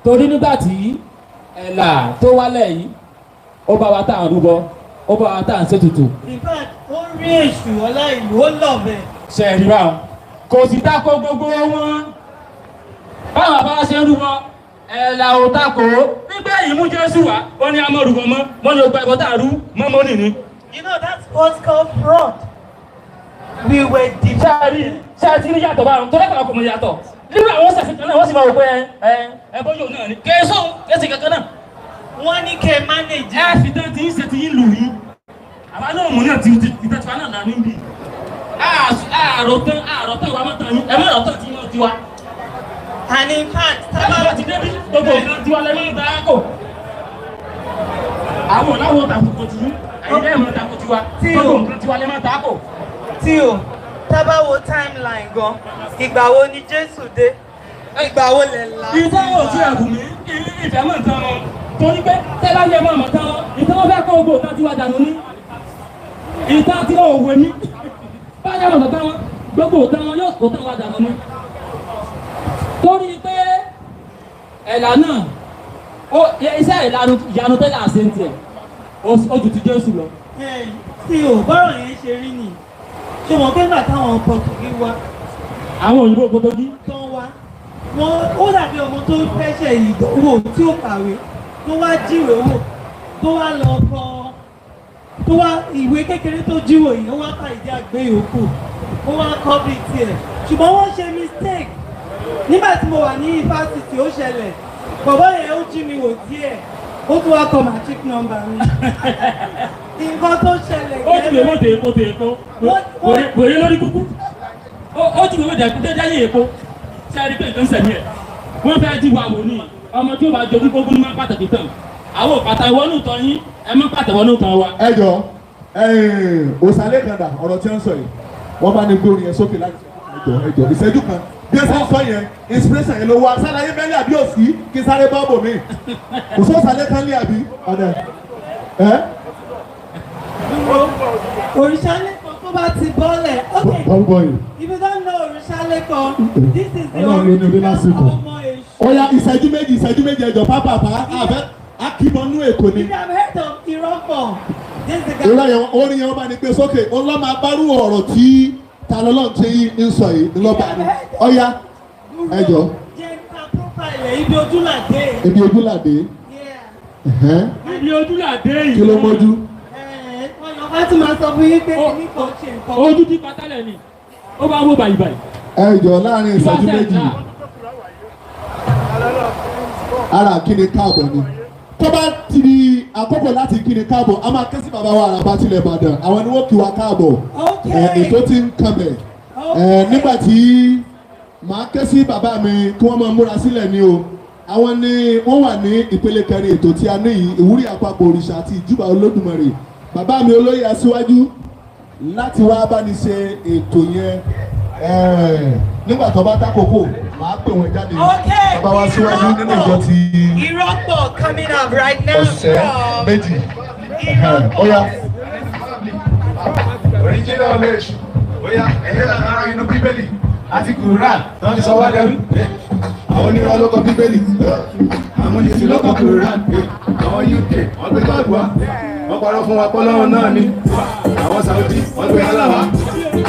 torí nígbà tí ẹ̀là tó wálẹ̀ yìí ó bá wa tá à ń rúbọ ó bá wa tá à ń ṣètùtù. in fact ó rí èṣù ọlá ìlú ó lọ bẹ. ṣe é rí báwọn kò sì dáko gbogbo wọn báwọn bá ṣe ń rúbọ ẹ̀là ò dáko nígbà yìí mú Jésù wá ó ní àmọ́ rúbọ mọ́ ní ọgbà ẹ̀bọ tá à rú mọ́ nìní. you know that's what's called fraud. we were ṣáàrí ṣáàtì ní yàtọ̀ báwọn tó lẹ́kọ̀ọ́ kò mọ yàtọ̀ nínú àwọn ṣẹ̀ṣẹ̀ kan náà wọ́n sì máa wò pé ẹbọ yóò náà ní kéésù kéésì kankan náà. wọ́n ní kẹ́ manage. ẹ fi tán tí ń ṣe ti yín lù yín àwa náà mọ̀ náà ti ìtẹ́tù wa náà nà níbí àròtán ìwà mọ́tàn yín ẹ mọ́ ọ̀tọ̀ tí yín ti wá. and in fact tábà ti débi gbogbo nǹkan tiwa lẹ́yìn ìgbà kò àwọn ọ̀làwọ̀ tàkùkù ti yín ẹ̀yin lẹ́yìn mọ́ tàkùkù tiwa gbogbo nǹkan tiwa lẹ́yìn ìgbà kò. tí o tábà wo timeline gan ìgbà wo ni Jésù dé ìgbà wo lẹ̀ la. ìtàn yóò ti ẹ̀kú mi ìfẹ́ mọ̀ nǹkan wọn torí pé tẹ́lá yẹ mọ̀ mọ̀ tán ìtàn wọn fẹ́ kọ́ gbogbo nǹkan tiwa dànù ní ìtàn tí wọn ò wé ní báyọ̀ mọ̀ tán wọn gbogbo nǹkan wọn yóò kó tán wa dànù ní. torí pé ẹ̀là náà iṣẹ́ ìyanu tẹ́lẹ̀ àṣẹ ń tiẹ̀ ó ju ti Jésù lọ. tí o bọ́rọ̀ yẹn ṣe rí nìyí ṣé wọn gbẹ́gbà táwọn Pọtugí wá. àwọn òyìnbó Pọtugí. tó ń wá wọn ó dàbí ọmọ tó fẹ́ṣẹ̀ ìdánwò tí ó kàwé tó wá jíwèé wò tó wá lọ kọ tó wá ìwé kékeré tó jíwò yìí ó wá ká ìdí àgbé yòókù ó wá kọ́ bíi tiẹ̀ ṣùgbọ́n wọ́n ṣe mistake nígbà tí mo wà ní yunifásitì ó ṣẹlẹ̀ bọ̀bọ́ yẹn ó jí mi wò díẹ̀ ó tún wá kọ matric number mi nǹkan tó ṣẹlẹ̀ ó ti wèé mọ̀tò èkó tó èkó wèrè lórí kúkú ó ti wèé mọ̀tò èkó tó dáyé èkó ṣe é rí pé nǹkan sẹ̀mí ẹ̀ wọ́n fẹ́ jí wa wò ní ọmọ tí ó bá jogún gbogbo ní máa pàtàkì tán àwọn òpàtà ìwọ́nù tán yín ẹ má pàtàkì tán wa. ẹ jọ òsàlẹ̀ kan dà ọ̀rọ̀ tí wọ́n sọ yìí wọ́n bá ní gbórí yẹn sókè láti ẹjọ ìṣẹ́jú kan bí ẹ sọ yẹn inspiration yẹn ló wá sálàyé mẹ́lẹ̀ àbí òsì kí sáré bọ́ọ̀bù mi kò sọ òsàlẹ̀ kan lé àbí ọ̀dẹ ẹ. Òrìṣàlẹ́kan tó bá ti bọ́lẹ̀ okay if you don't know Òrìṣàlẹ́kan this is the original ọmọ èṣù. Ọya ìṣẹ́jú méjì ẹjọ pápápá àfẹ́ akíbọnú èkó ni. if you have heard of Irọ́pọ̀ this is the guy. ìrọ̀ yẹn orin yẹn wọ́n bá ní pé sókè ọlọ́mọ abárú ọ̀rọ̀ tí ta lọ́lọ́run tí ń sọ yìí ńlọ́ba ni ọya ẹjọ. jẹ́ ká profile ibi ojúlàdé. ibi ojúlàdé. ibi ojúlàdé yìí. kí ló mọ́jú. wọ́n ti máa sọ fún yín pé kí kò ṣe nǹkan. ojú ti patálẹ̀ ni ó bá wó bàyìí bàyìí. ẹjọ láàrin ìṣẹ́jú méjì ara kíni káàbọ̀ ni tó bá ti di àkókò láti kíni káàbọ̀ a máa ké sí bàbá wa Àràbá tilẹ̀ Ìbàdàn àwọn ni wọ́n kí wa káàbọ̀ ètò tí ń kànbẹ̀ nígbà tí màá ké sí bàbá mi kí wọ́n máa múra sílẹ̀ ni o àwọn ni wọ́n wà ní ìpele kẹrin ètò tí a ní yìí ìwúrí àpapọ̀ òrìṣà àti ìjúbà Olódùmarè bàbá mi olóyè aṣíwájú láti wá bá ní ṣe ètò yẹn nígbà tó bá dákòókò màá pè wọ́n jáde bàbá wa síwájú nínú ìjọ ti Irọ́pọ̀ coming up right now. ọ̀sẹ̀ méjì ọ̀ya. original age oya ẹ̀yẹ́ lára inú bíbélì àti Quran tó ń sọ wá lẹ́rú àwọn onírọ̀ ló kọ bíbélì àwọn oníṣẹ́ ló kọ Quran àwọn UK wọ́n gbé báàgù wa wọ́n parọ́ fún wa pọ́lọ́run náà ni àwọn Saudi wọ́n gbé aláwa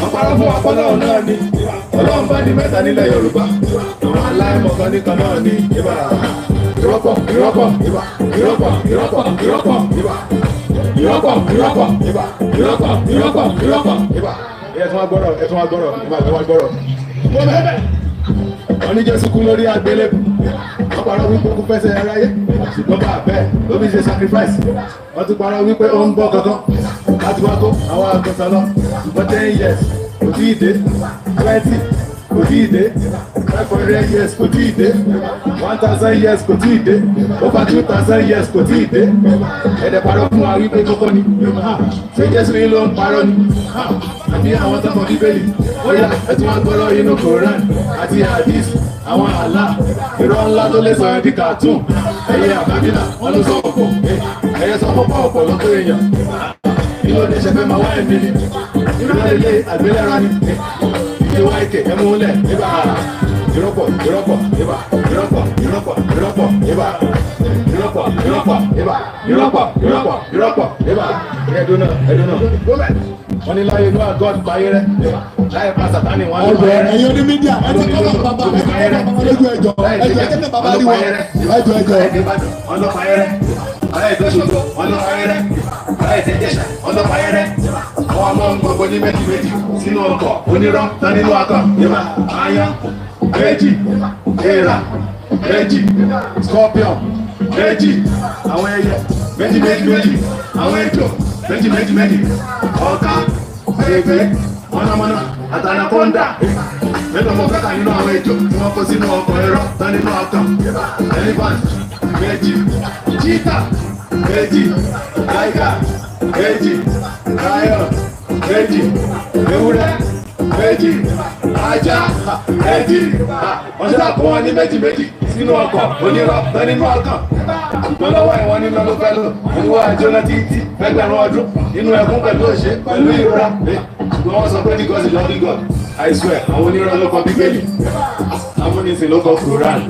wọ́n parọ́ fún wa pọ́lọ́run náà ni Ọlọ́run bá di mẹ́ta nílẹ̀ Yorùbá àwọn aláìmọ̀kan nìkan náà ni ìbá Irọ́pọ̀ Irọ́pọ̀ ìbá Irọ́pọ̀ Irọ́pọ̀ Irọ́pọ̀ ìbá Irọ́pọ̀ Irọ́pọ̀ ìbá Irọ́pọ̀ Irọ́pọ̀ Irọ́pọ̀ ìbá ẹ̀tún wa gbọ́rọ̀ wọ́n ní Jésù kú lórí àgbélébù wọ́n parọ́ wípé kú fẹsẹ̀ aráyé ṣùgbọ́n bá bẹ́ẹ̀ ló fi ṣe sacrifice wọ́n tún parọ́ wípé ó ń bọ́ gangan láti wá kó àwọn àgùntàn lọ ṣùgbọ́n 10 years kò tí ì dé 20 kò tí ì dé 500 years kò tí ì dé 1000 years kò tí ì dé over 2000 years kò tí ì dé ẹ̀dẹ̀ parọ́ fún wa wípé kókó ni ṣé Jésù yìí ló ń parọ́ ni àbí àwọn tó kọ bíbélì ó yá ẹ̀tún wọn gbọ́rọ̀ inú Koran àti hadith àwọn àlá irọ́ ńlá tó lè sọ ẹ́ di cartoon ẹ̀yẹ àbábílà wọn ló sọ ọ̀pọ̀ ẹ̀yẹ sọ pọ́pọ́ ọ̀pọ̀ lọ́tọ́ èèyàn ìlú ọdẹ ṣẹfẹ́ máa wá ẹ̀mí ni ìlú ilé àgbélẹ́ra ni ìdí wá ìkè ẹmúlẹ̀ nígbà ìrọ́pọ̀ ìrọ́pọ̀ ìbà ìrọ́pọ̀ ìrọ́pọ̀ ìrọ́pọ̀ ìbà ìrọ́pọ̀ ìrọ́pọ̀ ìbà ìrọ́pọ̀ ìrọ́pọ̀ ìrọ́pọ̀ ìbà ẹ̀dùnà gómẹ̀ wọ́n ní láyé inú àgọ́d báyé rẹ̀ láyé pa Sátánì wọn ló báyé rẹ̀. ẹ̀yin oní mídíà ẹ ti kọ́ lọ́wọ́ bàbá ẹ ti kọ́ lọ́wọ́ lójú ẹjọ́ ẹjọ́ bàbá rí wọn ẹjọ́. wọ́n ló báyé rẹ̀ ọ̀rẹ́ ìgbésòtò wọ́n ló báyé rẹ̀ ọ̀rẹ́ ìtẹ̀jẹ̀ṣà wọ́n ló báyé rẹ̀ àwọn ọmọ gbogbo ní méjì sínú ọkọ̀ onírọ́ tán nínú akọ̀ yẹ́bà ayán méjì èèrà méjì scorpion méjì àwọn ẹyẹ méjì àwọn ejò méjì ọ̀ká ègbé mọ̀nàmọ́ná àtànàkọ́ńdà mélòó mọ̀ kẹ́kà nínú àwọn ejò tí wọ́n kó sínú ọkọ̀ ẹ̀rọ tán nínú ọkọ̀ elephant méjì cheetah méjì tiger méjì lion méjì ewúrẹ́ méjì ajá méjì wọ́n ṣe àpò wọn ní méjì sínú ọkọ̀ onírọ̀ tán nínú ọkọ̀ ṣùgbọ́n lọ́wọ́ ìwọ̀n nínú ló fẹ́ lò oníwọ̀ àjọyọ̀ títí fẹ́gbẹ̀rún ọdún nínú ẹkún pẹ̀lú òṣè pẹ̀lú ìrora ṣùgbọ́n wọ́n sọ pé ní God is loving God I swear àwọn onírọ̀ ló kọ bíbélì amúnisìn ló kọ Quran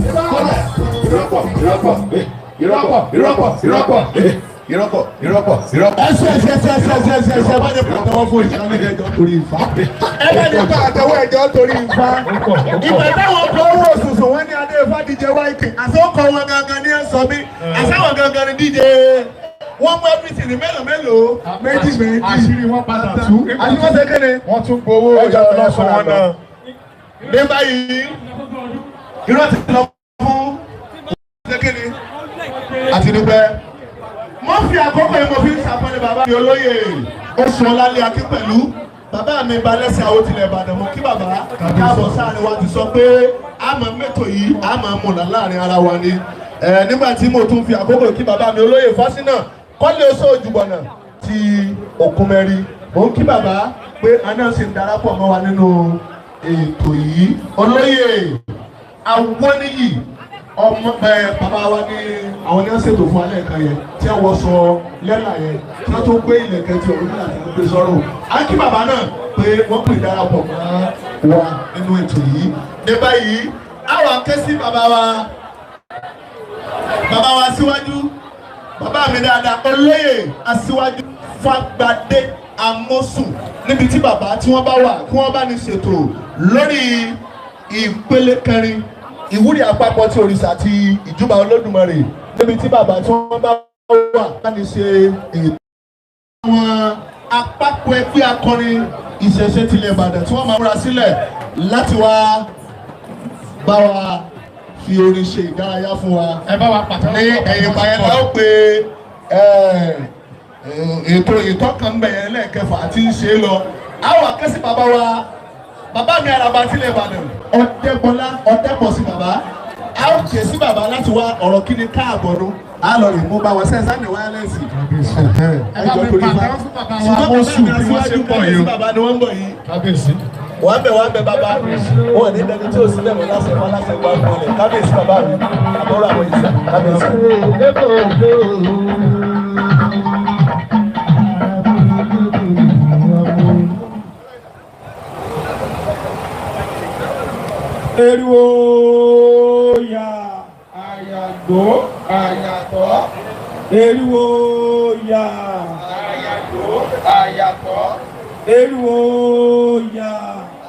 ìrọ́pọ̀. ẹsẹ̀ bá ní pàtàkì fún ìṣàlẹ̀ ẹjọ́ torí Ifá. ẹ bá ní pàtàkì ẹjọ́ torí Ifá. ìgbà táwọn kọ owó òṣùṣù wọn ní adé Ifá díje wáìkì àsọkọ wọn gangan ní ẹ sọ mí àsáwọn gangan ní díje wọn mú everything ní mélòó. méjì àṣírí wọn padà tú. àti wọn ṣe kéde. wọn tún gbowó ọjà ọlọ́sùn wọn náà. ní báyìí irọ́ ti lọ fún ṣe kéde. àti dúpẹ́ wọ́n fi àkókò yìí mo fi ń ṣàpọ́nlé bàbá mi olóyè Oṣùọlálé Akínpẹ̀lú bàbá mi Balẹ́sẹ̀ Àwòtilẹ̀ Ìbàdàn mo kí bàbá káàbọ̀ sáàrin wa ti sọ pé àmọ́ mẹ́tò yìí àmọ́ múnà láàrin ara wa ni nígbà tí mo tún fi àkókò kí bàbá mi olóyè Fásínà Kọ́lé Oṣòjùbọ̀nà ti Òkúnmẹ́rí mo ń kí bàbá pé àná sì ń darapọ̀ mọ́ wa nínú ètò yìí olóyè Awoniyi ọmọ bàbá wa ní àwọn ní wọ́n ṣètò fún alẹ́ kan yẹn tí wọ́n sọ lẹ́là yẹn tí wọ́n tó gbé ilẹ̀kẹ̀ tí òun nílà tí wọ́n gbé sọ́rọ̀ á kí bàbá náà pé wọ́n pè darapọ̀ mọ́ wa nínú ètò yìí ní báyìí àwọn akẹ́sí bàbá wa Aṣíwájú bàbá mi dáadáa olóyè Aṣíwájú Fágbádé Àmọ́sùn níbi tí bàbá tí wọ́n bá wà kí wọ́n bá ní ṣètò lórí ìpele kẹrin ìwúrí àpapọ̀ tí òrìṣà ti ìjúbà Olódùmarè níbi tí bàbá tí wọ́n bá wà láti ṣe ètò àwọn àpapọ̀ ẹgbẹ́ akọrin ìṣẹ̀ṣe tilẹ̀ Ìbàdàn tí wọ́n máa múra sílẹ̀ láti wá bá wa fi orin ṣe ìdárayá fún wa. ẹ bá wa pàtàkì ní ẹ̀yìn ìpàyẹn náà ó pe ètò ìtọ́kànbẹ̀yẹn lẹ́ẹ̀kẹfà àti ṣe é lọ àwọn akẹ́sí bàbá mi Àràbà tilẹ̀ Ìbàdàn Ọ̀dẹ́gbọ́lá Ọ̀dẹ́pọ̀sí bàbá a ó ké sí bàbá láti wá ọ̀rọ̀ kí ni káàbọ̀ nù á lọ rè mú bá wọn sẹ́ńsá ní wáyálẹ́sì ẹjọ́ torí fa ṣùgbọ́n bàbá mi Aṣíwájú kábíyèsí bàbá ni wọ́n ń bọ̀ yìí wọ́n bẹ̀ bàbá wọn ní dẹni tí ò sílẹ̀ mọ́ láṣẹ wọn láṣẹ wọn fún ọlẹ̀ kábíyèsí bàbá mi àbọ̀rọ̀ àwọn ìṣẹ́ kábíyèsí. Eriwo ya àyàgbó àyàtọ̀. Eriwo ya àyàgbó àyàtọ̀. Eriwo ya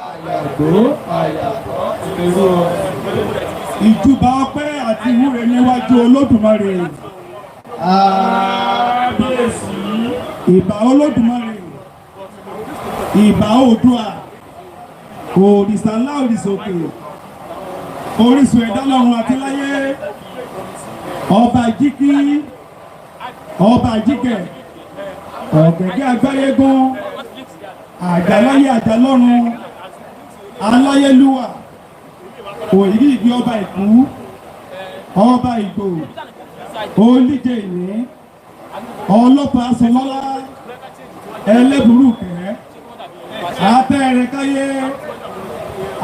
àyàgbó àyàtọ̀. Eriwo. Ìjúbà ọpẹ́ àti ìwúre níwájú Olódùmarè. Kábíyèsí. Ìbà Olódùmarè. Ìbà Oòduà. Òrìṣà ńlá òrìṣà òkè. Orísun ẹ̀dá lọ́run àti láyé, ọba ìjíkí, ọba ìjíkẹ̀, ọ̀gẹ̀gẹ̀ àgbáyégún, àjàláyé àjàlọ́run, aláyélúwà, òyìnbí ìgbé ọba ìkú, ọba ìgbò, olíje ìní, ọlọ́pàá aṣọlọ́lá, ẹlẹ́bùrúkẹ́, àtẹ̀rẹ̀káyé,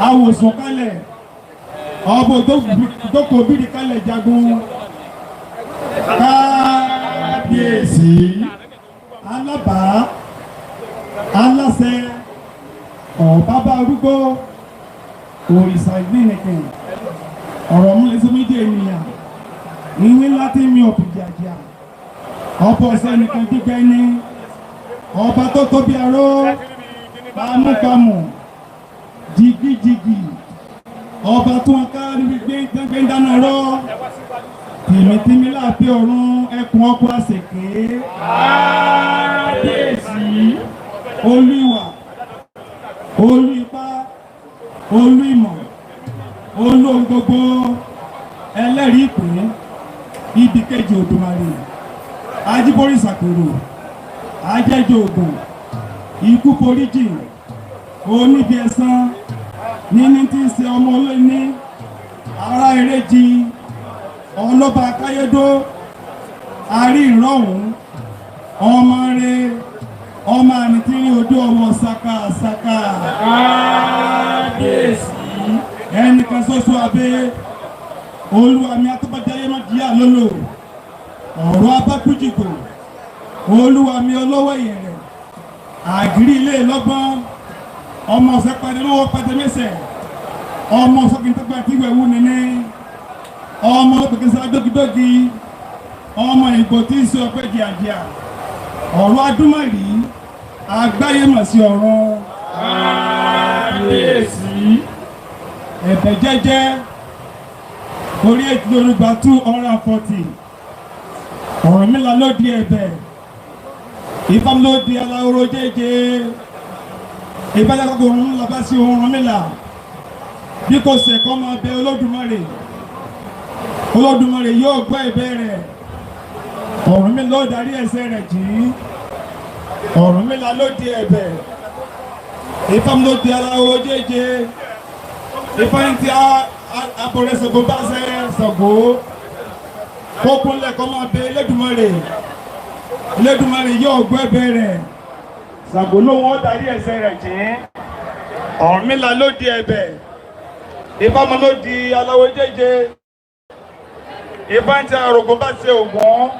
àwòsàn kalẹ̀. Ọbọ̀ dókò bíi kalẹ̀ jagun kábíyèsí alábà aláṣẹ ọ̀bábá arúgbó òrìṣà ìgbìnìkìn ọ̀rọ̀ mú lè sómi dé ènìyàn ìwé láti mi ò fi jàjà ọ̀pọ̀ sẹ́nìkan gbígbẹ́ ní ọba tó tóbi aró pamúpamù jìgìjìgì ọba tó ń ká níbi gbé ń dáná rọ tìmítìmí láàfin ọ̀run ẹkùn ọkọ̀ àṣèké kábíyèsí olú ìwà olú ipá olú ìmọ̀ olú ohun gbogbo ẹlẹ́rìí ìpè ibi kejì Òdùmarè ajíborí ìsàkóró ajẹ́jọ́ ògùn ikú foríjì oníbi ẹ̀san níní tí ń ṣe ọmọ olóyìní ará eréjì ọlọ́ba akáyédó arí ìrọ̀hún ọmọ rẹ ọmọ ànítìrí ojú ọmọ ṣàkàṣàkà kábíyèsí ẹnìkan ṣoṣo abẹ́ olúwa mi atọ́bàjáyé má jíyà lólò ọ̀rọ̀ abákújìgò olúwa mi ọlọ́wọ́ ìyẹ̀rẹ̀ àgírí ilé lọ́gbọ́n ọmọ ọ̀sẹ̀ padà lọ́wọ́ padà mẹ́sẹ̀ ọmọ ọ̀sọ́kìntàgbà tí ìwẹ̀ wú nínú ọmọ ọ̀pẹ̀kẹsẹ̀ adógidógi ọmọ ìgbò tí ń ṣe ọpẹ́ díàdíà ọ̀rọ̀ adúmọ̀rí agbáyé mọ̀ sí ọ̀rọ̀ kábíyèsí ẹ̀bẹ̀ jẹ́jẹ́ orí ètò Yorùbá 240 Ọ̀rúnmìlà ló di ẹ̀bẹ̀ Ifá ló di aláwòrò jẹ́jẹ́ ìbálẹ́kọ̀ọ́ Ọ̀rúnmìlà bá sí Ọ̀rúnmìlà bí kò ṣe kọ́ máa bẹ Olódùmarè Olódùmarè yóò gbọ́ ẹ̀bẹ̀ rẹ̀ Ọ̀rúnmìlà ló darí ẹ̀ṣẹ̀ rẹ̀ jì Ọ̀rúnmìlà ló di ẹ̀bẹ̀ Ifá ló di aláwòrò jẹ́jẹ́ Ifá ń ti abọ̀rẹ́ Ṣàngó bá ṣe Ṣàngó kókúnlẹ̀ kọ́ máa bẹ Elédùmarè Elédùmarè yóò gbọ́ ẹ̀bẹ̀ rẹ̀ Ṣàngó ló wọ́n darí ẹ̀ṣẹ̀ rẹ̀ jì Ọ̀rúnmìlà ló di ẹ̀bẹ̀ Ifá mọ́ ló di aláwọ̀ jẹ́jẹ́ Ifá ń ti àrògùn bá ṣe Ògún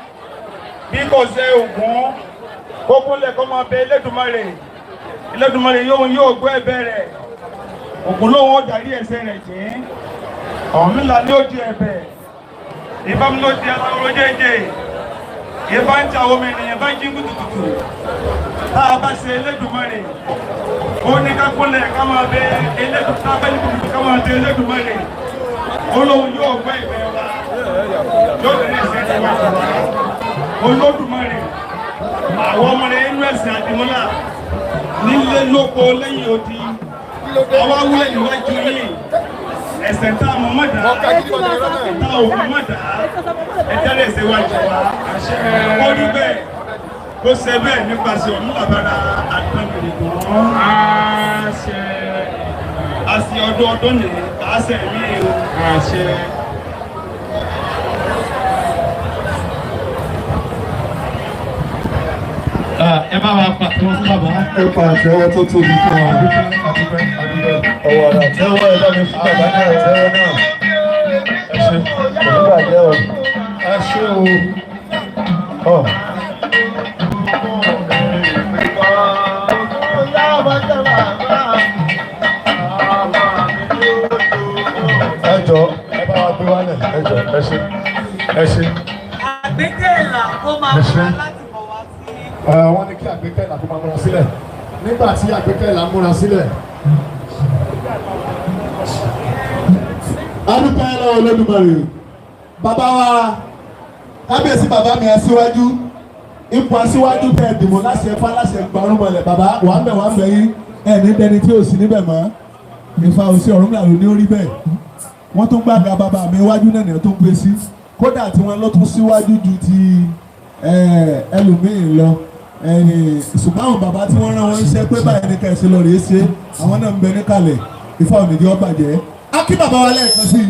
bí kò ṣe Ògún kókúnlẹ̀ kọ́ máa bẹ Elédùmarè Elédùmarè yóò gbọ́ ẹ̀bẹ̀ rẹ̀ Ògún ló wọ́n darí ẹ̀ṣẹ̀ rẹ̀ jì Ọ̀rúnmìlà ló di ẹ̀bẹ̀ Ifá mọ́ ló di aláwọ̀ jẹ́jẹ́ Ifá ń ti àwọn ọmọ ènìyàn bá jí kùtùkùtù tá a bá ṣe Elédùmarè ó ní ká kúnlẹ̀ ká máa bẹ Elédùmarè Olóhun yóò gbọ́ ìbẹ̀ wa yóò tẹ̀lé ẹ̀ṣẹ̀ tí wà Olódùmarè àwọn ọmọ rẹ̀ inú ẹ̀sìn àdìmọ́lá nílé lóko lẹ́yìn odi àwọn awúlẹ̀ níwájú yìí ẹ̀ṣẹ̀ tá a mọ̀ mọ́dà tá a ò mọ̀ mọ́dà ẹ̀jẹ̀ ẹ̀ṣẹ̀ wájú wa ó rí bẹ́ẹ̀ ó ṣe bẹ́ẹ̀ nípasẹ̀ Ọ̀rúnmìlà àdìmọ́lẹ̀ àṣẹ àṣì ọdún ní àṣẹ mi o àṣẹ. Ẹ bá wa pàtó fún bàbá. Ẹ pa àtẹ́wọ́ tó tóbi fún wa. Ọwọ́ rẹ̀ àtẹ́wọ́ ẹ bá mi fún bàbá náà àtẹ́wọ́ náà. Ẹ ṣe onígbàjẹ́ o. Ẹ ṣe o. Ẹ jọ ẹ bá wa gbé wálẹ̀ ẹ jọ ẹ ṣe. Àgbékèlà ó máa múra láti bọ̀ wá sí. Wọ́n ní kí Àgbékèlà kó máa múra sílẹ̀. Nígbà tí Àgbékèlà múra sílẹ̀. Adúpẹ́ lọ́wọ́ Olódùmarè. Bàbá wa kábíyèsí bàbá mi aṣíwájú ipò aṣíwájú tẹ̀ dìbò láṣẹ Ifá láṣẹ gbàrúmọlẹ̀ bàbá wà ń bẹ̀ yín ẹ̀ ní dẹni tí ò sí níbẹ̀ mọ́ Ifá òsì Ọ̀rúnmìlà ló ní orí bẹ́ẹ̀ wọ́n tún gbàgbà bàbá mi iwájú náà nìyẹn tó ń gbé sí kódà tí wọ́n lọ tún síwájú ju ti ẹlòmíín lọ ṣùgbọ́n àwọn bàbá tí wọ́n rán wọn iṣẹ́ pé báyìí ní kẹ̀sì lọ rèé ṣe àwọn náà ń bẹ níkàlẹ̀ Ifá ò ní jẹ́ ó bàjẹ́ á kí bàbá wa lẹ́ẹ̀kan sí i.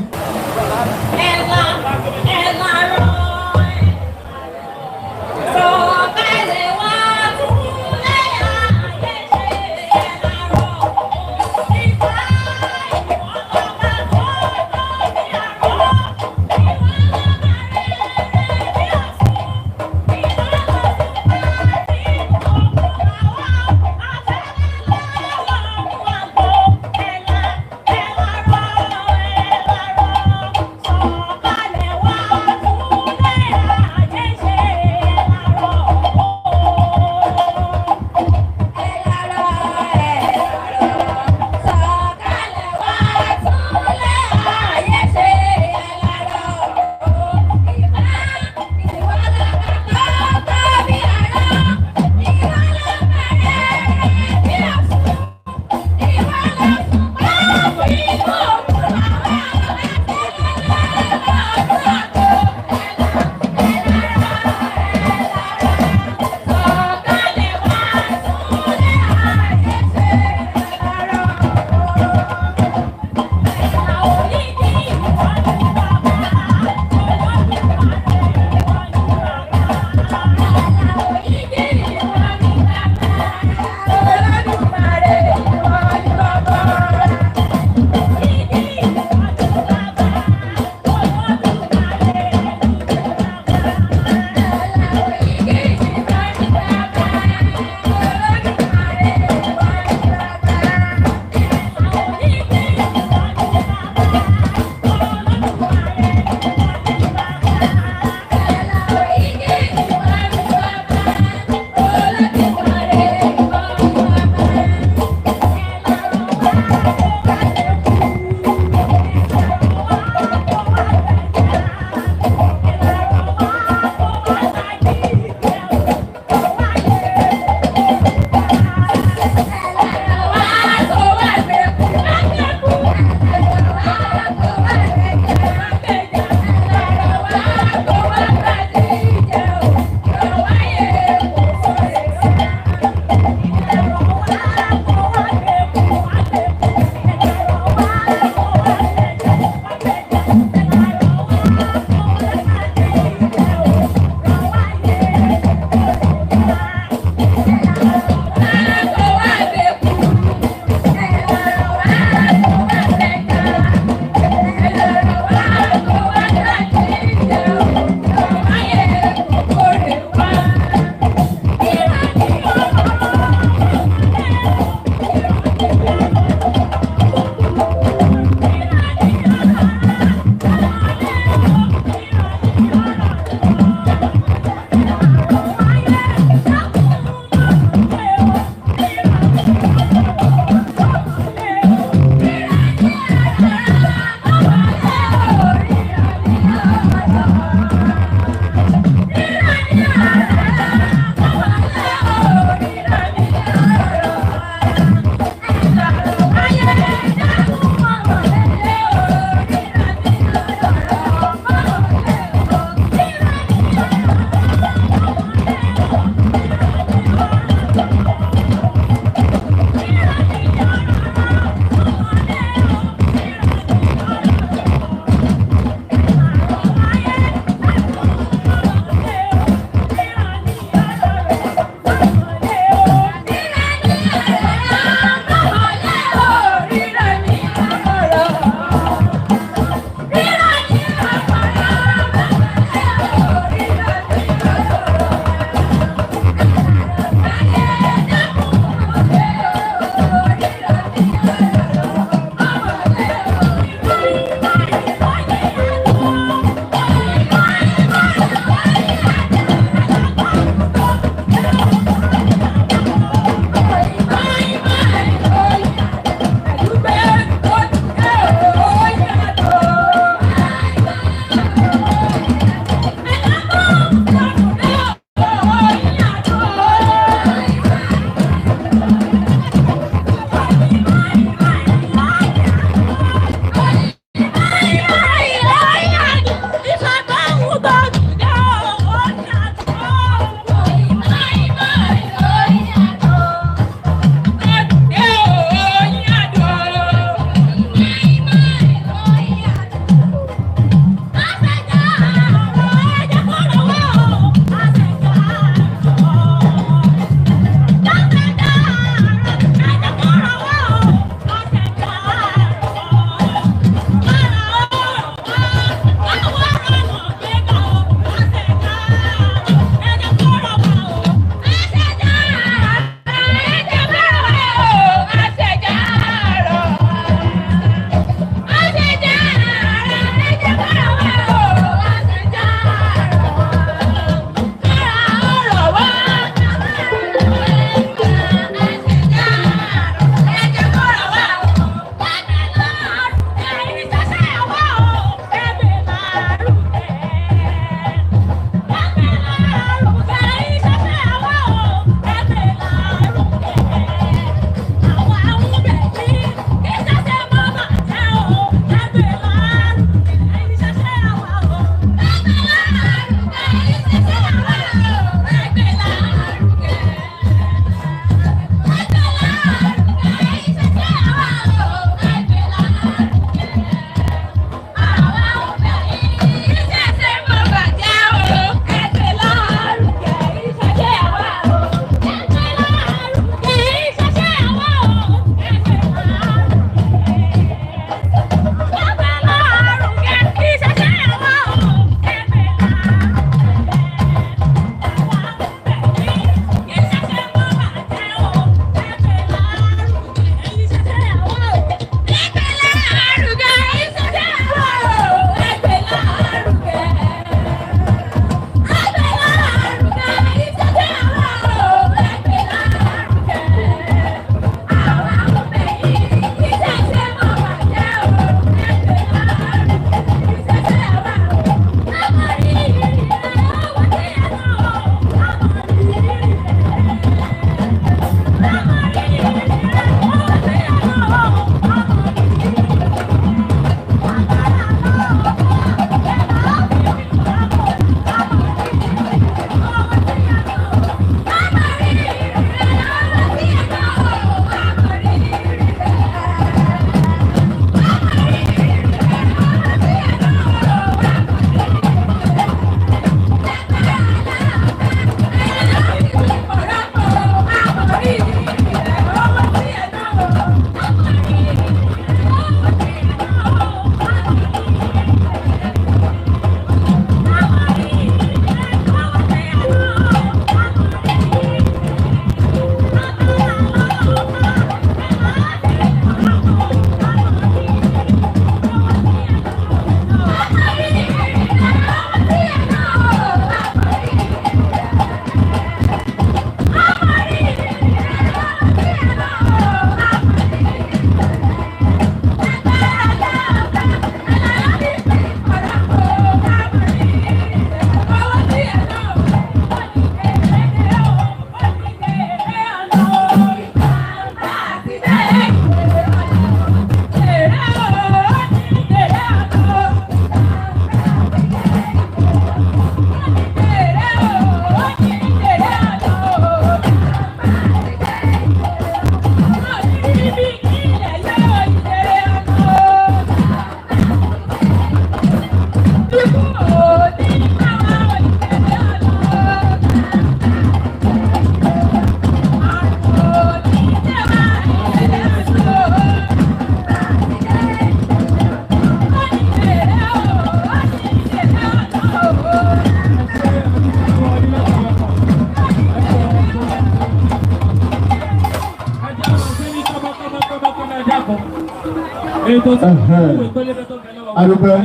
Adúpẹ́.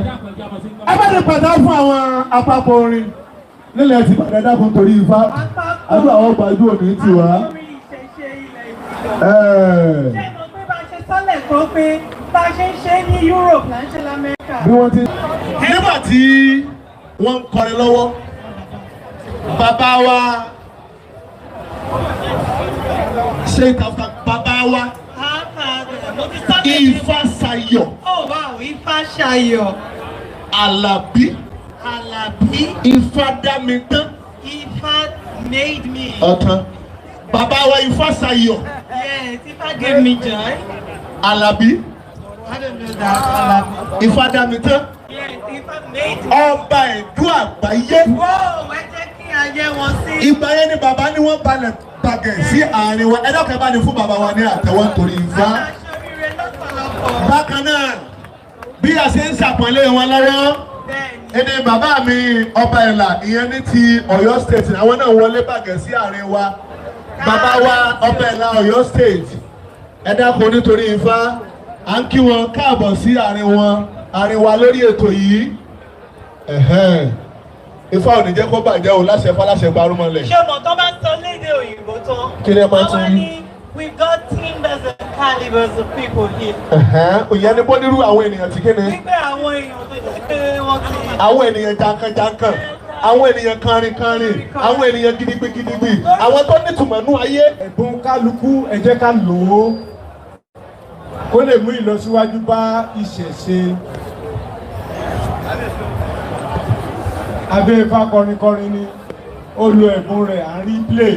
Ẹ bá lè pàdé fún àwọn àpapọ̀ orin nílẹ̀ tí pàdé dákun torí Ifá. Àdúrà àwọn gbàjú òní ti wá. Ṣé mo pé bá ṣe sọ́lẹ̀ kan pé bá ṣe ń ṣe ní Europe là ń ṣe l'Amẹ́ríkà? Bí wọ́n ti. Nígbà tí wọ́n ń kọrin lọ́wọ́, bàbá wa ṣe ìtàkùn bàbá wa Ifásayọ̀. Oh wow, Ifásayọ̀. Àlàbí. Ifádámitán. Ifá made me. Ọ̀tán. Bàbá wa Ifásayọ̀. Yes, Ifá gave me joy. Àlàbí. I don't know that. Àlàbí. Ifádámitán. Yes, Ifá made me. Ọba Ẹ̀dú àgbáyé. Whoa, ẹ jẹ́ kí ayé wọn sí. Ìgbà yẹn ni bàbá ní wọ́n balẹ̀ gbàgẹ̀ sí àárín wa. Ẹ dákẹ́ bá ní fún bàbá wa ní àtẹ́wọ́ nítorí Ifá. Bákan náà, bí a ṣe ń ṣàpọ́nlé wọn lọ́wọ́, èdè bàbá mi ọba Ẹ̀là ìyẹn ní ti Ọ̀yọ́ state àwọn náà wọlé bàgẹ̀ sí àárín wa. Bàbá wa ọba Ẹ̀là Ọ̀yọ́ state ẹ dákun nítorí Ifá à ń kí wọn káàbọ̀ sí àárín wa lórí ètò yìí. Ifá ò ní jẹ́ kó bàjẹ́ o láṣẹ fáláṣẹ parúmọlẹ̀. Ṣé mo tán bá ń sọ lédè òyìnbó tán? Kí ni ẹ máa tún ní? We've got timbers and calibers of people here. Òyìn ẹni bó nírú àwọn ènìyàn tí kéde. Nígbà àwọn èèyàn tó jẹ́ pé wọ́n ti. Àwọn ènìyàn jankan-jankan, àwọn ènìyàn kanrin-kanrin, àwọn ènìyàn gidigbi-gidigbi, àwọn tó nítumọ̀ nú ayé. Ẹ̀bùn kálukú ẹ jẹ́ ká lò ó kó lè mú ìlọsíwájú bá ìṣẹ̀ṣe. Abẹ́ Ifá kọrin ni ó lo ẹ̀bùn rẹ̀ à ń rí play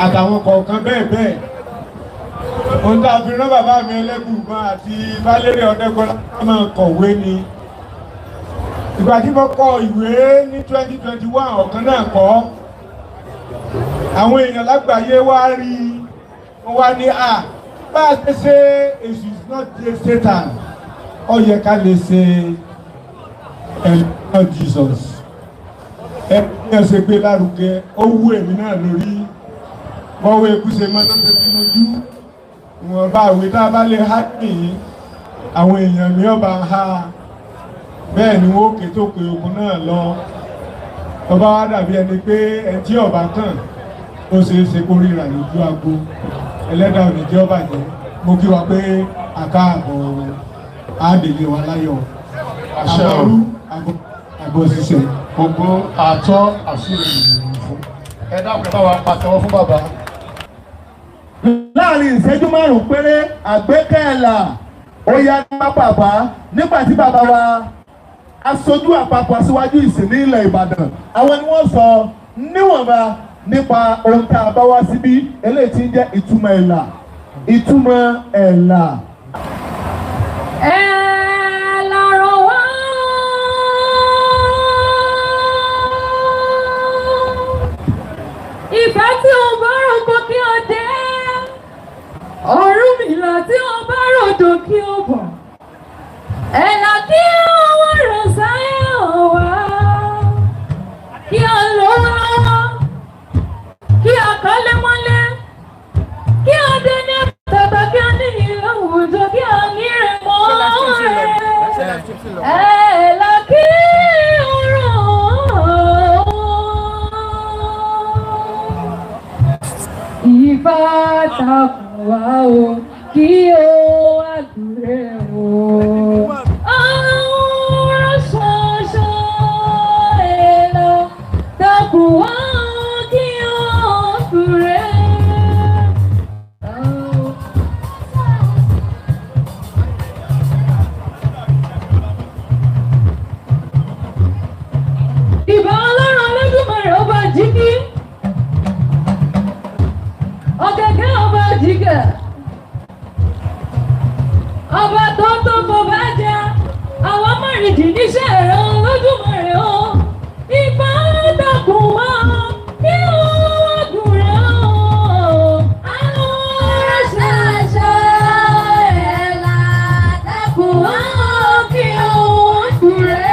àtàwọn kọ̀ọ̀kan bẹ́ẹ̀. Ohun tá a fi rán bàbá mi Ẹlẹ́bùúbọn àti Válérè Ọ̀dẹ́gbọ́lá máa kọ̀wé ni. Ìgbà tí mo kọ ìwé ní 2021 ọ̀kan náà kọ́. Àwọn èèyàn lágbàáyé wá rí wọ́n wá ní bá a ṣe ṣe èṣù is not just Satan. Ó yẹ ká lè ṣe ẹ̀lọ́ Jesus. Ẹ ṣe gbé lárugẹ, ó wú èmi náà lórí. Bọ́wọ́ ikú ṣe mọ́ lọ́sẹ̀ bí lójú. Ìwọ̀n bá àwẹ̀ tá a bá lè há nìyí. Àwọn èèyàn mi ọba ń há. Bẹ́ẹ̀ ni wọ́n ké tó pé ogun náà lọ. Ọba wa dàbí ẹni pé ẹtí ọba kàn ó ṣeé ṣe kó ríra lójú agbo. Ẹlẹ́dàá ò ní jẹ́ ọba jẹ́. Mo kí wa pé àkáàbọ̀ àdèlé wa láyọ̀. Àbọ̀rú àbọ̀ ṣiṣẹ́. Gbogbo àtọ́ àṣírí ìrìn fún. Ẹ dákun bá wa pàtẹ́wọ́ fún bàbá. Láàrin ìṣẹ́jú márùn-ún péré Àgbékẹ́ẹ̀là ó yá ní bàbá nígbà tí bàbá wa aṣojú àpapọ̀ aṣíwájú ìsìn ní ilẹ̀ Ìbàdàn àwọn ni wọ́n sọ níwọ̀nba nípa ohun tá a bá wá síbí eléyìí tí ń jẹ́ ìtumọ̀ Ẹ̀là. Ẹ̀là rọ̀ wá. Ìfẹ́ tí o bá rògbò kí o dé, Ọ̀rúnmìlà tí o bá ròdò kí o bọ̀, Ẹ̀là kí ọwọ́ rẹ̀ sáyé wá, kí o lò lọ́wọ́, kí o kọ́lé mọ́lé, kí o dé ní tàbí kí o ní ìlú òwúdó, kí o ní rẹ̀ mọ́ rẹ̀, Ẹ̀là kí ọ̀rọ̀. Ifá takùn wá o, kí o wá dúró o. Àwọn ṣoṣo Ẹ̀là takùn wá o, kí o dúró. Ìbà Ọlọ́run Olódùmarè ọba jíkí. Ọ̀gẹ̀gẹ̀ ọba jìgẹ̀, ọba tó tó kò bá jẹ, àwọn mọ̀rìndì níṣẹ́ ẹ̀rọ Olódùmarè o, Ifá dàkún wá kí ó wọ́gùn rẹ̀ o. Àwọn ṣẹ̀ṣẹ̀ Ẹ̀là dàkún wá kí ó wọ́gùn rẹ̀.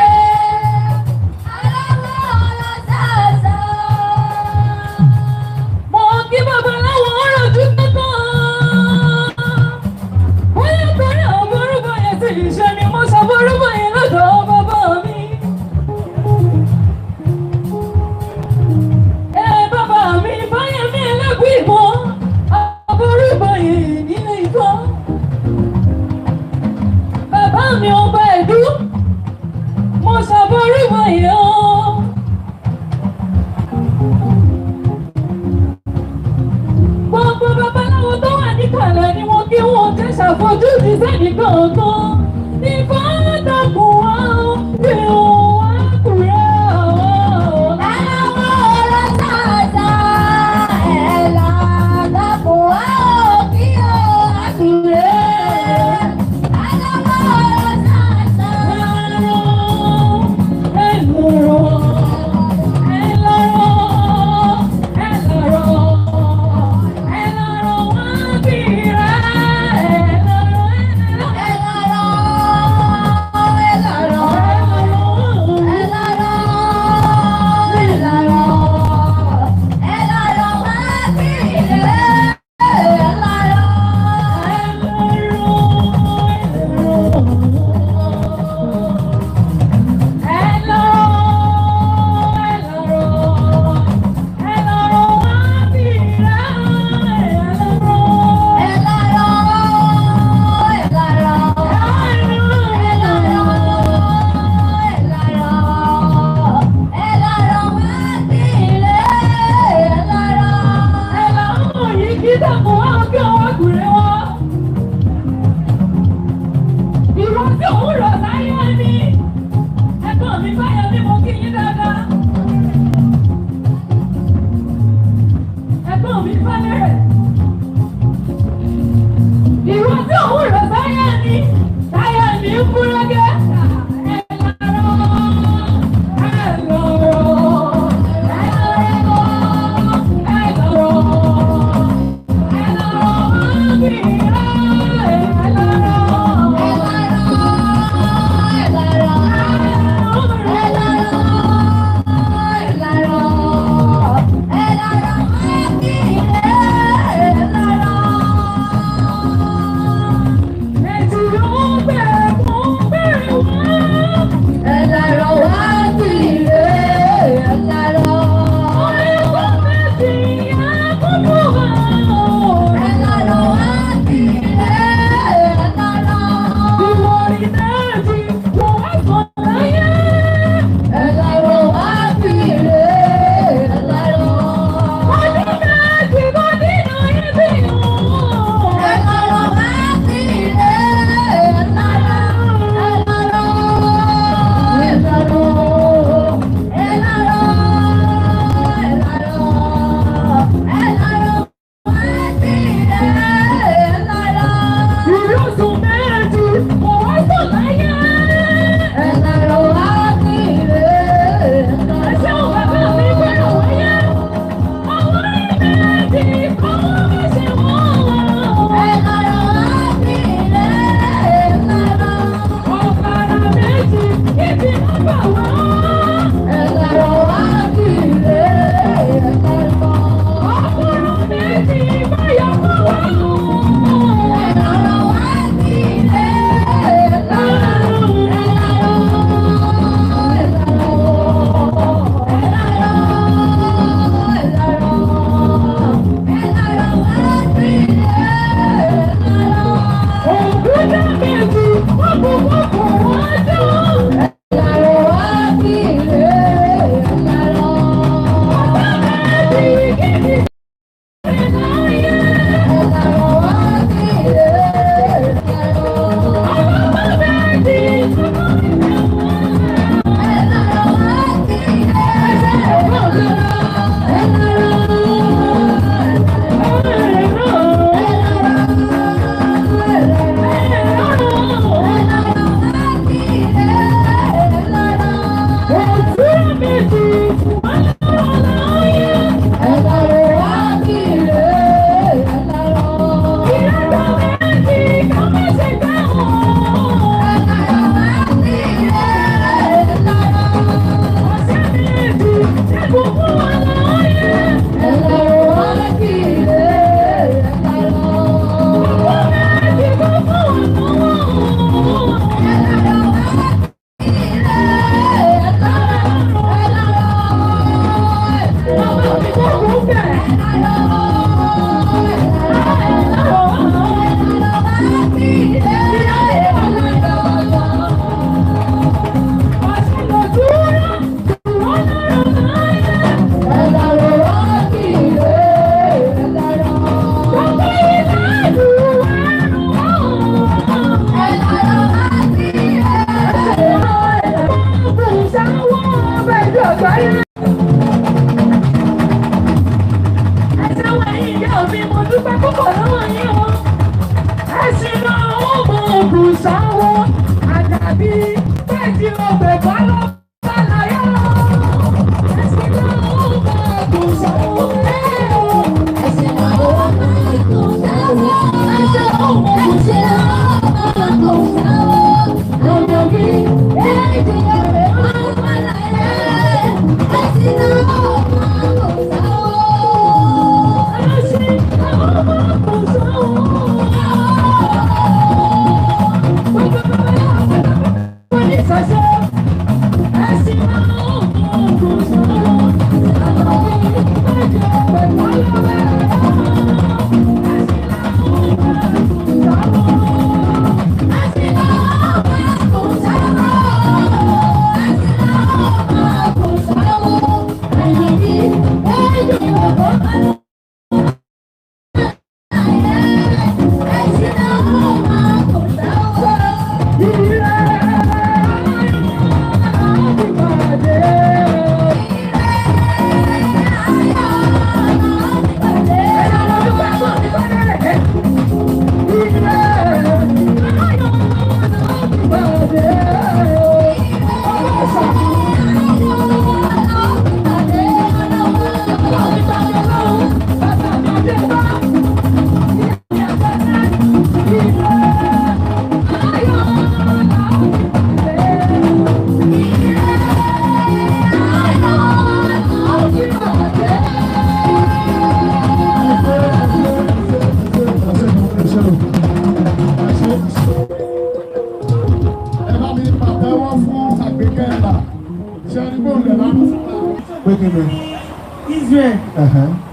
Israel.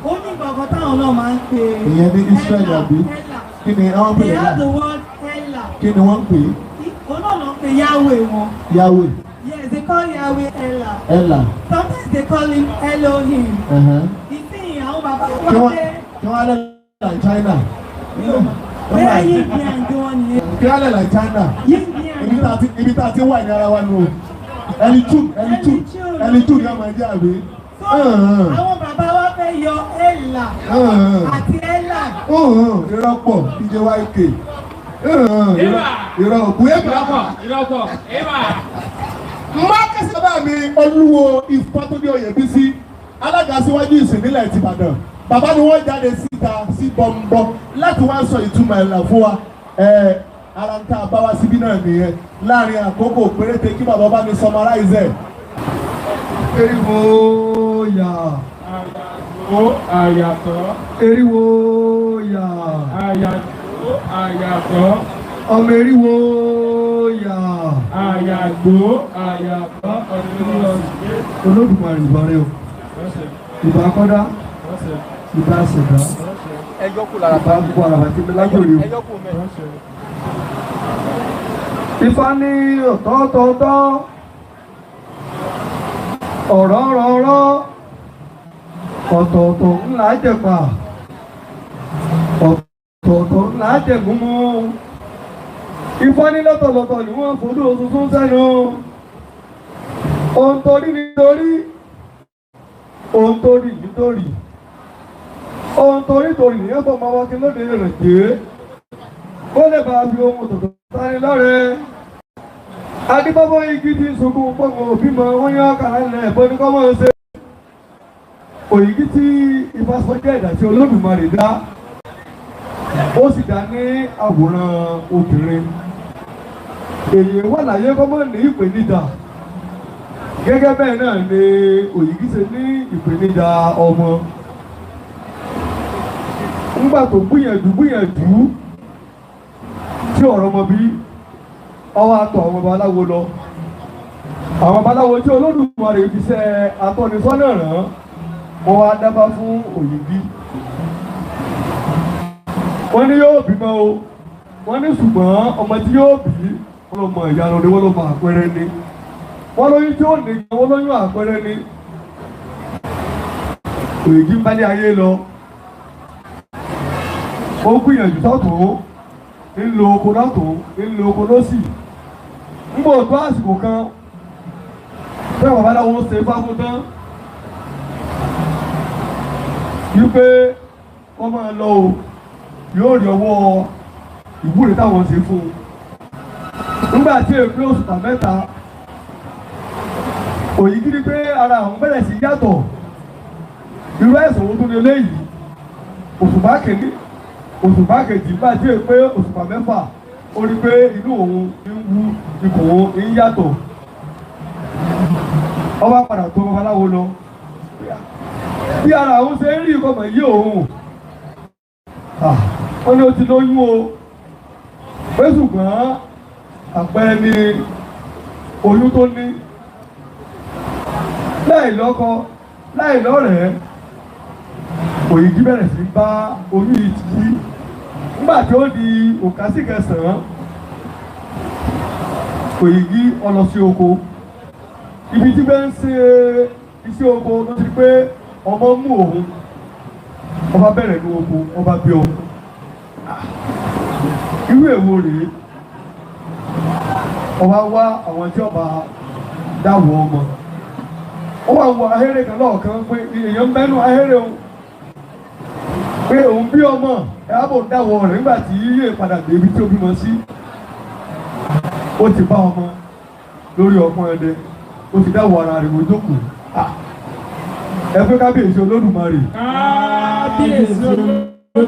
Ó ní ìgbàgbọ́ táwọn náà máa ń pè é. Ìyẹn ní Israel àbí? Kí ni wọ́n pè é? They have the word Ella. Kí ni wọ́n pè é? Ó náà lọ pè Yahweh wọn. Yahweh. Yes, they call Yahweh Ella. Ella. Sometimes they call him Elohim. Ìsìn àwọn bàbá Kí wọn dé. wọ́n lè là China. Bẹ́ẹ̀ yìí bí àǹdí wọn nìyẹn. Kí wọ́n lè là China. Yìí bí àǹdí. Ibi tá a ti wà ní ara wa nù. Ẹni tún ní ọmọ ẹjẹ àbí. Àwọn bàbá wa fẹ́ yọ Ella àti Ella. Irọ́ pọ̀ DJYK. Irọ́ òkú ìrọ́pọ̀. Mákẹ́sì bàbá mi Olúwo Ifátúndé Oyèbísí alága síwájú ìsìn nílẹ̀ tìbàdàn. Bàbá ni wọ́n jáde síta sí bọ́ńbọ́ láti wá sọ ìtumọ̀ ẹ̀là fún wa. Ara ń ta àbáwá síbí náà nìyẹn láàrin àkókò péréte kí bàbá bá mi summarize ẹ̀. Eriwo ya. Àyàtọ̀. Eriwo ya. Àyàtọ̀. Ọmọ eriwo ya. Àyàtọ̀. Olódùmarè ìbọ̀rẹ́ o. Ìbá kọ́dá. Ìbá ṣẹ̀dá. Ìbá kú àràbà tí mi lájòrè o. Ifá ní ọ̀tọ̀ọ̀tọ̀ ọ̀rọ̀ ọ̀tọ̀ọ̀tọ̀ ńlá jẹ̀pà ọ̀tọ̀ọ̀tọ̀ ńlá jẹ̀gúnmọ́. Ifá ní lọ́tọ̀ọ̀tọ̀ ni wọ́n fòdó tuntun sẹ́nu. Ohun torí nítorí ohun torí nítorí ohun torí nìyẹn tó máa wá kí lóde rẹ̀ jẹ́ kó lè bá a fi ohun tòtò sáré lọ́rẹ̀. Adébábọ̀ igi ti ń sunkún pọ̀gbọ̀n òbí mọ wọ́n yán kàrá ilẹ̀ ẹ̀bọ́n ní kọ́mọ̀ ṣe. Òyìgí tí ìfàsọ́jẹ́ ẹ̀dá tí Olódùmarè dá ó sì dá ní àwòrán obìnrin. Èyí wà láyé kọ́mọ̀ ní ìpèníjà gẹ́gẹ́ bẹ́ẹ̀ náà ni Òyìgí ṣe ní ìpèníjà ọmọ. Ńgbà tó gbìyànjú tí ọ̀rọ̀ ọmọ bí ọwọ́ àtọ̀ àwọn babaláwo lọ. Àwọn babaláwo tí Olódùmarè fi ṣe atọ́nisọ́nà rán wọ́n wá dábàá fún Òyìgí. Wọ́n ní yóò bímọ o, wọ́n ní ṣùgbọ́n ọmọ tí yóò bí wọ́n lọ mọ ìyanu ni wọ́n lọ mọ àpẹẹrẹ ni. Wọ́n lóyún tí ó ní wọ́n lóyún àpẹẹrẹ ni. Òyìgí ń bá ní ayé lọ. Ó gbìyànjú sọ́tún ńlo oko lọ́tún ńlo oko lọ́sì. Ń bò tó àsìkò kan tí àwọn babaláwo ṣe fáfún tán wípé wọ́n máa lọ o yóò rí ọwọ́ ìwúre táwọn ṣe fún un. Nígbà tí èpè òṣùpá mẹ́ta Òyìgí ní pé ara àwọn bẹ̀rẹ̀ sí yàtọ̀. Irú ẹ̀sùn wo tún ní eléyìí? Òṣùpá kìíní òṣùpá kejì bá tí èpè òṣùpá mẹ́fà ó rí pé inú òun ń wú ikùn òun ń yàtọ̀. Ó wá padà tó babaláwo lọ bí ara òun ṣe ń rí ìkọ̀mọ̀ yí òun wọ́n ní ó ti lóyún o pé ṣùgbọ́n àpẹẹrẹ ni oyún tó ní láì lọ́kọ láì lọ́rẹ̀ẹ́ Òyìgí bẹ̀rẹ̀ sí bá oyún yìí tì í nígbà tí ó di òkásì kẹsàn-án Òyìgí ọlọ sí oko ibi tí bẹ́ẹ̀ ń ṣe iṣẹ́ oko ló ti pé ọmọ mú òun ọba bẹ̀rẹ̀ ní oko ọba bí ọmọ irú èwo rèé ọba wá àwọn tí ọba dáwọ̀ ọmọ ọba wọ ahéré kan lọ́ọ̀kan pé èèyàn mẹ́nu ahéré òun pé òun bí ọmọ ẹ̀hábò dáwọ̀ rẹ̀ nígbà tí yíyé padà dé ibi tí ó bímọ sí ó ti bá ọmọ lórí ọpọ́n ẹdẹ ó ti dáwọ̀ ara rẹ̀ wọ́n jókòó ẹ pé kábíyèsí olódùmarè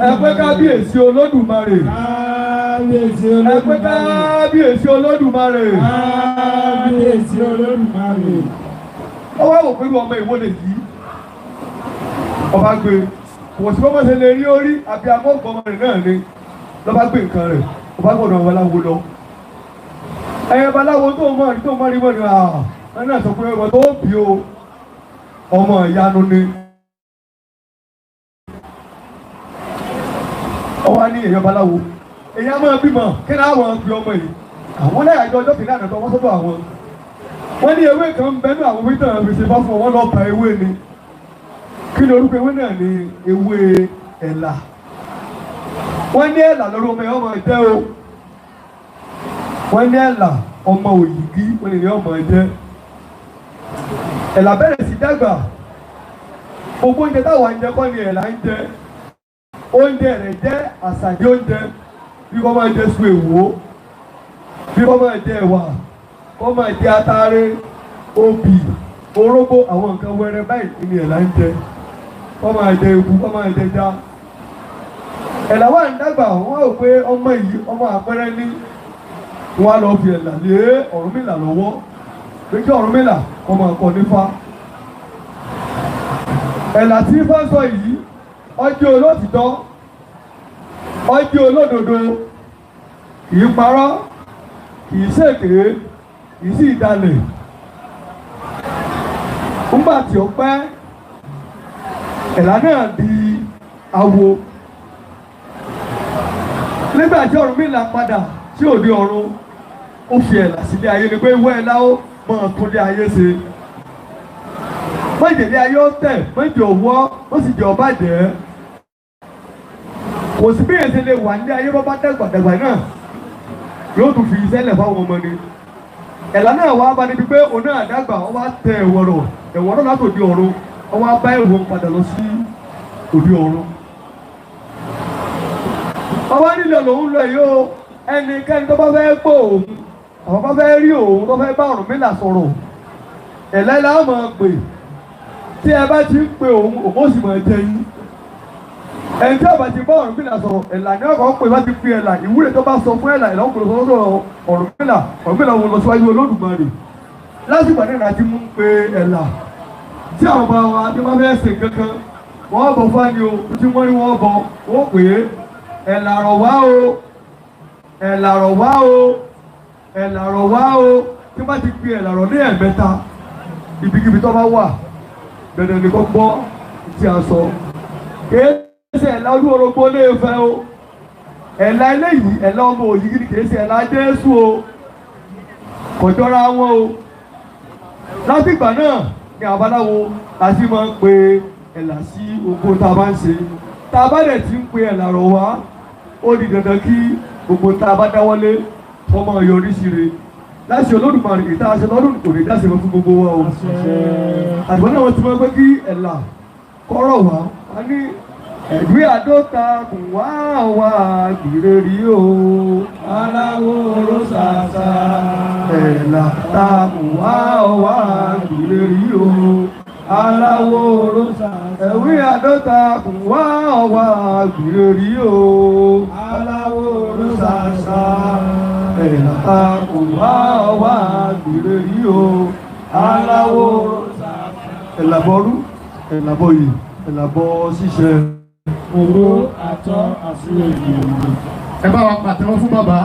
ẹ pé kábíyèsí olódùmarè ẹ pé kábíyèsí olódùmarè ó wá wò pé ọmọ ìwọ lè yí ọba gbé kò sí bọ́mọ̀ ṣe lè rí orí àbí amọ́gbọ́mọ rẹ̀ náà ni lọ́ba gbé nǹkan rẹ̀ ọba gbọ́dọ̀ babaláwo lọ ẹ̀yẹ babaláwo tó mọ̀ rí mọ́ ni ẹ̀ náà sọ pé ọmọ tó bí o ọmọ ìyanu ni ọwọ́ ní èèyàn babaláwo èèyàn máa bímọ kí ni àwọn bí ọmọ yìí àwọn lẹ́yàjọ ọjọ́ kìíní àná tó wọ́n sọ́dọ̀ àwọn wọ́n ní ewé kan ń bẹ́nu àwọn wíńtà fèsì bá fún wọn lọ́ọ́ pa ewé ni kí ni orúkọ ewé náà ni ewé ẹ̀là wọ́n ní ẹ̀là lórí ọmọ yẹn ọmọ ẹ̀jẹ̀ o wọ́n ní ẹ̀là ọmọ Òyìgí wọ́n ní ọmọ ẹ̀jẹ̀ ẹ̀là bẹ̀rẹ̀ sí dàgbà gbogbo oúnjẹ táwọn ń jẹ kọ́ ni ẹ̀là ń jẹ oúnjẹ rẹ̀ jẹ́ àṣàjẹ́ oúnjẹ bí wọ́n máa jẹ sùn èwò bí wọ́n máa jẹ ẹ̀wà wọ́n máa jẹ atare obì orógbó àwọn nǹkan wẹrẹ báyìí ni ẹ̀là ń jẹ wọ́n máa jẹ eku wọ́n máa jẹ já ẹ̀là wà ń dàgbà wọ́n rò pé ọmọ yìí ọmọ àpẹẹrẹ ní wọ́n á lọ fi ẹ̀là lé Ọ̀rúnmìlà lọ́wọ́ pé kí Ọ̀rúnmìlà kọ́ máa kọ́ nífá ẹ̀là tí Ifá sọ yìí ọjọ́ olótìtọ́ ọjọ́ olódodo kìí parọ́ kìí ṣèké kìí sì dalẹ̀ nígbà tí ó pẹ́ ẹ̀là náà di awo nígbà tí Ọ̀rúnmìlà padà sí òde ọ̀run ó fi ẹ̀là sílé ayé ni pé ìwọ ẹ̀là ó máa tún lé ayé ṣe mọ̀jẹ̀lé ayé ó tẹ̀ mọ̀jẹ̀ òwò ó sì jẹ́ ọ̀bàjẹ́ kò sí bí èsì lè wà ní ayé bọ́ bá dàgbàdàgbà náà yóò tún fi iṣẹ́ lẹ̀ fáwọn ọmọ ni ẹ̀là náà wá bá níbi pé òun náà dàgbà wọ́n wá tẹ ẹ̀wọ̀rọ̀ láti òde ọ̀run wọ́n wá bá ẹ̀wọ̀n padà lọ sí òde ọ̀run ọwọ́ nílò lòun lọ yìí o ẹnikẹ́ni tó bá fẹ́ gbọ́ òun àwọn bá fẹ́ rí òun tó fẹ́ bá Ọ̀rúnmìlà sọ̀rọ̀ ẹ̀là la máa pè tí ẹ bá ti ń pe òun ó sì máa jẹ yín ẹni tí ọba ti bá Ọ̀rúnmìlà sọ̀rọ̀ ẹ̀là ní ọkọ̀ pé bá ti fi ẹ̀là ìwúre tó bá sọ fún ẹ̀là ìlànà òkúrò sọ́dọ̀ Ọ̀rúnmìlà wọn lọ síwájú Olódùmarè lásìkò àdéhùn àti mú pe ẹ̀là tí àwọn ọba wa tí wọ́n fẹ́ ṣe kankan wọ́n bọ̀ fáni o tí wọ́n ní wọ́n bọ̀ wọ́n pè é ẹ̀là rọ̀ wá o ẹ̀là rọ̀ wá o ẹ̀là rọ̀ wá o tí wọ́n ti pe ẹ̀là rọ̀ ní ẹ̀mẹ́ta ibikíbi tó bá wà dandan ni kò gbọ́ tí a sọ kèéṣe ẹ̀là ọdún orógbó lè fẹ́ o ẹ̀là eléyìí ẹ̀là ọmọ Òyìgí ni kèéṣe ẹ̀là Jésù o kò jọra wọn o látìgbà náà ní àbáláwo àti máa ń pe ẹ̀là sí oko tá a bá ń ṣe tá a bá dẹ̀ ti ń pe ẹ̀là rọ̀ wá ó di dandan kí gbogbo tá a bá dáwọ́lé wọ́n máa yọrí sí re láti Olódùmarè ìta aṣọ lọ́dún kò lè dáṣe fún gbogbo wa o àtìwọ́n náà wọ́n ti máa ń pẹ́ kí ẹ̀là kọ́rọ̀ wá a ní ẹ̀gbé àdóta kùn wá wá gbìrè rí o aláwo oró ṣàṣà ẹ̀là ta kùn wá wá gbìrè rí o aláwo oró ṣàṣà ẹ̀wé àdóta kùn wá wá gbìrè rí o aláwo oró ṣàṣà ẹ̀là ta kùn wá wá gbìrè rí o aláwo oró ṣàṣà ẹ̀là bọ́rú Ẹ̀làbọ̀yì, ẹ̀làbọ̀ ṣíṣe. Owó àtọ́ àṣírí ìlú. Ẹ bá wa pàtẹ́wọ́ fún bàbá.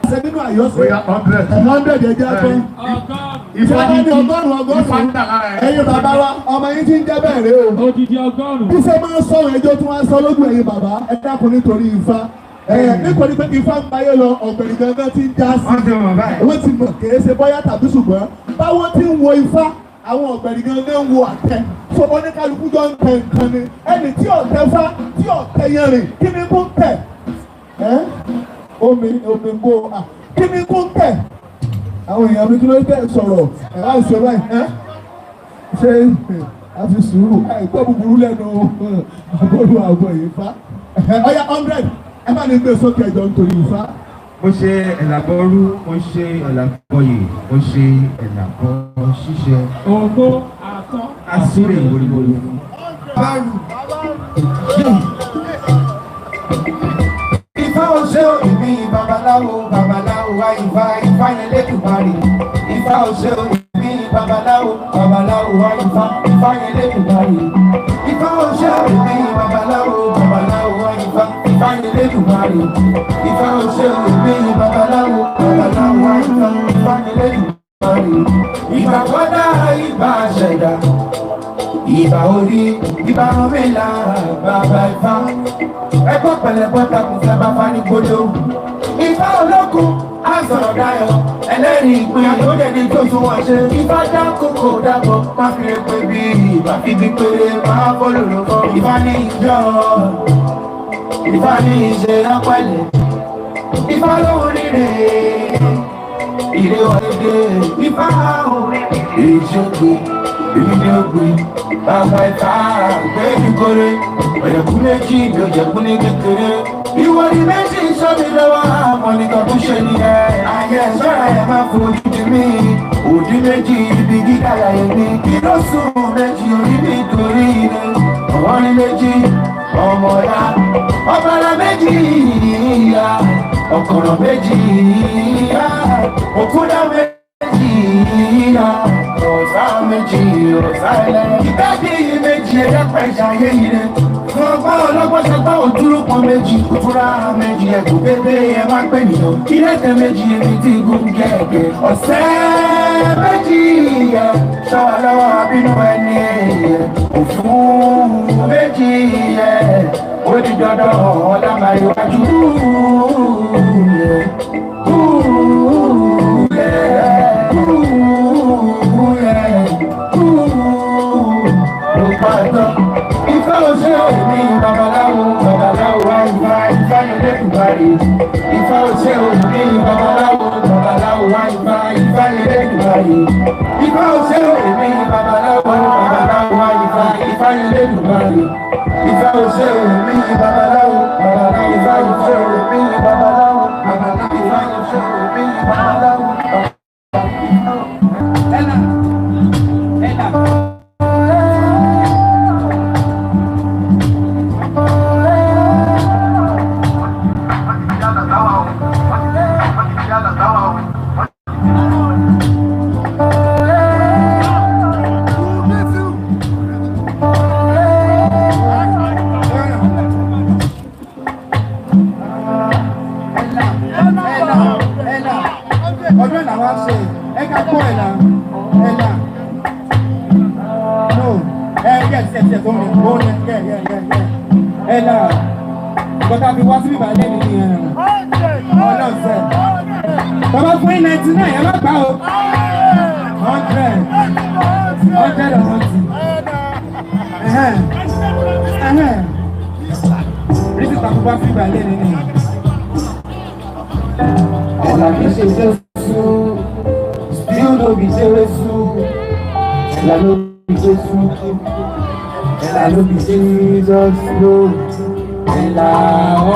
Ṣé nínú àyọ́sọ? Bóyá 100. 100 ẹja tó. Ifá ní ọgọ́rùn-ún. Ifá ń dà lára ẹ̀. Ẹ̀yin bàbá wa, ọmọ yín ti ń jẹ́ bẹ́ẹ̀ rẹ o. Odidi 100. Bí ṣe máa ń sọ̀rọ̀ ẹjọ́ tí wọ́n á sọ lójú ẹ̀yin bàbá, ẹ dákun nítorí Ifá. Nítorí pé Ifá ń bayé lọ, ọ̀gbẹ̀rì gangan ti ń já sí. Wọ́n ti mọ̀ kìí ṣe bọ́yá tàbí ṣùgbọ́n báwọn ti ń wo Ifá, àwọn ọ̀gbẹ̀rì gangan ń wo àtẹ. Sọ̀bọ́n ní kálukú jọ ń tẹ nǹkan ni. Ẹni tí ọ̀tẹ fá, tí ọ̀tẹ yẹn rìn, kí ni kó ń tẹ̀? Omi bó kí ni kó ń tẹ̀? Àwọn èèyàn mi kí ló tẹ̀ sọ̀rọ̀ ẹ̀ wá ṣe báyìí ṣé a fi sùúrù àìkọ́ búburú lẹ́nu àbọ̀lù àbọ̀ yìí fa ọ̀yà 100 ẹ má ní gbé sókè ẹjọ́ nítorí Ifá. Mo ṣe ẹ̀làbọ̀rú, mo ṣe ẹ̀làbọ̀yè, mo ṣe ẹ̀làbọ̀ ṣíṣe. Owó àtọ́ àṣírí ìwòrìwòrì. Ifá òṣè òbí babaláwo babaláwo wá Ifá Ifá yẹn lẹ́kùnmarì. Ifá òṣè òbí babaláwo babaláwo wá Ifá Ifá yẹn lẹ́kùnmarì. Ifá òṣè òbí babaláwo babaláwo wá Ifá Ifá yẹn lẹ́kùnmarì. Ifá òṣè òbí babaláwo babaláwo wá Ifá Ifá yẹn lẹ́kùnmarì. Ìgbà gbọ́dá ìgbà ṣẹ̀dá. Ìbà orí ìbà Ọ̀rúnmìlà bàbá Ifá. Ẹgbọ́ pẹ̀lẹ́bọ́ takùn fẹ́ bá fani gbódò. Ifá olókun àsọ̀rọ̀ dayọ̀ ẹlẹ́rìí ìpín àtòdèdè tó tún wọ́n ṣe. Ifá dá kókó dàbọ̀ má fi lè pé bí ìbá fi bí péré máa bọ́lù lọ́kọ́. Ifá ní ìjọ Ifá ní ìṣe lápẹ̀lẹ̀. Ifá lóhùn rírè ìrè wọlé. Ifá ìṣègbè èmi ni ó gbé bàbá Ifá gbé kíkórè ọ̀yẹ̀kú méjì ni ọ̀yẹ̀kú ní kékeré. Ìwọ ni méjì sọ́mi lọ́wọ́ àmọ́ nìkan tó ṣe nìyẹn. Ayé sọ́ra ẹ̀ máa fojú di mí. Òdì méjì ibi gíga láyé mi. Kí ló sùn méjì orí mi torí ni. Ọ̀wọ́n ní méjì ọmọ ya. Ọ̀bàrà méjì ìyá. Ọ̀kọ̀rọ̀ méjì ìyá. Òkúta méjì ìyá. Ọ̀sá méjì ọ̀sá ẹlẹ́. Ìgbàdí méjì ẹ̀dá pẹ̀jà ayé yìí rẹ̀. Fún ọgbọ́n ọlọ́gbọ́n ṣọgbọ́n òdúró pọ̀ méjì. Òtúrá méjì ẹ̀kú bébé ẹ má pè mí lọ. Ìrẹ́tẹ̀ méjì èmi tí gún gẹ̀ẹ́gẹ́. Ọ̀sẹ̀ méjì yẹ ṣọ́wọ́ lọ́wọ́ abínú ẹni yẹ. Òfún méjì yẹ ó di dandan ọ̀ọ́dá máa yọjú. Ifá òṣè òbí babaláwo babaláwo wá Ifá Ifá yẹn lẹ́kùnmarì. Ifá òṣè òbí babaláwo babaláwo wá Ifá Ifá yẹn lẹ́kùnmarì. Ifá òṣè òbí babaláwo babaláwo wá Ifá Ifá yẹn lẹ́kùnmarì. Ifá òṣè òbí babaláwo babaláwo Ifá òṣè òbí babaláwo babaláwo Ifá òṣè òbí babaláwo. Ọdún làwọn ṣe ẹ̀ka kó ẹ̀là no yes tó ń rìn ó ní ẹ̀là bọ́tà fi wá sí bíbá lẹ́nu ní ọlọ́sẹ̀ bàbá fún yín 99 ẹ̀ má gbà ó 100 rísì tàbí wá sí bíbá lẹ́nu ní ẹ̀là kìí ṣe Jésù still no be Jésù ẹ̀là ló be Jésù ẹ̀là ló be Jesus no ẹ̀là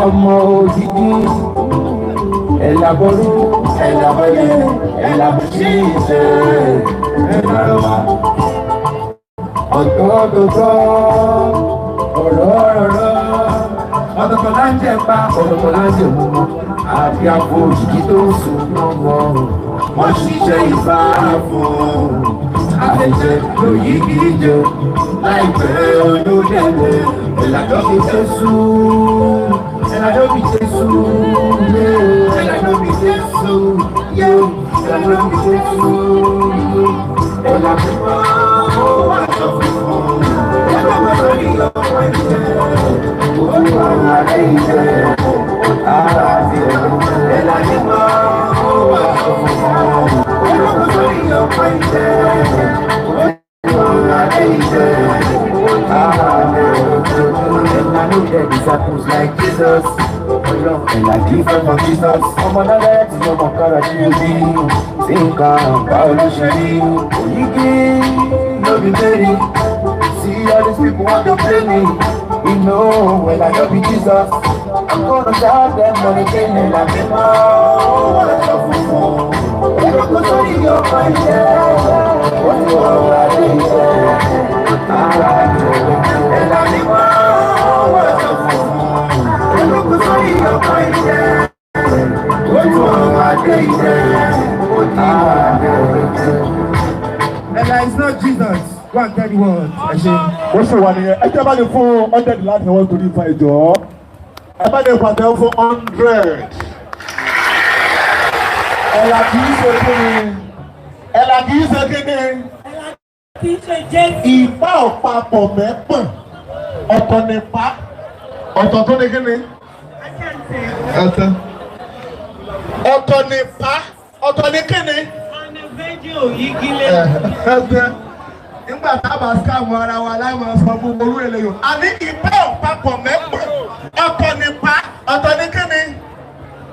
ọmọ òdìdí ẹ̀là bọ́lú ẹ̀là bọ́yẹ ẹ̀là bọ́sí ìṣe ẹ̀là lọ́wọ́ ọ̀tọ̀ọ̀tọ̀ ọ̀rọ̀ ọ̀tọ̀ọ̀tọ̀ là ń jẹ pa ọ̀tọ̀ọ̀tọ̀ là ń jẹ mú àbí àpò òjijì tó ń sùn lọ́wọ́ wọ́n ṣiṣẹ́ ìbá fún àfẹsẹ̀ lòyìgì jọ láìpẹ́ olódẹ̀dẹ̀ ẹ̀làdọ́bí jésù ẹ̀làdọ́bí jésù ẹ̀làdọ́bí jésù ẹ̀làdọ́bí jésù ẹ̀làdọ́bí wà sọ fún ẹ̀làdọ́bí lórí ọmọ ìjẹ́ olúwa rẹ̀ ìjẹ́ ara ti ẹ̀làdọ́bí wà sọ fún ẹ̀làdọ́bí lórí ọmọ ìjẹ́ olúwa rẹ̀ ìjẹ́ ara ti and I know that disciples like Jesus and I give them from Jesus. I'm another to know my character you be. Think I'm Paulushiri. Oyigi, no be ready. See all these people want to play me. You know when I don't be Jesus, I'm gonna charge them money chain and I give more. What a shuffle for. You don't go to your mind, yeah. What you want, I did, yeah. And I give more. What a shuffle for. You don't go to your mind, yeah. What you want, I did, yeah. And it's not Jesus. Go and tell the world. Mo ṣe wà nìyẹn. Ẹ jẹ́ bá lè fún 100 láti wọ́n torí ìfà ìjọ. Ẹ bá lè pàtẹ́ fún 100. Ẹ̀là kì í ṣe kíni. Ẹ̀là kì í ṣe kíni. Ẹ̀là kì í ṣe Jésù. Ìpá ọ̀pápọ̀ mẹ́pọ̀n. Ọ̀tọ̀ nípa. Ọ̀tọ̀ tó ní kíni. Ọ̀tọ̀. Ọ̀tọ̀ nípa. Ọ̀tọ̀ ní kíni. Ọ̀nà méjì òyìgì lè. Nígbà tá a bá scam ara wa láì máa sọ gbogbo orú eléyò. Àní ìpá ọ̀pápọ̀ mẹ́pọ̀. Ọ̀tọ̀ nípa. Ọ̀tọ̀ ní kíni.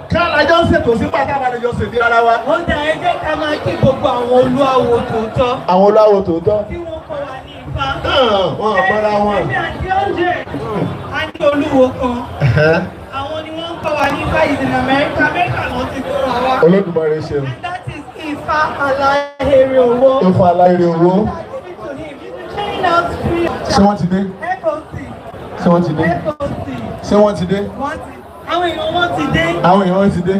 Kí alájọ́ ṣètò sí pàtàkì àlejò ṣèdí ara wa. Ó dà ẹ jẹ́ ká máa kí gbogbo àwọn olúwawo tòótọ́. Àwọn olúwawo tòótọ́. Tí wọ́n kọ́ wa ní Ifá. Wọ́n àgbọ́ra wọn. Ẹ̀mí àti ọ̀jẹ̀. A ní olúwo kan. Àwọn ni wọ́n ń kọ́ wa ní Ifá is in America. Amẹ́ríkà ló ti kọ́ wa wá. Olódùmarè ṣe. And that is Ifá aláhèrè owó. Ifá aláhèrè owó. Ṣé wọ́n ti dé? Ṣé wọ́n ti dé? Ṣé wọ́n ti dé? Àwọn èèyàn wọn ti dé. Àwọn èèyàn wọn ti dé.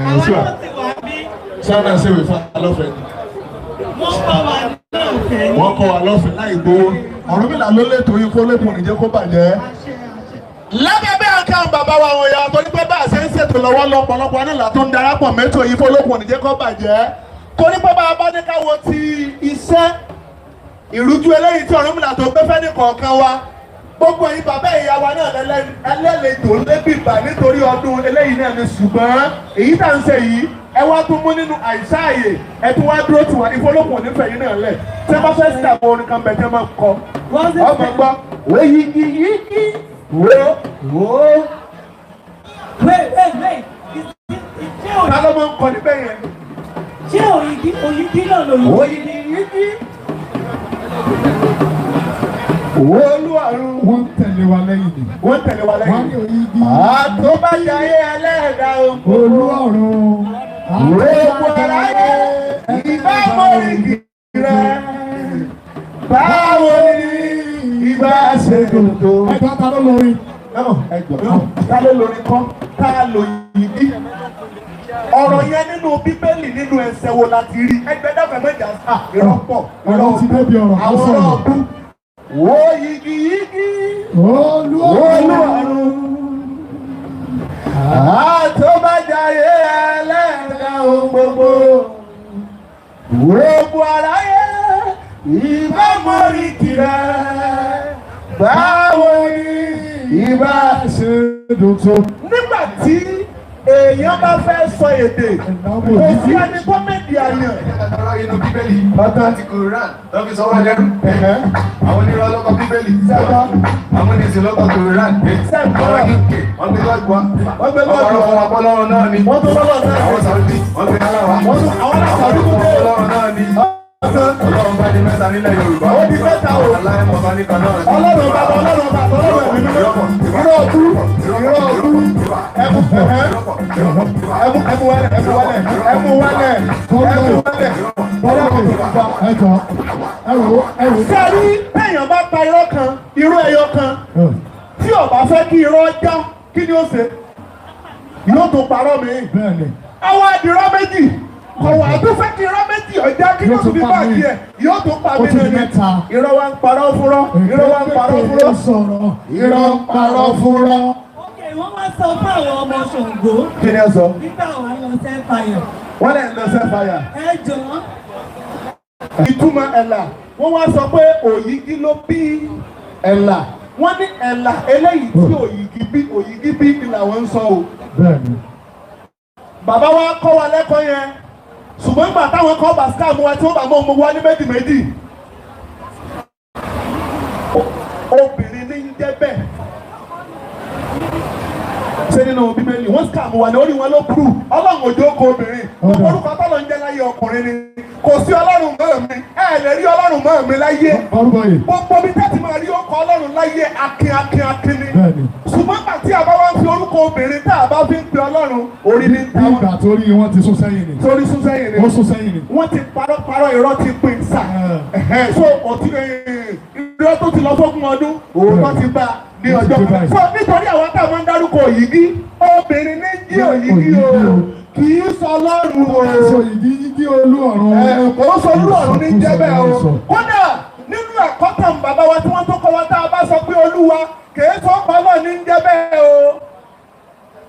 Àwọn náà ti wà bí. Ṣé wọ́n náà ṣe wè fún alọ́fẹ̀ẹ́ ni? Wọ́n kọ́ wa lọ́fẹ̀ẹ́ ni. Wọ́n kọ́ wa lọ́fẹ̀ẹ́ láì gbowó. Ọ̀rúnmìlà ló lè torí kó lépùn níjẹ́ kó bàjẹ́. Lábẹ́bẹ́ àkàwọn bàbá wa àwọn èèyàn tó ní pé bá a ṣe ń ṣètò lọ́wọ́ lọ́pọ̀lọpọ̀ nílà tó ń darapọ̀ mẹ́tò yìí fólókùn níjẹ́ kó bàjẹ́. Torí pé bá a bá ní káwọ́ ti iṣẹ́ ìrújú eléyìí tí Ọ̀rúnmìlà tó gbé fẹ́ ní kọ̀ọ̀kan wa gbogbo yìí bàbá ìyá wa náà ẹlẹ́lẹ́jọ lébìbà nítorí ọdún eléyìí náà ni ṣùgbọ́n èyí tá ń ṣe yìí ẹ wá tún mú nínú àìsáàyè ẹ tún wá dúró tì wá ìfọlọ́pọ̀ nífẹ̀ẹ́ yìí náà lẹ̀ tí wọ́n bá fẹ́ sí àwọn orin kan bẹ̀ tí wọ́n máa kọ ọmọ gbọ́ wé yigi yigi wo. Wait. Ta ló máa ń kọ níbẹ̀ yẹn? Ṣé òyìgì náà lòyìn? Òyìgì yigi. Olúwarun. Wọ́n tẹ̀lé wa lẹ́yìn ni. Wọ́n tẹ̀lé wa lẹ́yìn. Wọ́n ní òyìgì. Àtọ́bàjáyé ẹlẹ́ẹ̀dá òkú. Olúwarun. Gbogbo aráyé ìbámu ìgì rẹ̀. Báwo ni ìbá ṣe dòdò? Ẹ̀gbọ́n ta ló lórí? Ta ló lórí kọ́? Ta ló yìí? Ọ̀rọ̀ yẹn nínú Bíbélì nínú ẹsẹ̀ wo la ti rí? Ẹgbẹ́dàfẹ́ méjà sá. Ìrọ́pọ̀. Ọ̀rọ̀ ti débi ọ̀rọ̀ kan sọ̀rọ̀. Àwọn ọ̀dún. Wo yigi yigi. Olúwarun. Àtọ́bàjáyé ẹlẹ́ẹ̀dá ohun gbogbo. Gbogbo aráyé ìbámu ìgì rẹ̀. Báwo ni ìbá ṣe dùn tó? Nígbà tí èèyàn bá fẹ́ sọ èdè kò sí ẹni tó méjì àyàn. Inú Bíbélì bàtà àti Koran lọ́ fi sọ́wọ́ lẹ́rù. Àwọn onírọ̀ ọlọ́kọ̀ Bíbélì sẹ́gbà. Àwọn oníṣẹ́ lọ́kọ̀ Koran sẹ́gbà. Àwọn UK wọ́n gbé lọ́gbà. Wọ́n gbé lọ́gbà. Ọ̀pọ̀lọpọ̀ ọpọlọ́run náà ni. Wọ́n tó lọ́wọ́ náà. Àwọn Saudi wọ́n gbé aláwa. Àwọn Saudi tó gbé ọpọlọ́run náà ni. Ọlọ́run bá di mẹ́ta nílẹ̀ Yorùbá. Ó di mẹ́ta o. Aláìmọ̀ bá nípa náà. Ọlọ́run bàbá ẹ̀mí mímọ́. Irọ́ ọdún. Sẹ́rí téèyàn bá pa irọ́ kan, irọ́ ẹyọ kan, tí ó bá fẹ́ kí irọ́ já, kí ni ó ṣe? Yóò tó parọ́ mi. Bẹ́ẹ̀ni. Àwọn àdìrọ́ méjì kọ̀wá tó fẹ́ kí irọ́ méjì ọjà kí yóò tún fi bá díẹ̀ yóò tún pa mí lẹ́nu. Irọ́ wa ń parọ́ fúnrọ́, irọ́ wa ń parọ́ fúnrọ́, irọ́ ń parọ́ fúnrọ́. Wọ́n wá sọ fún àwọn ọmọ Ṣàngó. Kí ni ẹ sọ? Nígbà wà lọ sẹ́fàyà. Wọ́n lè lọ sẹ́fàyà. Ẹ jọ̀ọ́. Ìtumọ̀ ẹ̀là, wọ́n wá sọ pé òyìgí ló bí ẹ̀là. Wọ́n ní ẹ̀là eléyìí tí òyìgí bí ni làwọn ń sọ o. Bàbá wa kọ́ wa lẹ́kọ̀ọ́ yẹn, ṣùgbọ́n ìgbà táwọn kọ́ bá scam wa tí wọ́n bá mọ́ ọmọ wa ní méjì. Obìnrin ní ń jẹ́ bẹ́ẹ̀. Ṣé nínú Bíbélì wọ́n scam wa ní orí wọn ló kúrú Ọlọ́run òjò kọ obìnrin orúkọ tọ́lọ̀ ń jẹ́ láyé ọkùnrin ni kò sí Ọlọ́run mọ́ mi lè rí Ọlọ́run mọ́ mi láyé gbogbo bí tẹ́tí máa rí ọkọ̀ Ọlọ́run láyé akin ni ṣùgbọ́n àti àbá wa ń fi orúkọ obìnrin tá a bá fi ń pe Ọlọ́run orí ní ta wọn. Nígbà torí wọ́n ti sún sẹ́yìn ni. Torí sún sẹ́yìn ni. Wọ́n sún sẹ́yìn ni. Wọ́n ti parọ́ irọ́ ti pín sà. So ọtí irọ́ tó ti lọ fọ́gbọ̀n ọdún òótọ́ ti bá ní ọjọ́ kan. So nítorí àwọn tá a máa ń dárúkọ òyìgí obìnrin ní jí òyìgí o kì í sọ Ọlọ́run o. Òyìgí olú ọ̀run. Kò sọ olú ọ̀run ní jẹ́bẹ̀ o. Kódà nínú àkọ́tàn bàbá wa tí wọ́n tó kọ́ wa tá a bá sọ pé Olúwa kì í sọ ọkọ̀ Ọlọ́run ní jẹ́bẹ̀ o.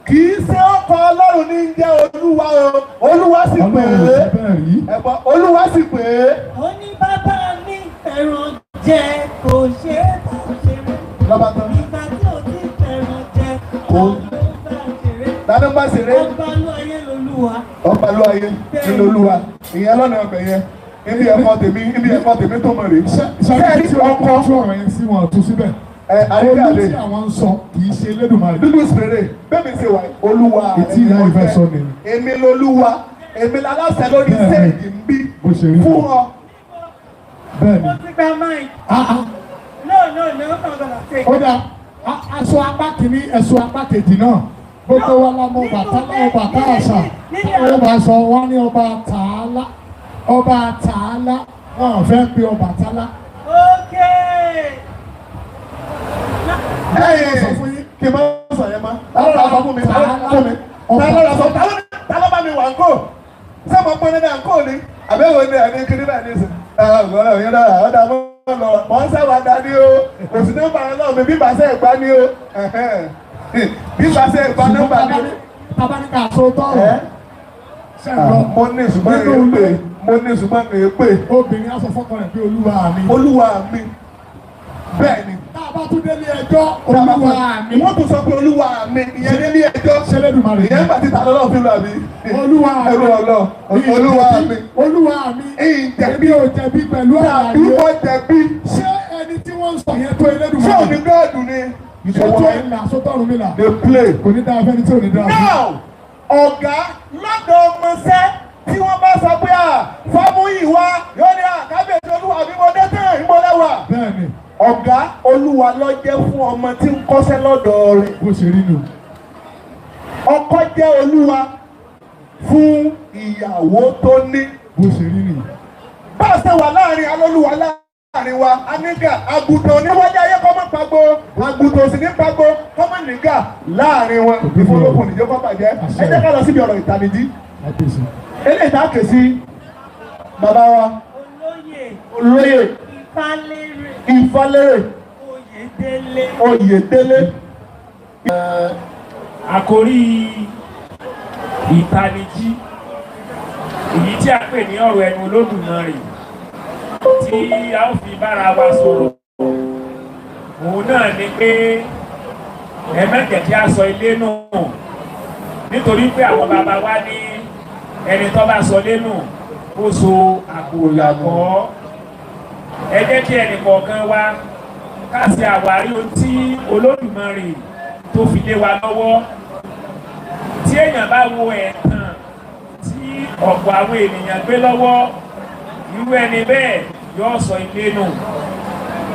Kì í ṣe ọkọ̀ Ọlọ́run ní jẹ́ Olúwa o. Olúwa sì pè é. Olúwa sì pè é. Ó ní bàbá mi fẹ́ràn jẹ kò ṣe é bá ṣeré. Lọ́ba tán. Ìgbà tí ò ti fẹ́ràn jẹ kò ló bá ṣeré. Dáná bá ṣeré. Ọba ló ayé lolúwa. Ọba ló ayé ní Olúwa. Ìyẹn lọ́nà ọbẹ̀ yẹn. Ibi ẹ̀kọ́ tèmi tó mọ̀ rè. Sẹ́ẹ̀rì ọkọ̀ ọ̀rọ̀ yẹn sí wọn tún síbẹ̀. Olú tí àwọn ń sọ kì í ṣe Elédùmarè. Dúdú ìsìnkú bẹ́ẹ̀ mi ṣe wà Olúwa. Etí ìyá ìfẹ́ sọ ni. Èmi lolúwa. Èmi lálásẹ lórí sẹ́ẹ̀dì ń bí fún ọ. Bẹ́ẹ̀ni. Mo ti gba máì. No, not gonna take. Ó dà aṣọ apá kìíní ẹ̀ṣọ́ apá kejì náà. Gbogbo wa la mọ bàtà àṣà. Ó bá sọ wọ́n ní ọba tààlà. Ọba tààlà wọn ò fẹ́ pe ọba tààlà. Okay. Kí n máa sọ yẹn má. Tálọ́ sọ fún mi. Tálọ́ bá mi wà ń kó. Ṣé mo pọ́n nínú àǹkó ni? Àbẹ̀wò ni ẹni kiri náà ní sìn. Ọ̀dà mọ̀ ń sábà dání o. Òsì nọ́mbà náà mi bíbá sẹ́ ẹ̀gbá ni o. Bíbá sẹ́ ẹ̀gbá nọ́mbà ni o. Bàbá ní ká so tọrọ. Mo ní ṣùgbọ́n èyí pé. Mo ní ṣùgbọ́n èyí pé. Obìnrin aṣọ fọ́kàn rẹ̀ pé Olúwa mi. Olúwa mi. Bẹ́ẹ̀ni. Tá a bá tún délé ẹjọ́ Olúwa mi. Wọ́n tún sọ pé Olúwa mi. Ìyẹn délé ẹjọ́. Ṣẹlẹ́dùmarè. Ìyẹn gbà tí tàlọ́ náà fi lọ àbí. Olúwa mi. Olúwa mi. Olúwa mi. Èmi ò jẹ̀bi pẹ̀lú àlàyé. Ìwọ jẹ̀bi. Ṣé ẹni tí wọ́n ń sọ yẹn tó Elédùmarè? Ṣé òní gọ́ọ̀dù ni? Ìṣòtò ìlà sótọ́rùn mi là. They play. Kò ní dáa fẹ́ni tí ò ní dáa. Now, ọ̀gá lọ́dọ̀ ọmọọṣẹ́ tí wọ́n bá sọ pé Fámúyìwá yóò ní kábíyèsí Olúwa bí mo dé tán ìmọ̀lẹ́wà. Bẹ́ẹ̀ni. Ọ̀gá Olúwa ló jẹ́ fún ọmọ tí ń kọ́ṣẹ́ lọ́dọ̀ rẹ̀. Bó ṣe rí nù. Ọkọ jẹ́ Olúwa fún ìyàwó tó ní. Bó ṣe rí nù. Bá a ṣe wà láàrin alólùwà láàrin wa, anígà àgùntàn oníwájú ayé kọ́ mọ́ pagbo, àgùntàn sì ní pagbo kọ́ mọ́ nígà láàrin wọn. Ìfowópamọ́ nìjẹ́ kọ́ bàjẹ́. Ẹ jẹ́ ká lọ síbi ọ̀rọ̀ ìtànìjí. Eléyìí tá a kè sí bàbá wa. Olóyè. Ìfálérè. Oyèdélé. Àkórí ìtanijí èyí tí a pè ní ọ̀rọ̀ ẹnu Olódùmarè tí a ó fi bára wa sọ̀rọ̀ òun náà ni pé ẹ má jẹ́ kí a sọ ilé nù nítorí pé àwọn bàbá wa ní ẹni tó bá sọ ilé nù ó so àpò ìyàkọ́. Ẹ jẹ́ kí ẹnì kọ̀ọ̀kan wa ká ṣe àwárí ohun tí Olódùmarè tó fi lé wa lọ́wọ́. Tí èèyàn bá wo ẹ̀tàn tí ọ̀pọ̀ àwọn ènìyàn gbé lọ́wọ́ irú ẹni bẹ́ẹ̀ yóò sọ ilé nù.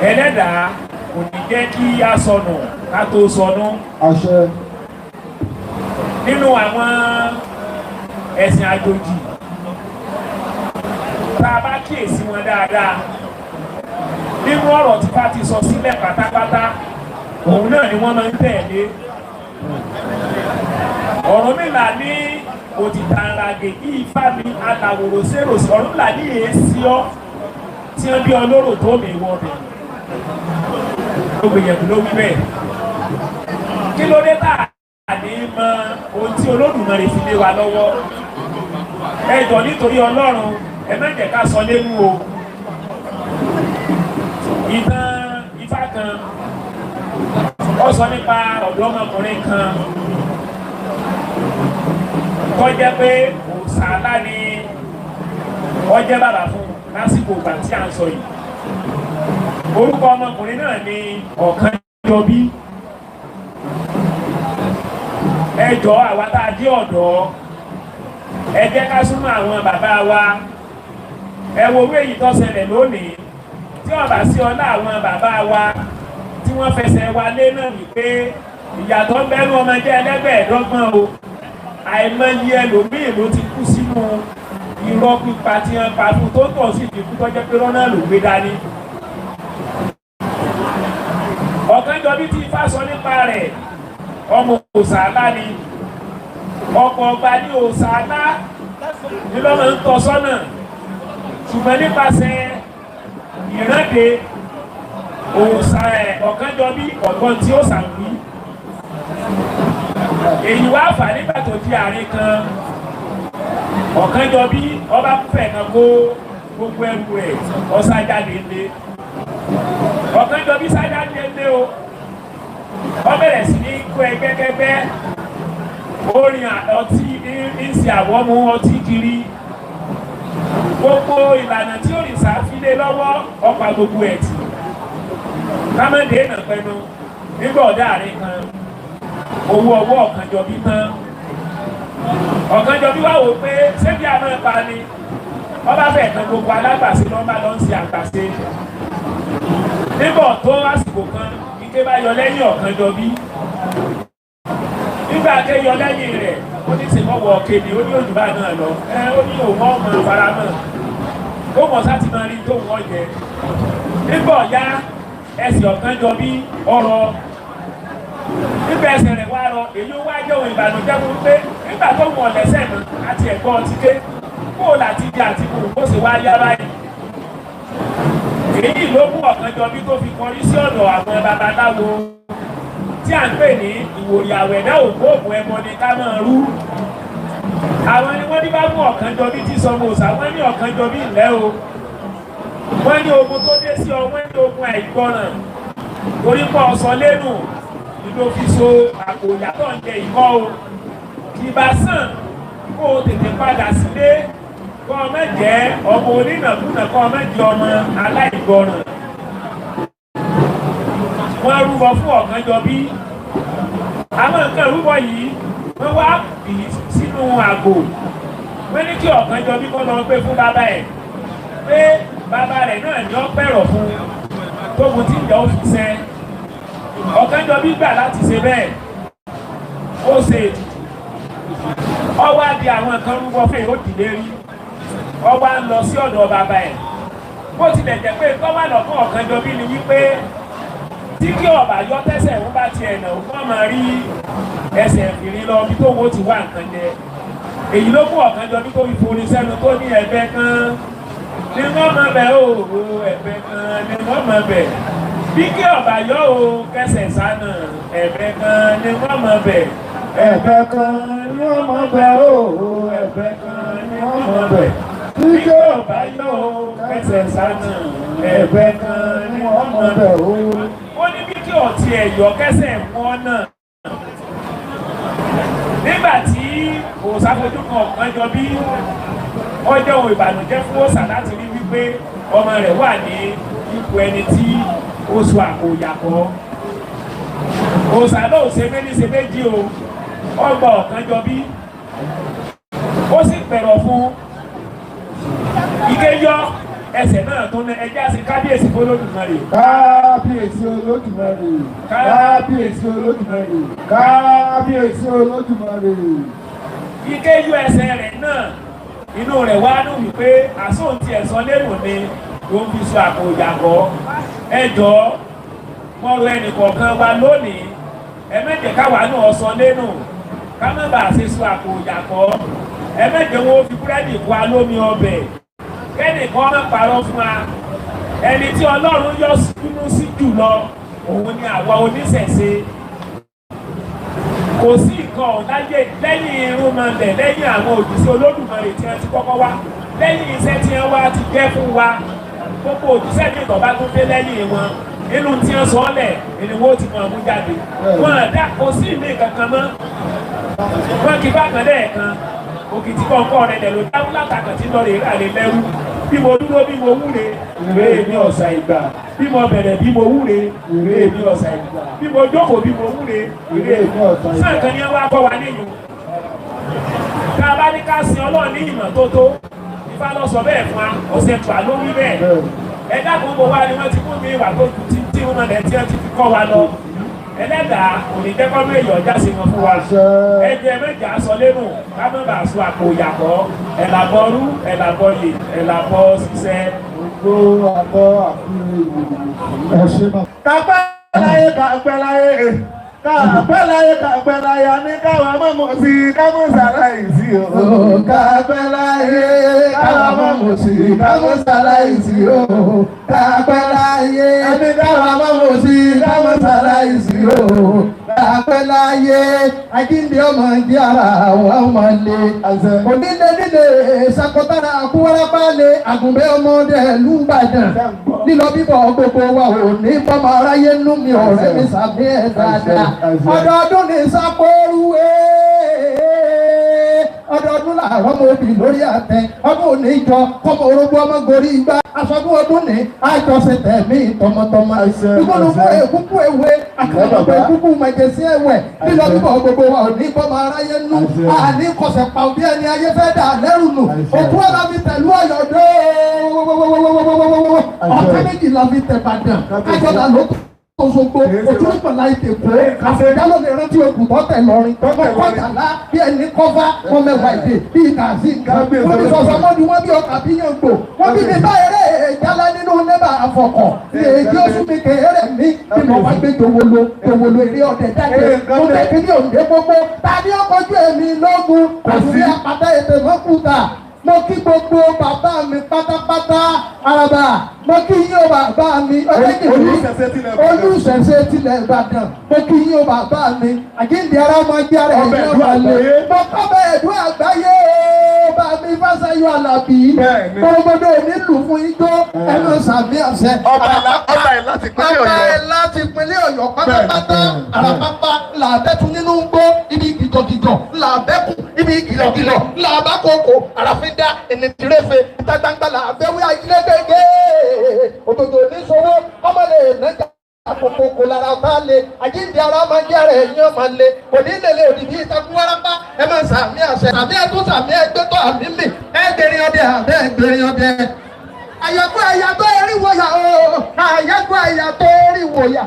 Ẹlẹ́dàá kò ní jẹ́ kí a sọnù ká tó sọnù. Àṣẹ. Nínú àwọn ẹ̀sìn àjòjì tá a bá kíyèsí wọn dáadáa nínú ọ̀rọ̀ tí bá ti sọ sílẹ̀ pátápátá òun náà ni wọ́n máa ń tẹ̀lé. Ọ̀rúnmìlà ní kò ti tààrà gègé ifá mi alàwòrò sérò sọ̀rọ̀ là ní èsì ọ́ tí wọ́n bí ọlọ́rọ̀ tó mi wọ́ bẹ̀. ó gbìyànjú ló wí bẹ́ẹ̀. kí ló dé tà ní mọ ohun tí Olódùmarè fi lé wa lọ́wọ́? ẹ jọ nítorí Ọlọ́run ẹ má jẹ́ ká sọ lẹ́nu o. ìtàn ifá kan ó sọ nípa ọ̀dọ́mọkùnrin kan tó jẹ́ pé òòṣà ni ó jẹ́ bàbá fún lásìkò ìgbà tí à ń sọ yìí. orúkọ ọmọkùnrin náà ni Ọ̀kánjọbí. ẹ jọ àwa tá a jẹ́ ọ̀dọ́ ẹ jẹ́ ká súnmọ́ àwọn bàbá wa. ẹ wo owó èyí tó ṣẹlẹ̀ lónìí tí wọ́n bá sí ọlá àwọn bàbá wa tí wọ́n fẹsẹ̀ wa lé náà wípé ìyàtọ̀ ń bẹ́nu ọmọ jẹ́ ẹlẹ́gbẹ̀ẹ́dọ́gbọ̀n o. àìmọye ẹlòmíì ló ti kú sínú irọ́ pípa tí wọ́n pa fún tó tọ̀ sí ìdìbò tó jẹ́ pé rọ́nà ló gbé dání. Ọ̀kánjọbí tí ifá sọ nípa rẹ̀ ọmọ òòṣà ńlá ni ọkọ̀ ọba ní òòṣà ńlá ní lọ́nà ń tọ́ sọ́nà ṣùgbọ́n nípasẹ̀ ìrẹ́dẹ̀ òòṣà Ọ̀kánjọbí ọ̀gbọ́n tí ó sàwí. èyí wá fà nígbà tó di àárín kan Ọ̀kánjọbí ọba fẹ̀ kan kó gbogbo ẹrù rẹ̀ ọ̀sájáde lé. Ọ̀kánjọbí sájáde lé o ó bẹ̀rẹ̀ sí ní kó ẹgbẹ́kẹ́gbẹ́ orin ọtí ń ṣe àwọ̀mú ọtí kiri gbogbo ìlànà tí òrìṣà fi lé lọ́wọ́ ọ̀pá gbogbo ẹ̀ tì kámẹ́ndé nà pẹnu nígbà ọ̀dá àárín kan owó ọwọ́ Ọ̀kánjọbí tán. Ọ̀kánjọbí wá wò pé ṣébí àmọ́ ẹ̀pá ni ọba fẹ̀ kan gbogbo alágbàṣe lọ́ba ló ń ṣe àgbàṣe. nígbà tó àsìkò kan ike bá yọ lẹ́yìn Ọ̀kánjọbí nígbà ké yọ lẹ́yìn rẹ̀ ó ní sèmọ́wọ́ kéde ó ní òjùbá náà lọ ó ní òun ọmọ faramọ́ ó mọ̀ sátì máa rí tóun ọ̀jẹ̀. nígbà ọ̀yá ẹsẹ̀ Ọ̀kánjọbí ọ̀rọ̀ nígbà ẹsẹ̀ rẹ̀ wá rọ èyí ó wá jẹ́ òun ìbànújẹ́ fún pé nígbà tó mọ̀ lẹ́sẹ̀ náà àti ẹ̀gbọ́n ti ké kó láti jẹ àti kù kó sì wá yá báyìí. èyí ló mú Ọ̀kánjọbí tó fi kọrí sí ọ̀dọ̀ àwọn babaláwo tí à ń pè ní ìwòrì àwẹ̀dá ògbóògùn ẹbọ ni ká máa rú. àwọn ni wọ́n ní bá mú Ọ̀kánjọbí tí sọmọ òòṣà wọ́n ní Ọ̀kánjọbí ńlẹ́ o. wọ́n ní ogun tó dé sí ọ wọ́n ní ogun àìgbọràn torí pọ̀ ọ̀sọ lẹ́nu ló fi so àpò ìyàtọ̀ ń jẹ ìkọ́ o. ìbá sàn kó o tètè padà sílé kọ́ ọ mẹ́jẹ ọmọ onínàkúnà kọ́ ọ mẹ́jẹ ọmọ aláìgbọràn. wọ́n rúbọ fún Ọ̀kánjọbí. àwọn nǹkan rúbọ yìí wọ́n wá bì sínú àgò. wọ́n ní kí Ọ̀kánjọbí kọ́ lọ gbé fún bàbá ẹ̀ pé bàbá rẹ̀ náà ní ọ́ pẹ̀rọ̀ fún tóun tí ìjà ó fi sẹ́. Ọ̀kánjọbí gbà láti ṣe bẹ́ẹ̀ ó ṣe ọwọ́ àdì àwọn nǹkan rúbọ fún èrò dìde rí ọwọ́ à ń lọ sí ọ̀dọ̀ bàbá ẹ̀. bó tilẹ̀ jẹ́ pé tọ́wọ́ lọ́kàn Ọ̀kánjọbí ni wípé tí kí ọba yọ tẹ́sẹ̀ ń bá tiẹ̀ nà wọ́n máa rí ẹsẹ̀ ìrìn lọ bí tóun ó ti wá nǹkan jẹ. èyí ló mú Ọ̀kánjọbí tó fi forí sẹ́nu tó ní ẹ̀bẹ̀ kan ni wọ́n máa bẹ̀ ó ẹ̀bẹ̀ kan ni wọ́n máa bẹ̀ bí kí ọba yọ o kẹsẹ̀ sánà ẹ̀bẹ̀ kan ni wọ́n máa bẹ̀ ẹ̀bẹ̀ kan ni wọ́n máa bẹ̀ ó ẹ̀bẹ̀ kan ni wọ́n máa bẹ̀ bí kí ọba yọ o kẹsẹ̀ sánà ẹ̀bẹ̀ kan ni wọ́n máa bẹ̀ ó. ó ní bí kí ọtí ẹ̀yọ kẹsẹ̀ wọn náà. nígbà tí òṣàfojú kan Ọ̀kánjọbí ọjọ́ òun ìbànújẹ́ fún òòṣà láti rí wípé ọmọ rẹ̀ wà ní ipò ẹni tí ó so àkóyàkọ́. òòṣà náà ṣe méjì o ọgbà Ọ̀kánjọbí ó sì pẹ̀rọ̀ fún ike yọ ẹsẹ̀ náà tó ní ẹjẹ́ àti kábíyèsí Olódùmarè. kábíyèsí Olódùmarè. kábíyèsí Olódùmarè. kábíyèsí Olódùmarè. ike yọ ẹsẹ̀ rẹ̀ náà inú rẹ̀ wá dùn wípé àsóǹtì ẹ̀sán lérò ni ló ń fi so àkóyàkọ́. ẹ jọ̀ọ́ wọ́n rọ ẹnìkọ̀ọ̀kan wa lónìí ẹ mẹ́jẹ̀ káwa náà sọ lẹ́nu ká má bàa ṣe so àkóyàkọ́ ẹ mẹ́jọ wo fi búrẹ́dì kó a lómi ọbẹ̀ kẹ́nìkan má parọ́ fún wa ẹni tí Ọlọ́run yọ sínú sí jùlọ òun ni àwa oníṣẹ̀ṣe kò sí nǹkan ọ̀dáyé lẹ́yìn irúnmọlẹ̀ lẹ́yìn àwọn òjíṣẹ́ Olódùmarè tí wọ́n ti kọ́kọ́ wá lẹ́yìn iṣẹ́ tí wọ́n wá ti jẹ́ fún wa gbogbo òjíṣẹ́ ní ìtọ́ba tó dé lẹ́yìn wọn nínú tí wọ́n sọ ọ́lẹ̀ ìníwó ti mọ̀ mú jáde wọn àdá kò sí ìmí kankan mọ́ wọn kì bá kan lẹ́ẹ̀kan òkìtì kọ̀ọ̀kan rẹ̀ lẹ̀ ló dáhùn látàkàn tí lọ́ọ̀rẹ̀ rà lè lẹ́rú bí mo dúró bí mo wúre ìwé mi ọ̀sà ìgbà bí mo bẹ̀rẹ̀ bí mo wúre ìwé mi ọ̀sà ìgbà bí mo jókòó bí mo wúre ìwé mi ọ̀sà ìgbà. sáà kan ní wá kọ́ wa níyùn ká bá ní ká sin Ọlọ́run ní ìmọ́tótó Ifá lọ sọ bẹ́ẹ̀ fún wa ọ̀sẹ̀ tó a ló wí bẹ́ẹ̀ ẹ dákun bó wá ni wọ́n ti mú mi wà tó tí wọ́n lẹ̀ tí wọ́n ti fi kọ́ wa lọ ẹlẹ́dàá kò ní jẹ́ kọ́nú èèyàn jáde wọn fún wa ẹjẹ méjà sọ lẹ́nu ká má bàa sọ àpò ìyàpọ̀ ẹ̀làbọ̀rú ẹ̀làbọ̀yè ẹ̀làbọ̀ ṣiṣẹ́ gbogbo àbọ̀ àfihàn ẹ̀ṣẹ̀ máa. Kàpẹ́ láyé kàpẹ́ láyé kàpẹ́ láyé kàpẹ́ láyé ní káwọn mọ̀mọ́ sí káwọn sàlàyé sí o. Kàpẹ́ láyé káwọn mọ̀mọ́ sí káwọn sàlàyé sí o. Kàpẹ́ láyé ní káwọn mọ̀mọ́ sí káwọn sàlàyé sí o. Kàpẹ́ láyé àjíǹde ọmọ ìdí ara àwọn ọmọ ilé. Onílé nílé sakọtara kúwárapá lé àgùnbẹ́ ọmọdé lùgbàdàn. Lílọ bíbọ̀ gbogbo wa ò ní bọ́mọ aráyé nú mi ọ̀rẹ́ mi sàbí ẹ̀ dáadáa. Ọdọọdún ní sápóruwé ọdọọdún làwọn ọmọ òbí lórí àtẹ ọmọ òní ìjọ kọmọ orógbó ọmọ gorí igbá aṣọdún ọdún ní àjọṣe tẹ̀mí tọmọtọmọ ìgbónúfọ èkúkú ewé àkàndọ̀gbọ̀ èkúkú mẹjẹsí ẹwẹ lílọ bíbọ̀ gbogbo wa ò ní bọ́mọ aráyé nú àní kọsẹ̀ pa òbí ẹni ayé fẹ́ dà lẹ́rù nù òkú ọ̀la fi tẹ̀lú ọ̀yọ̀dọ́ ọ̀tẹ́ méjì la fi tẹ̀ bàdàn kájọ́dá lókù Òṣogbo ojúlùpọ̀ láì tèkó àfẹ̀dálò lè rántí okùn tọ́tẹ̀ lọ́rin kọjàlá bí ẹni kọ́fà wọn mẹ́wàá èdè bí kàzí wọn bí sọ̀sọ̀ mọ́ni wọn bí ọkà bí yàngbò wọn bí mi bá eré ìjálá nínú nẹ́bà àfọ̀kọ̀ lè jí oṣù mi kéré mi bí mo wá gbé jòwolo eré ọ̀dẹ̀ jáde mo bẹ̀ kí ní òǹdè gbogbo tàbí ọkọ̀jú èmi lógun kò sí apàtà ètè mọ́kúta mo kí gbogbo bàbá mi pátápátá araba mo kí yín o bàbá mi olùṣẹ̀ṣẹ̀ tilẹ̀ Ìbàdàn mo kí yín o bàbá mi àjíǹde ara ọmọ ẹgbẹ́ ara ẹ̀yìn ọmọ àlè mo kọ́ bẹ́ẹ̀ ẹ̀dùn àgbáyé bá mi Fáṣayọ̀ Àlàbí gbogbo nílùú fún ijó ẹnu sàmì àṣẹ ọba ẹ̀ láti pínlẹ̀ Ọ̀yọ́ pátápátá àràpápá làbẹ́tún nínú gbó ibi gìgọ̀gìgọ̀ làbẹ́kùn ibi gìlọ̀gìlọ̀ làbákòókò àràfin dá ẹni tìrẹfẹ ìtagbangba la abẹ́wé ayílẹ̀ gẹ́gẹ́ òtòtò níṣòwò ọmọlẹ̀ nẹ́jà àkókò kò lára bá lè àjíǹde ara máa ń jẹ́rẹ̀ ẹ̀yìn ọmọ lè òní lèlè òdìdí ìtakùn wárápá ẹ máa sàmì àṣẹ sàmì ẹ̀tún sàmì ẹgbẹ́tọ̀ àmì mi ẹgbẹ̀rin ọdẹ àbẹ́ ẹgbẹ̀rin ọdẹ. àyàgbọ́ àyàgbọ́ eriwòyà o àyàgbọ́ àyàgbọ́ eriwòyà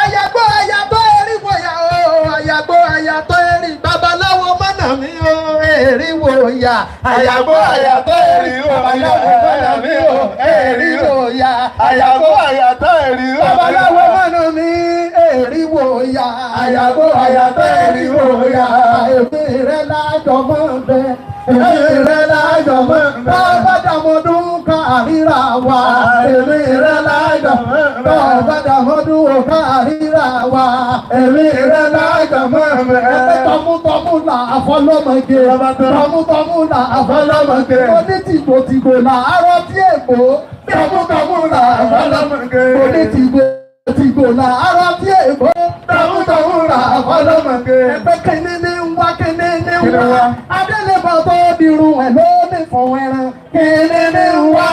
àyàgbọ́ àyàgbọ́ eriwòyà o àyàgbọ́ àyàgbọ́ eri babaláwo mọ́nà mi o eriwòyà àyàgbọ́ àyàgbọ́ eri babaláwo mọ́nà mi o eriwòyà àyàgbọ́ àyàgbọ́ eri babaláwo mọ́nà mi eriwòyà àyàgbọ́ àyàgbọ́ eriwòyà èmi rẹ̀ lájọ mọ́ bẹ́ẹ̀. Èmi rẹ̀ lájọ mọ́ bá dàmọ́dún ká àríra wa. Èmi rẹ̀ lájọ mọ́ bá dàmọ́dún ká àríra wa. Èmi rẹ̀ lájọ mọ́ tọmútọmú là àfọlọ́mọge. Tọmútọmú là àfọlọ́mọge. Oní tìgbòtìgbò là àárọ̀ tí èkó. Tọmútọmú là àfọlọ́mọge. Oní tìgbò là àárọ̀ tí èkó. Tọmútọmú là àfọlọ́mọge. Ẹgbẹ́ kìíní ní ń wá kìíní ní ń wá. Adélébọ̀ tó dirun ẹ̀ ló ní fún ẹran. Kìíní ní ń wá.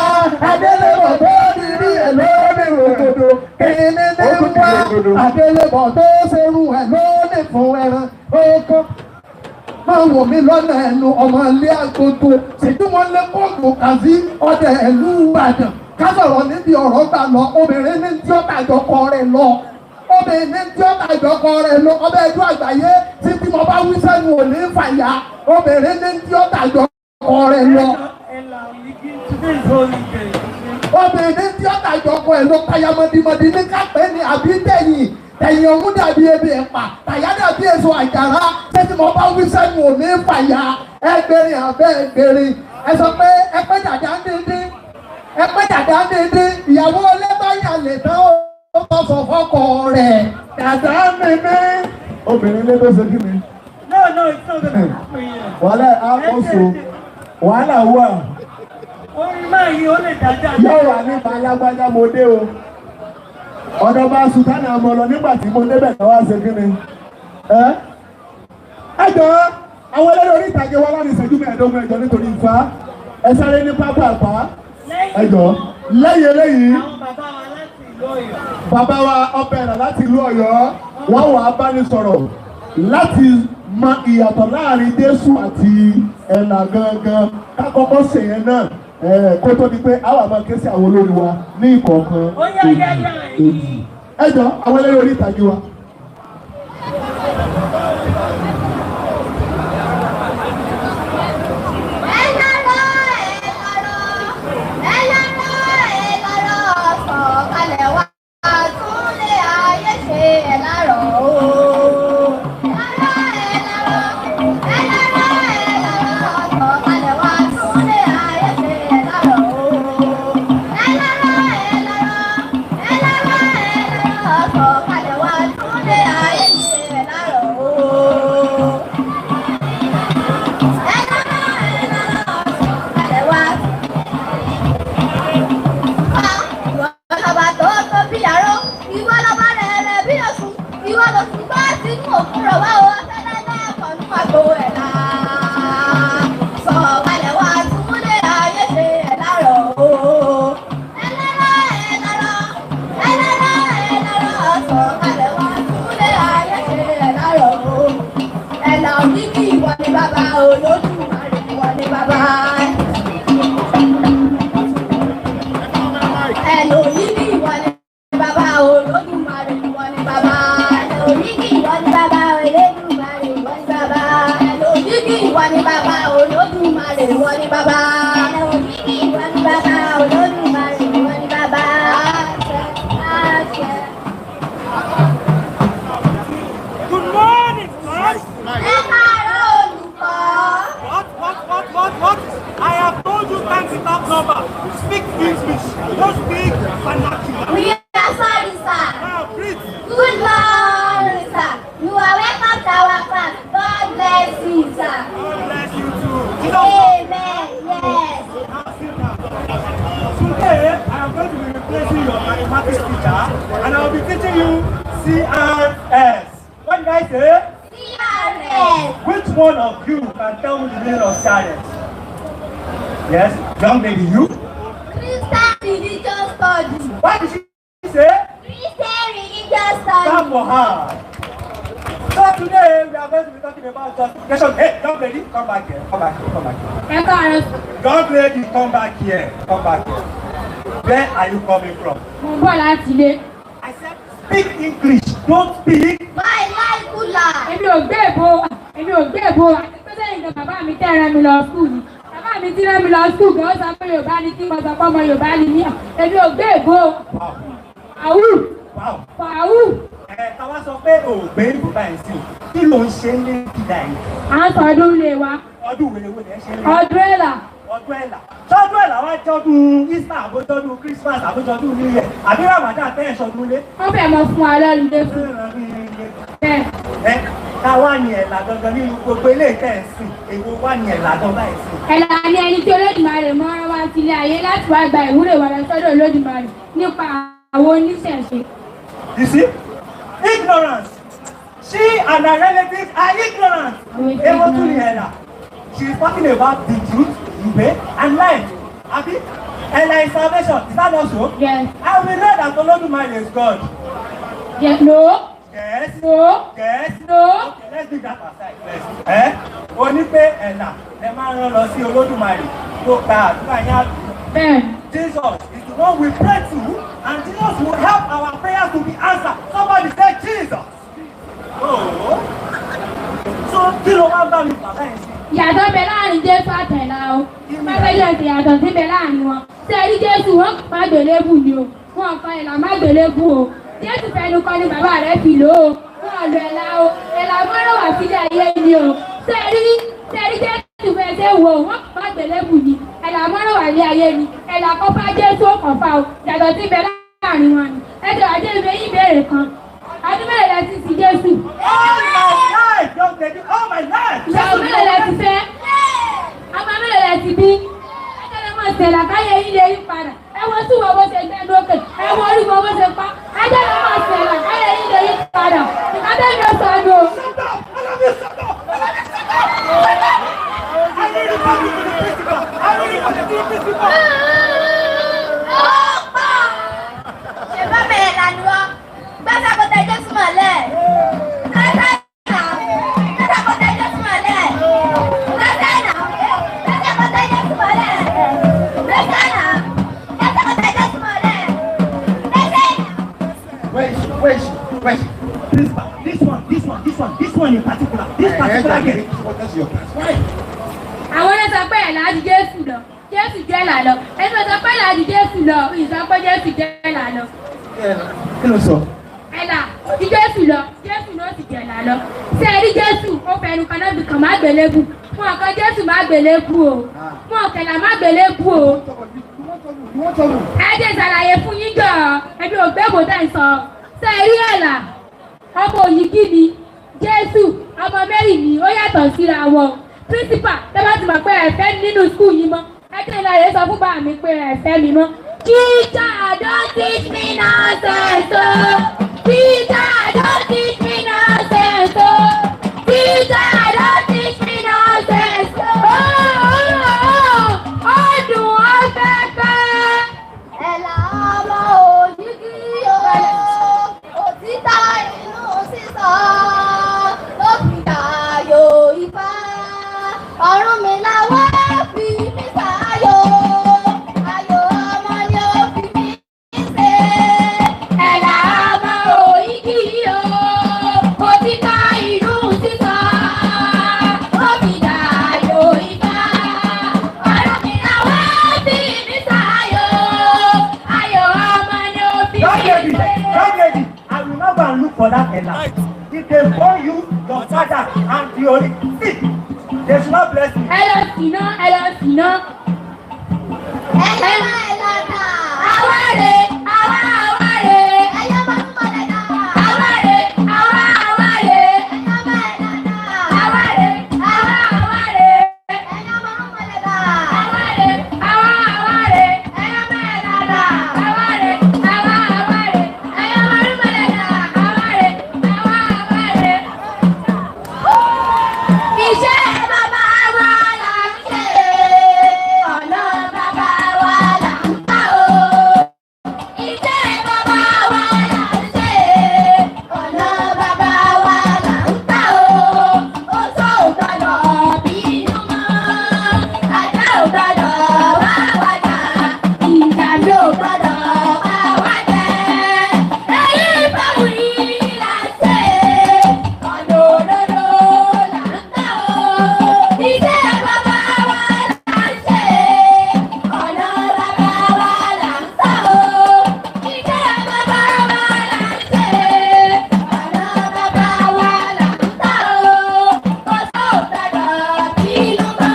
Adélébọ̀ tó dirí ẹ̀ ló ní rògbòdò. Kìíní ní ń wá. Adélébọ̀ tó serun ẹ̀ ló ní fún ẹran. Oko máa wò mí lọ́nà ẹnu ọmọ ilé àgọ́tò. Ṣètò wọn lé kóòtù kàzí ọdẹ ìlú Ìbàdàn. Ká sọ̀rọ̀ níbi ọ̀rọ̀ gbà lọ. Obìnrin ní tí ó tàjọkọ rẹ̀ lọ. Obìnrin tí ó tàjọkọ rẹ̀ lọ. Ọbẹ̀ ẹjọ́ àgbáyé tí tí mo bá wí sẹ́nu ò ní fàyà. Obìnrin ní tí ó tàjọkọ rẹ̀ lọ. Obìnrin tí ó tàjọkọ rẹ̀ lọ. Kàyàmọ̀dìmọ̀dì ní kápẹ́ ni àbí tẹ̀yìn. ẹ̀yìn ọ̀hún dàbí ebi ẹ̀pà tàyà dàbí èso àjàrà tẹ́tí mo bá wí sẹ́nu òní fàyà ẹgbẹ̀rin àbẹ́ ẹgbẹ̀rin ẹ sọ pé ẹpẹ́ dàda ń dídín ẹpẹ́ dàda ń dídín ìyàwó ọlẹ́bàáyà lè tán ó bá sọ fọ́kọ rẹ̀ dàda mímí. obìnrin lé ló ṣe kí ni. No, it's not gonna happen here. wàhálà àkóso wàhálà wà. Orin máa yí ó lè dájà. yóò wà nípa alágbájá mo dé o. ọ̀dọ̀ bá sùtánì àmọ́ lọ nígbà tí mo débẹ̀ náà wá ṣe kí ni. ẹ jọ̀ọ́ àwọn eléré orí ìtàgé wa láti ìṣẹ́jú mẹ́ẹ̀ẹ́dógún ẹjọ́ nítorí Ifá ẹ sáré ní pápá àpá ẹ jọ̀ọ́ lẹ́yìn eléyìí bàbá wa ọbẹ̀ rẹ̀ láti ìlú Ọ̀yọ́ wọ́n wà á bá ní sọ̀rọ̀ láti mọ ìyàtọ̀ láàrin Jésù àti ẹ̀là gangan kákọ́kọ́ ṣèyẹn náà kó tó di pé àwọn àmọ́ ké sí àwọn olórí wa ní ìkọ̀ọ̀kan èyí ẹ jọ̀ọ́ àwọn eléré orí ìtàgé wa. And I will be teaching you CRS. What did I say? CRS. Which one of you can tell me the meaning of CRS? Yes, young lady, you? Christian religious studies. What did she say? Christian religious studies. Clap for her. So today we are going to be talking about justification. Hey, young lady, come back here. Come back here. Come back here. Young lady, come back here. Come back here. Where are you coming from? I said speak English, don't speak. My life cooler. Èmi ò gbé èbó àti pé sẹ́yìn gan bàbá mi tẹ́ rán mi lọ skul ni. Bàbá mi ti rán mi lọ skul gan ó sọ pé Yorùbá ni kí wọ́n sọ pé ọmọ Yorùbá ni mí. Èmi ò gbé èbó. Àwù. Fàwù. Táwa sọ pé òògbé ìbùbá ẹ̀ sí. Kí ló ń ṣe ní ìdá yìí? À ń sọ ọdún ilé wa. Ọdún wo lè ṣe ní? Ọdún ẹ̀là. Ọdún ẹ̀là. Ṣọ́dún ẹ̀là wá jọ́dún Easter àbójọ́dún Christmas àbójọ́dún New Year àbí Ramadan tẹ́yìn ṣọdún lé. Wọ́n fẹ́ mọ fún wa lọ́lùdé fún. Ká wá ní ẹ̀là gangan nínú gbogbo ilé ìtẹ̀sìn èwo wá ní ẹ̀là gan báyìí sí. Ẹ̀là ni ẹni tí Olódùmarè mọ́ ọ́n wá sílé ayé láti wá gba ìwúrè wa lọ sọ́dọ̀ Olódùmarè nípa àwọn oníṣẹ̀ṣe. You see? Ignorance. She and her relatives are ignorant. Èwo tún ní ẹ̀là. She is talking about the truth, ìwé, and life. Abi? Ẹ̀là is salvation. Is that not so? Yes. And we know that Olódùmarè is God. Yes. No. Yes. No. Yes. No. Okay, let's leave that aside first. O ní pé ẹ̀là ẹ máa rán lọ sí Olódùmarè tó gba àdúrà yín àbí. Bẹ́ẹ̀ni. Jesus is the one we pray to, and Jesus will help our prayers to be answered. Somebody say Jesus. Oh. So kí ló wá bá mi bàbá yẹn sí? Ìyàtọ̀ bẹ láàrin Jésù àtẹ̀lá o. Mábẹ́lẹ̀ ti yàtọ̀ síbẹ̀ láàrin wọn. Ṣé ẹni Jésù wọn má gbélébù ni o? Wọn kan ìlà má gbélébù o. Jésù fẹnu kọ́ ni bàbá rẹ̀ fi lò ó. Wọ́n lọ ẹ̀la o. Ẹ̀la mọ́rọ̀ wà sílé ayé ni o. Sẹ́rí Jésù fẹ́ ṣe wò wọ́n bá gbẹ̀lẹ́bù ni. Ẹ̀la mọ́rọ̀ wà ní ayé ni. Ẹ̀la kọ́ bá Jésù ó kàn fa o. Yàtọ̀ sí ibẹ̀ láàrin wọn ni. Ẹjọ́ ajé ìwé yìí béèrè kan. Ọdún mélòó lẹ ti sin Jésù? Ìyàwó mélòó lẹ ti fẹ́? Ọmọ mélòó lẹ ti bí? Ẹjọ́ lè mọ̀ ṣẹlẹ̀ káyé yín lè yí padà. Ẹ wo sí wọn bó ṣe gbẹ́ lókè. Ẹ wo orí wọn bó ṣe pa. Ẹjọ́ lè mọ̀ ṣẹlẹ̀ káyé yín lè yí padà. Ìkádé mi ò sọ̀nù o. Ṣé bá bẹ̀rẹ̀ lánàá? Gbọ́dọ̀ kó tẹ́jọ́ súnmọ́ lẹ̀. Wait. This one in particular. This particular girl. What's your class? Why? Àwọn ọ̀rẹ́ sọ pé ẹ̀là ju Jésù lọ. Jésù jẹ́ ẹ̀là lọ. Ẹ̀sọ́ sọ pé ẹ̀là ju Jésù lọ. Ìsọ pé Jésù jẹ́ ẹ̀là lọ. Kí ló sọ? Ẹ̀là ju Jésù lọ. Jésù náà sì jẹ́ ẹ̀là lọ. Ṣé ẹ rí Jésù? Ó fẹnu kan náà bìkan má gbélébù. Fún ọ̀kan Jésù má gbélébù o. Fún ọ̀kẹ́là má gbélébù o. Ẹ jẹ́ ìṣàlàyé fún yín jọ. Ẹbí ògbébò tẹ̀ ń sọ. Ṣé ẹ rí ẹ̀là? Ọmọ òyìnkí ni. Jésù ọmọ Mary ni ó yàtọ̀ síra wọn. Principal tẹ́ bá ti mọ̀ pé ẹ̀fẹ́ nínú skul yìí mọ́. Ẹgbẹ́ ìlànà sọ fún bá mi pé ẹ̀fẹ́ mi mọ́. Teacher don't teach me nonsense o. Teacher don't teach me nonsense o. Teacher don't teach me nonsense o. Ọdún afẹ́fẹ́. Ẹ̀là ọmọ òyìnkí o. Òtítọ́ inú sísọ. Ló fi dàyò ifá. Ọ̀run mi làwọn fi mí sáyò. Ayò ọmọ ni ó fi mí ṣe. Ẹ̀là ọmọ òyìnkí o. Òtítọ́ inú sísọ. Ló fi dàyò ifá. Ọ̀run mi làwọn fi mí sáyò. Ayò ọmọ ni ó fi mí ṣe. Young lady, I will not go and look for that Ella. If they born you, your father, and the only see, they should not bless me. Ẹ lọ sínà. Ẹ̀là dà. Àwárè. Ẹ̀yọ́ máa ń mọ̀lẹ́ dà. Àwárè. Ẹ̀yọ́ máa ń dà. Àwárè. Ẹ̀yọ́ máa ń mọ̀lẹ́ dà. Iṣẹ́ bàbá wa là ń ṣe, ọ̀nà bàbá wa là ń bá o. Iṣẹ́ bàbá wa là ń ṣe, ọ̀nà bàbá wa là ń bá o. Ó sọ ògbọ́dọ̀ bínú mọ́, àdá ògbọ́dọ̀ wá wájà, ìjà mi ò gbọ́dọ̀ wá wájà. Èyí báwo ni là ń ṣe, ọ̀nà òdodo là ń bá o. Iṣẹ́ bàbá wa là ń ṣe, ọ̀nà bàbá wa là ń bá o. Iṣẹ́ bàbá wa là ń ṣe, ọ̀nà bàbá wa là ń bá o. Ó sọ ògbọ́dọ̀ bínú mọ́,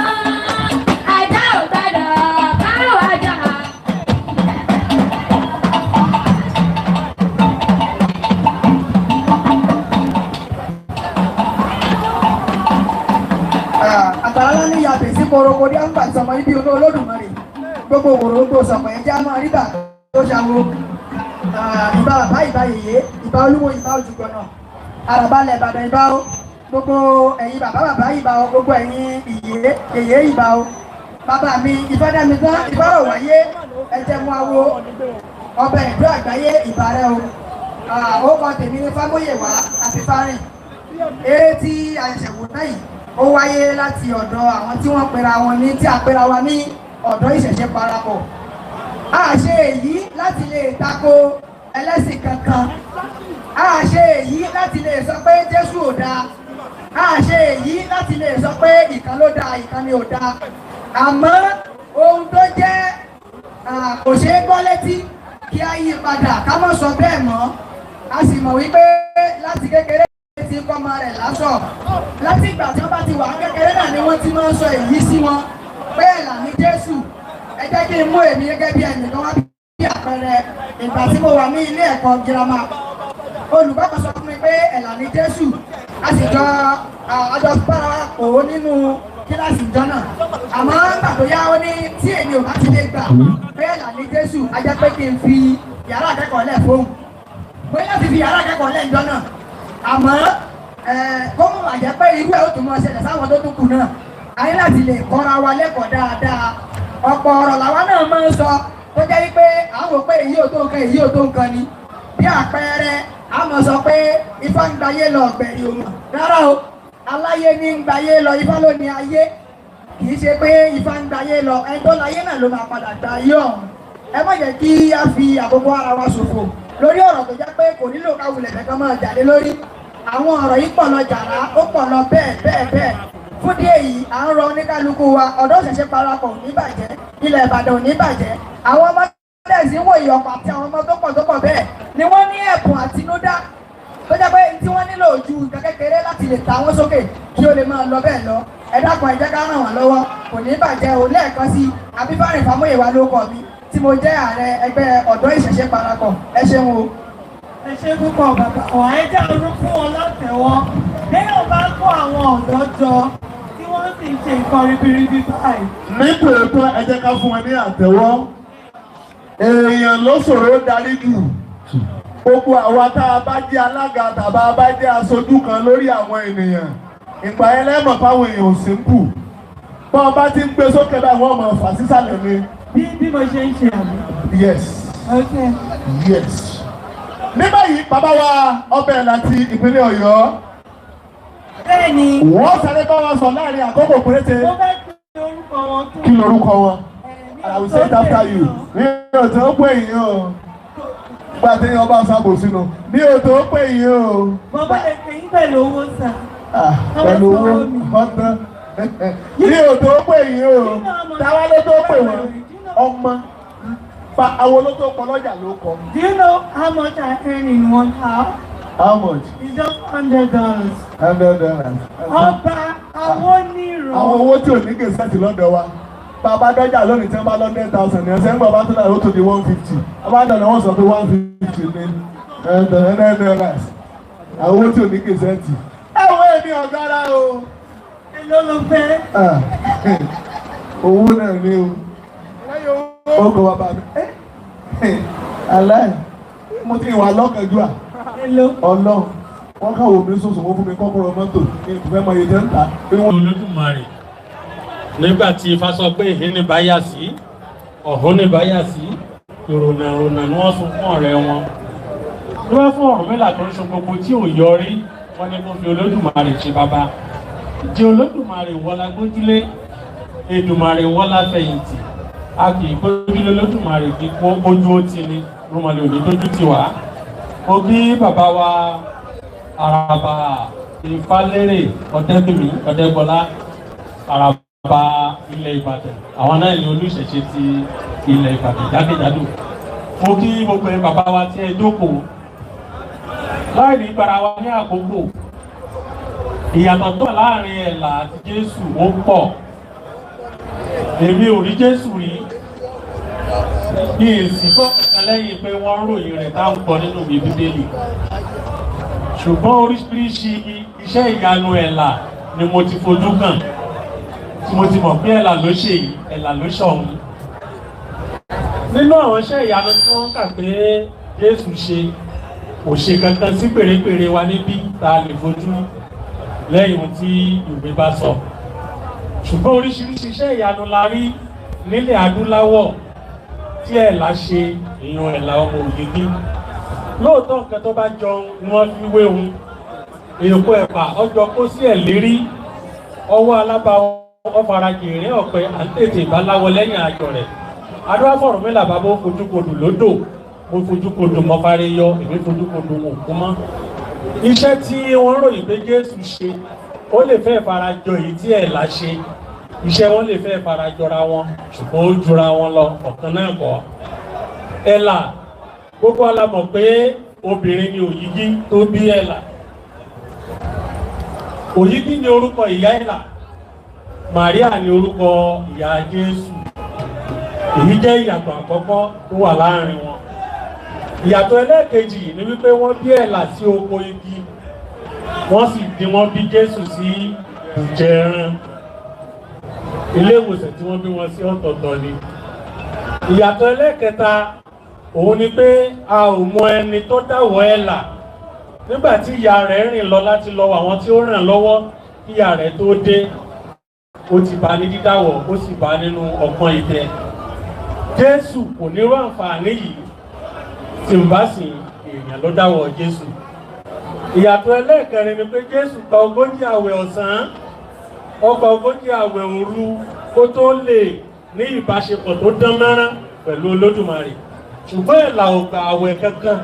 àdá ògbọ́dọ̀ bá wájà. Àgbàrá ńlá ní yàtọ̀ sí koroko ní àgbà ìsọmọ ibi Olódùmarè. Gbogbo òwòrò sọ̀pọ̀ ẹ̀jẹ̀ á máa rí bà tó ṣàwo. Ìbá bàbá ìbá yèyé, ìbá olúwo, ìbá òjùgbọ̀nà. Àràbálẹ̀ Ìbàdàn ìbá o. Gbogbo ẹ̀yin bàbá ìbá o. Gbogbo ẹ̀yin yèyé ìbá o. Bàbá mi ìfẹ́dẹ́mi tán ìbárò wáyé ẹ̀jẹ̀ mú awo. Ọbẹ̀ ìlú àgbáyé ìbá rẹ o. Ó kọ tèmi ní Fámóyèwá àti Fárìn. Eré tí àṣẹ̀ṣẹ̀ wò náà yìí ó wáyé láti ọ̀dọ̀ àwọn tí wọ́n pera wọn ní tí a pera wa ní ọ̀dọ́ ìṣẹ̀ṣẹ̀ parapọ̀. A ṣe èyí láti lè tako ẹlẹ́sìn kankan. A ṣe èyí láti lè sọ pé Jésù ò dáa. A ṣe èyí láti lè sọ pé ìkan ló dáa ìkan ni ò dáa. Àmọ́ ohun tó jẹ́ kò ṣeé gbọ́ létí kí á yí padà ká má sọ bẹ́ẹ̀ mọ́. a sì mọ̀ wípé láti kékeré ti kọ́ ọmọ rẹ̀ lásọ̀ láti ìgbà tí wọ́n bá ti wà kékeré náà ni wọ́n ti máa ń sọ èyí sí wọn pé ẹ̀là ní Jésù. Ẹ jẹ́ kí n mú èmi gẹ́gẹ́ bí ẹnìkan wá bí àpẹẹrẹ ìgbà tí mo wà ní ilé ẹ̀kọ́ girama. Olùkọ́ kan sọ fún mi pé ẹ̀là ní Jésù, a sì jọ àjọ parapọ̀ nínú kíláàsì ìjọ náà. Àmọ́ nígbà tó yá ó ní tí èmi ò bá ti lè gbà pé ẹ̀là ní Jésù, a jẹ́ pé kí n fi yàrá akẹ́kọ̀ọ́ lẹ̀ fóun. Bóyá ti fi yàrá akẹ́kọ̀ọ́ lẹ̀ ìjọ náà. Àmọ́ kó mọ̀ àjẹ́ pé irú ẹ̀ ó tún mọ̀ ṣẹlẹ̀ sáwọn tó tún kù náà. A ní láti lè kọ́ra wa lẹ́kọ̀ọ́ dáadáa. Ọ̀pọ̀ ọ̀rọ̀ làwa náà máa ń sọ tó jẹ́ wípé àwọn pé èyí ò tó nǹkan èyí ò tó nǹkan ni. Bí àpẹẹrẹ a máa sọ pé Ifá ń gbayé lọ ọ̀gbẹ̀rì òun. Rárá o, aláyé ní ń gbayé lọ, Ifá ló ní ayé. Kì í ṣe pé Ifá ń gbayé lọ, ẹni tó láyé náà ló máa padà gba ayé ọ̀hún. Ẹ má jẹ́ kí a fi àkókò ara wa ṣòfò lórí ọ̀rọ̀ tó jẹ́ pé kò nílò ká wulẹ̀ fẹ́ kán máa jáde lórí. Àwọn ọ̀rọ̀ yìí pọ̀ lọ jàrá, ó pọ̀ lọ bẹ́ẹ̀. Fún díẹ̀ yìí, à ń rọ oníkálukú wa, ọ̀dọ́ òṣèṣe parapọ̀ ò ní bàjẹ́, ilẹ̀ Ìbàdàn ò ní bàjẹ́. Àwọn ọmọ tẹ̀sí wò ìyọ̀pọ̀ àti àwọn ọmọ tó pọ̀ bẹ́ẹ̀ ni wọ́n ní ẹ̀bùn àtinúdá tó jẹ́ pé tí wọ́n nílò ojú nǹkan kékeré láti lè ta wọ́n sókè kí ó lè máa lọ bẹ́ẹ̀ lọ. Ẹ dákun ẹ jẹ́ ká ràn wọ́n lọ́wọ́, kò ní bàjẹ́ o. Lẹ́ẹ̀kan sí Abífárìn Fámúyìwá ló kọ mi tí mo jẹ́ ààrẹ ẹgbẹ́ ọ̀dọ́ ìṣẹ̀ṣe parapọ̀. Ẹ ṣeun o. Ẹ ṣe púpọ̀ bàbá wa, ẹ jẹ́ ọdún fún wọn látẹ̀wọ́. Lẹ́yìn ọba kó àwọn ọ̀dọ́ jọ tí wọ́n sì ń ṣe nǹkan ribiribi báyìí. Ní tòótọ́ ẹ jẹ́ ká fún wọn ní àtẹ́wọ́. Èèyàn ló ṣòro darí jù. Gbogbo àwa tá a bá jẹ́ alága tàbá a bá jẹ́ aṣojú kan lórí àwọn ènìyàn. Ìgbà yẹn lẹ́mọ̀ fáwọn èèyàn ò sí ń kù. Bọ́ ọ bá ti ń gbé sókè báyìí wọ́n mọ̀ fà sísàlẹ̀ ni. Bí mo ṣe ń ṣe àmì. Yes. Okay. Yes. Ní báyìí bàbá wa ọbẹ̀ láti ìpínlẹ̀ Ọ̀yọ́. Bẹ́ẹ̀ni. Wọ́n sáré bá wa sọ láàrin àkókò péréte. Mo fẹ́ kí orúkọ wọn tó. Kí lorúkọ wọn? I will say it after you. Mi ò tó pè yín o. Gba tí yín ọba sábò sínú. Mi ò tó pè yín o. Bàbá lè pè yín pẹ̀lú owó sà. Pẹ̀lú owó ọ̀tán. Mi ò tó pè yín o. Táwa ló tó pè wọ́n. Ọmọ. Pa àwọn olótó pọ̀ lọ́jà ló kọ. Do you know how much I earn in 1 hour? How much? It's just $100. $100. Ọba àwọn onírò. Àwọn owó tí ò ní gèsètì lọ́dọ̀ wa. Bàbá dọ́jà lónìí tí wọ́n bá lọ 10,000 ní ọ̀sẹ̀ ń gbọ́ bá tó náà ó tó di 150. Bàbá dọ̀nà wọ́n sọ pé 150 ní $100. Àwọn owó tí ò ní gèsètì. Ẹ wo èmi ọ̀gára o. Èló ló fẹ́? Owó náà ní o. Ọkọ̀ wa bá mi. Aláì, mo ti wà lọ́kànjú à. Ọlọ́run, wọ́n káwọ́ mi sọ̀sọ̀ wọ́n fún mi kọ́kọ́rọ́ mọ́tò ní ìfẹ́ mọ iye tẹ́ ń ta. Olódùmarè nígbà tí Ifá sọ pé ìhín ní báyà sí, ọ̀hún ní báyà sí, ìrònà ni wọ́n sún fún ọ̀rẹ́ wọn. Ní wọ́n fún Ọ̀rúnmìlà tó ń ṣe gbogbo tí ò yọrí, wọ́n ní kó fi Olódùmarè ṣe bàbá. Jẹ́ Olódùmarè wọlá gbójúlé, Èdùmarè wọlá fẹ̀yìntì. A kì í gbójúlé Olódùmarè kí kó ojú ó ti ní, rúmọlẹ̀ òní tójú ti wá. Mo bí bàbá wa Àràbà Ìfálérè Ọ̀dẹ́bìmí Ọ̀dẹ́gbọlá Àràbà ilẹ̀ Ìbàdàn. Àwọn náà ni olùṣẹ̀ṣe ti ilẹ̀ Ìbàdàn jákèjádò. Mo kí gbogbo bàbá wa tí ẹ jókòó. Láì ní gbára wa ní àkókò. Ìyàtọ̀ tó wà láàrin Ẹ̀là àti Jésù ó pọ̀. Èmi ò rí Jésù rí. Bí èsì kọ́ lẹ́yìn pé wọ́n ròyìn rẹ̀ táwọn kọ nínú ìwé Bíbélì. Ṣùgbọ́n oríṣiríṣi iṣẹ́ ìyanu Ẹ̀là ni mo ti fojú kàn. Tí mo ti mọ̀ pé Ẹ̀là ló ṣe yìí, Ẹ̀là ló ṣọ̀hún. Nínú àwọn iṣẹ́ ìyanu tí wọ́n kà pé Jésù ṣe, kò ṣe kankan sí pèrèpèrè wa níbí tá a lè fojú lẹ́yìn ohun tí ìwé bá sọ. Ṣùgbọ́n oríṣiríṣi iṣẹ́ ìyanu la rí nílẹ̀ adúláwọ̀ tí Ẹ̀là ṣe, èèyàn Ẹ̀là ọmọ Ògìgí. Lóòótọ́ nǹkan tó bá jọ ni wọ́n fi wé ohun. Èèkó ẹ̀pà ọjọ́ kó sí ẹ̀lérí, ọwọ́ alábàáwọ̀ ọ̀farajìnrín ọ̀pẹ àtètè ìbáláwọ̀ lẹ́yìn àjọ rẹ̀. Adúláfọ̀ Ọ̀rúnmìlà bàbá ó fojúkodò lódò, mo fojúkodò mọ́fárẹ́ yọ, èmi fojúkodò òkú mọ́. Iṣẹ́ tí wọ́n ròyìn pé Jésù ṣe, ó lè fẹ́ farajọ èyí tí Ẹ̀là ṣe. Iṣẹ́ wọn lè fẹ́ farajọra wọn, ṣùgbọ́n ó jura wọn lọ, ọ̀kan náà kọ́. Ẹ̀là, gbogbo alamọ̀ pé obìnrin ni Òyìgí tó bí Ẹ̀là. Òyìgí ni orúkọ ìyá Ẹ̀là, Màríà ni orúkọ ìyá Jésù. Èyí jẹ́ ìyàtọ̀ àkọ́kọ́ tó wà láàrin wọn. Ìyàtọ̀ ẹlẹ́ẹ̀kejì ni wípé wọ́n bí Ẹ̀là sí oko igi, wọ́n sì wọ́n bí Jésù sí ìjẹran. Ilé ìwòsàn tí wọ́n bí wọn sí ọ̀tọ̀ọ̀tọ̀ ni. Ìyàtọ̀ ẹlẹ́ẹ̀kẹta òun ni pé a ò mọ ẹni tó dáwọ́ Ẹ̀là nígbà tí ìyá rẹ̀ rìn lọ láti lọ àwọn tí ó ràn lọ́wọ́ kí ìyá rẹ̀ tó dé. Ó ti bá ní dídáwọ̀, ó sì bá nínú ọ̀pọ̀n ìtẹ́. Jésù kò ní rú àǹfààní yìí tí ń bá sìn èèyàn ló dáwọ́ Jésù. Ìyàtọ̀ ẹlẹ́ẹ̀kẹrin ni pé Jésù gba 40 àwẹ̀ ọ̀sán, ó gba 40 àwẹ̀ òru kó tó lè ní ìbáṣepọ̀ tó dán mẹ́rán pẹ̀lú Olódùmarè. Ṣùgbọ́n Ẹ̀là ò gba àwẹ̀ kankan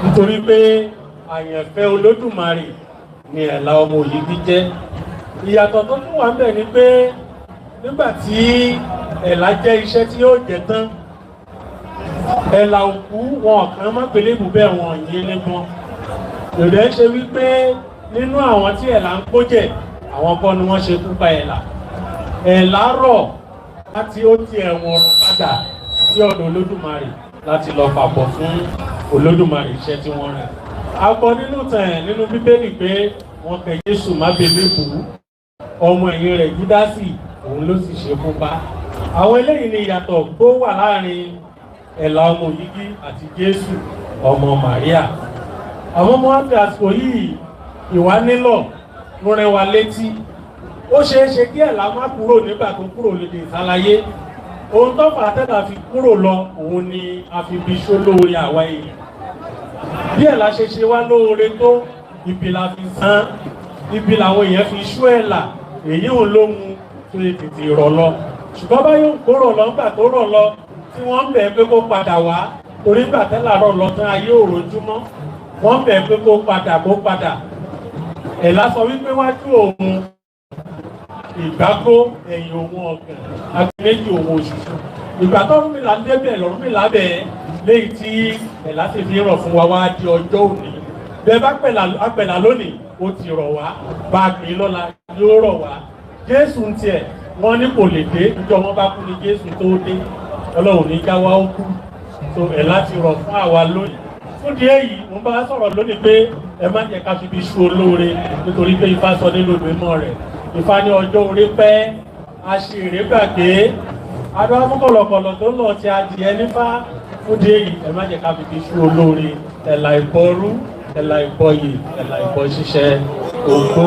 nítorí pé àyànfẹ́ Olódùmarè ni Ẹ̀là ọmọ Òyìgí jẹ́. Ìyàtọ̀ tó tún wà ńbẹ̀ ni pé nígbà tí Ẹ̀là jẹ́ iṣẹ́ tí yóò jẹ tán, Ẹ̀là òkú wọn kàn má gbélébù bẹ́ẹ̀ wọn yìí níbọn. Ìrẹ̀ ṣe wípé nínú àwọn tí Ẹ̀là ń kó jẹ, àwọn kan ni wọ́n ṣe kú pa Ẹ̀là. Ẹ̀là rọ̀ láti ó ti ẹ̀wọ̀n ọ̀rọ̀ padà sí ọ̀dọ̀ Olódùmarè láti lọ fàbọ̀ fún Olódùmarè iṣẹ́ tí wọ́n rẹ̀. A gbọ́ nínú tàn nínú Bíbélì pé wọ́n kẹ Jésù má belébù, ọmọ ẹ̀yìn rẹ̀ Júdásì òun ló sì ṣe fún pa. Àwọn eléyìí ni ìyàtọ̀ tó wà láàrin Ẹ̀là ọmọ Òyìgí àti Jésù ọmọ Màríà. Àwọn ọmọ àti àsìkò yìí ìwà nílọ̀ ló rán wa létí. Ó ṣeé ṣe kí Ẹ̀là má kúrò nígbà tó kúrò lédè ìsálayé. Ohun tó fà tẹ́lá fi kúrò lọ òun ni a fi bí ṣó lóore àwa èèyàn. Bí Ẹ̀là ṣe ṣe wá lóore tó, ibi la fi san, ibi làwọn èèyàn fi ṣú Ẹ̀là, èyí ò lóhun tó lè tètè rọ̀ lọ. Ṣùgbọ́n báyọ̀ kó rọ̀ lọ nígbà tó rọ̀ lọ tí wọ́n ń bẹ̀ pé kó padà wá, torí nígbà tẹ́lá rọ̀ lọ tán ayé òrojúmọ́, wọ́n bẹ̀ pé kó padà. Ẹ̀là sọ wípé wájú òun ìgbákó ẹ̀yìn òun ọ̀gàn, agbẹ́jì òun òṣùṣù. Ìgbà tó Ọ̀rúnmìlà débẹ̀ l'Ọ̀rúnmìlà bẹ̀ léyìí tí Ẹ̀là ti fi rọ̀ fún wa wá di ọjọ́ òní. Bẹ́ẹ̀ bá pẹ̀lá lónìí, ó ti rọ̀ wá, bá a gbé lọ́la yóò rọ̀ wá. Jésù ń tiẹ̀, wọ́n ní kò lè dé, ìjọ wọn bá kú ni Jésù tó dé. Ọlọ́run ní jáwá ó kú. So Ẹ̀là ti rọ̀ fún àwa lónìí. Fún di èyí, mo bá sọ̀rọ̀ lónìí pé ẹ má jẹ́ ká fi bí ṣú olóore nítorí pé Ifá sọ nínú ìgbìmọ̀ rẹ̀. Ifá ní ọjọ́ orí pẹ́, aṣèré gbàgbé, adó amúkọ̀lọ̀kọ̀lọ̀ tó lọ ti adìẹ nífá. Fún di èyí, ẹ má jẹ́ ká fi bí ṣú olóore. Ẹ̀là ìbọrú, Ẹ̀là ìbọyè, Ẹ̀là ìbọ ṣíṣẹ́, ògbó,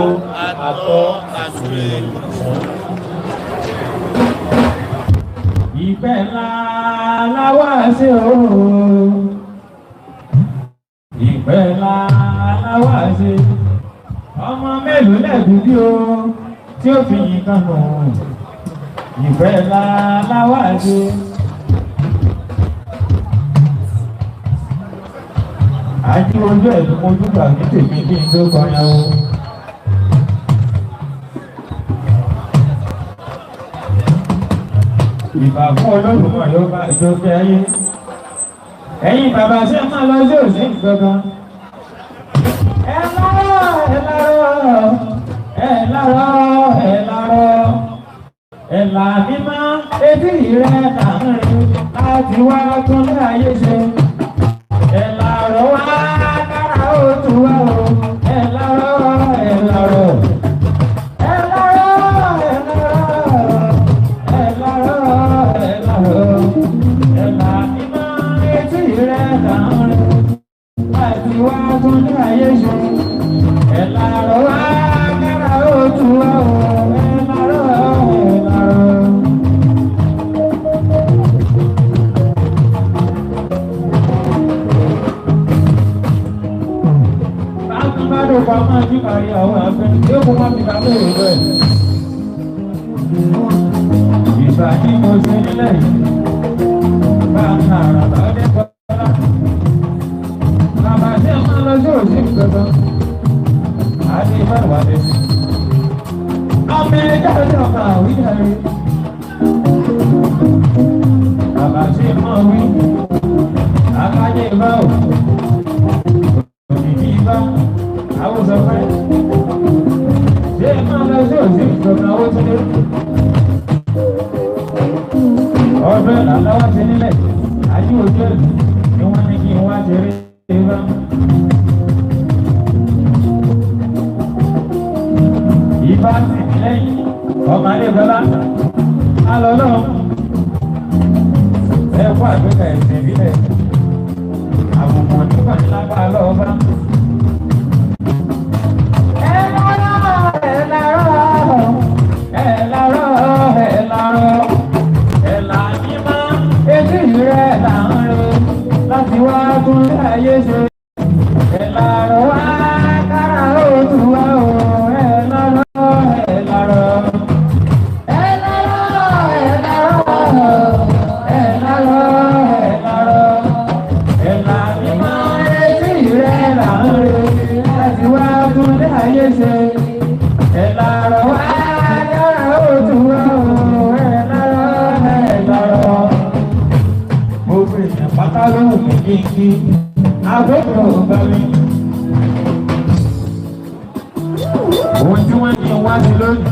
àtọ́, àtúrẹ̀ ìfún. Ìfẹ́ ńlá láwá sí ooo, ìfẹ́ ńlá láwá sí, ọmọ mélòó lẹ́bí bí o tí ó fi yín kan nù, ìfẹ́ ńlá láwá sí. Àjí ojú ẹ̀dùn mojú gbà ní tèmi bí n tó kọyàn o. Ìbà fún Olódùmarè yóò bá ìjọba ayé. Ẹ̀yin bàbá ṣe máa lọ sí òsì gbọ̀ngàn. Ẹ lárọ̀, ẹ lárọ̀, ẹ lárọ̀, ẹ lárọ̀. Ẹ̀là mímọ́ etí rẹ̀ kàrin láti wá tún ní ayé ṣe. Ẹ lárọ̀ wá kára ó tún wá o. Ẹ lárọ̀, ẹ lárọ̀. Ẹ̀là mímọ́ etí rẹ̀ kàrin láti wá tún ní ayé ṣe. Ẹ̀là rọ̀ wá kára ó tún wá o. Ẹ̀là rọ̀, ẹ̀là rọ̀. Láti bá dòkọ̀ máa jí kàrí àwọn àfẹ́ tí ó kún wọ́n fi kàfẹ́ ìrọ̀ ẹ̀. Ìgbà tí mo ṣe nílẹ̀ yìí, bá ń ra àràbà dé bọ́lá. Bàbá tí a máa lọ sí òsì gbọ̀ngàn, àti ìbáwá lè sí. Ọmọ ẹja ọjọ́ kan àwíjàre. Bàbá tí a máa wí, àkájé ìbáwò. ọmọ alẹ́ ìgbọ́lá alọ́ náà ẹ kó àgbékà ẹ̀sìn ìbílẹ̀ àbùkù nígbà tí lágbára lọ́wọ́ bá. ẹ lárọ́ ẹ lárọ́ ẹ làní mọ́ etí rẹ̀ là ń ro láti wá tún láyé ṣe. ẹ lárọ́ wá kára ó tù wá o ẹ lárọ́ ẹ lárọ́. Ohun tí wọ́n ní wá sí lónìí,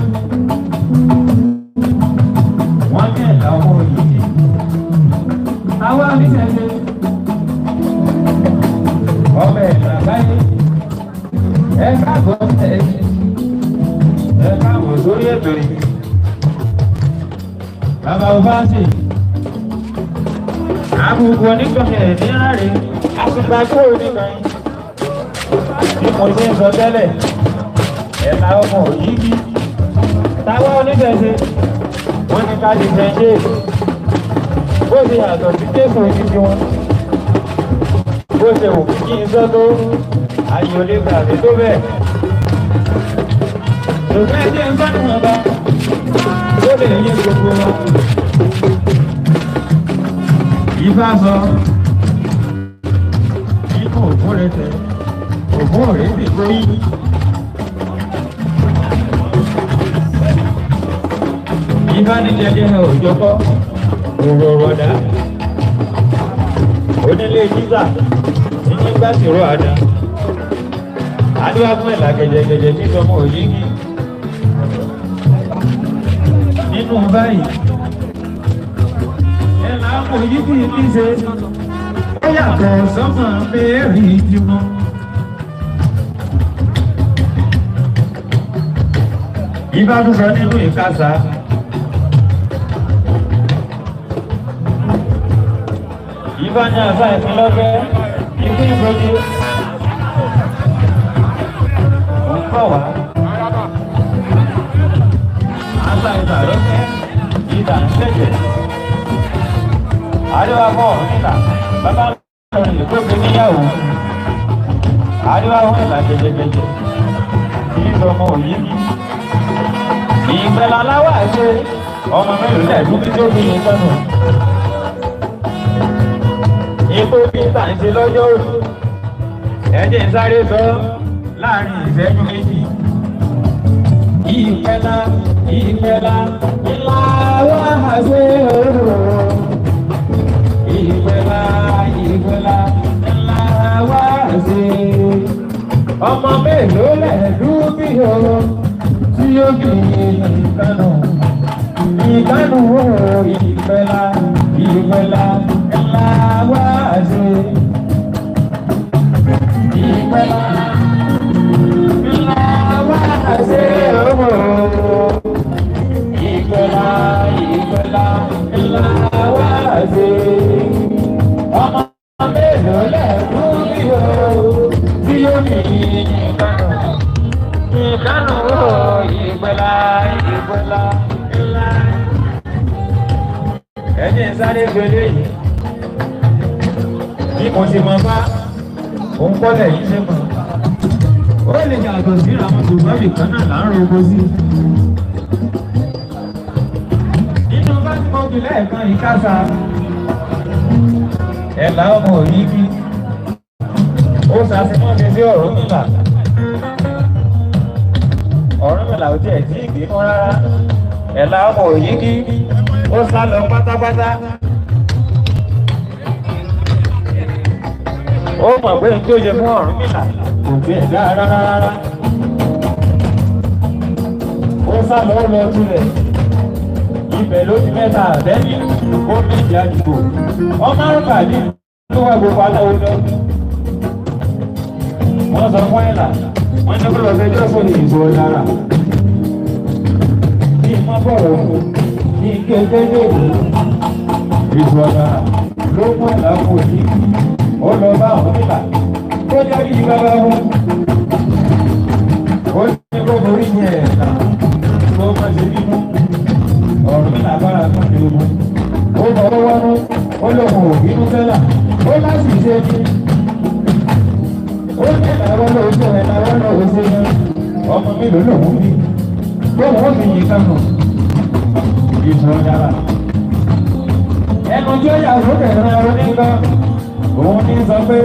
wọ́n ní ẹ̀dá ọmọ òyìnbí. Àwọn oníṣẹ̀ṣe ọmọ ẹ̀dá báyé, ẹ káàbọ̀ ẹ̀ṣẹ̀, ẹ káàbọ̀ sórí ètò yìí. Bàbá ọba ṣe àbùkù onígbọ̀nsẹ̀ ní àárẹ̀ àtúgbà tó oníkan yìí. Bí mo ṣe ń sọ tẹ́lẹ̀, ẹ̀ka ọmọ òyìnbí táwọn oníṣẹ̀ṣe wọ́n ní ká ti ṣẹ̀ṣe bó ṣe yàtọ̀ sí Jésù òyìnbí wọn. Bó ṣe wù kí n sọ tó ayé olè gbàgbé tó bẹ́ẹ̀. Ṣùgbọ́n ẹ̀jẹ̀ ń bá wọn bá ó lè yé gbogbo wọn. Ifá sọ ikú òkú rẹ tẹ òkú rẹ ti gbóyí. Ifá ní jẹjẹ òjọkọ òrò rọdà onílé jíjà ní gbàsírò àdá adúlá fún ẹ̀là gẹ̀jẹ̀gẹ̀jẹ̀ tí sọmọ òyìnbí nínú báyìí. Òyìnbí ti ṣe ó yàtọ̀ sọ́mọ mẹ́rin jùmọ̀. Ibà tó sọ nínú ìkásá. Ibà ní àṣà ìpínlọ́gbẹ́ ikú ìgbójú. Ó ń kọ̀ wá. Àṣà ìbàlọ́gbẹ́ ìdà ń ṣẹ̀jẹ̀. Àríwá bọ̀ níta, bàbá lọ́rùn ìgbógun níyàwó. Àríwá wọn ìlà gẹ̀gẹ̀gẹ̀gẹ̀, kì í sọ ọmọ òyìnbí. Ìgbẹ́lá láwà ṣe ọmọ mélòó lẹ́ẹ̀dún tí ó fi yẹn sọ́nù. Ipò bí ìta ń ṣe lọ́jọ́ òru, ẹ̀jẹ̀ ń sáré sọ láàrin ìṣẹ́jú méjì. Ìgbẹ́lá ńlá wà ṣe òru. Ìgbẹ́lá ńlá wá sí. Ọmọ mélòó lẹ́ẹ̀dún bí o tí ó fi ìkànnù. Ìkànnù wo ìgbẹ́lá ńlá wá sí. Ìgbẹ́lá ńlá wá sí. Ìgbẹ́lá ńlá wá sí. Ọmọ mélòó lẹ́ẹ̀dún bí o tí ó fi ìkànnù wo ìgbẹ́lá ńlá. Ẹ̀jẹ̀ ń sáré gbélé yìí. Bí mo ṣe mọ bá òun kọ́lẹ̀ yìí ṣe mọ̀. Ó lè yàtọ̀ sí àwọn ṣùgbọ́n ìkan náà là ń rogo sí. Nínú bá ti mọ jù lẹ́ẹ̀kan ìkásá. Ẹ̀là ọmọ òyìnbí. Ó ṣàṣemọ́ mi sí Ọ̀rúnmìlà. Ọ̀rúnmìlà ò tiẹ̀ tí ìgbé mọ́ rárá. Ẹ̀là ọmọ òyìnbí. Ó sá lọ pátápátá. Ó mọ̀ pé n tó yẹ fún Ọ̀rúnmìlà kò fi ẹ̀dá rárá. Ó sá lọ lọ túlẹ̀. Ibẹ̀ ló ti mẹ́ta àbẹ́ni ó méjì àdìgbò. Ọmọ àrùkàdì ló wà gbogbo aláwo lọ. Wọ́n sọ fún ẹ̀là, wọ́n ní kó lọ fẹjọ́ sórí ìbò dára. Bí mọ́ bọ̀rọ̀ fún ní kékeré ìṣọ̀dà ló mú ìlàkù yìí ó lọ bá àwọn nílà ó jẹ́ bí bàbá wọn ó ní kó borí ní ẹ̀ẹ̀ta tó máa ṣe bínú ọ̀rọ̀ nílà bára tó ní ogun ó bọ̀ wọ́nú ó lòun ò bínú tẹ́lá ó láti ṣe ní ó ní ìlàwọ́ lóò ṣe ìlàwọ́ lóò ṣe ní ọmọ mélòó lòun bí lóun ó fi yìí kánú ìṣọ̀dà ẹnu tí ó yà sókè rán ẹrú nígbà òun ní sọ pé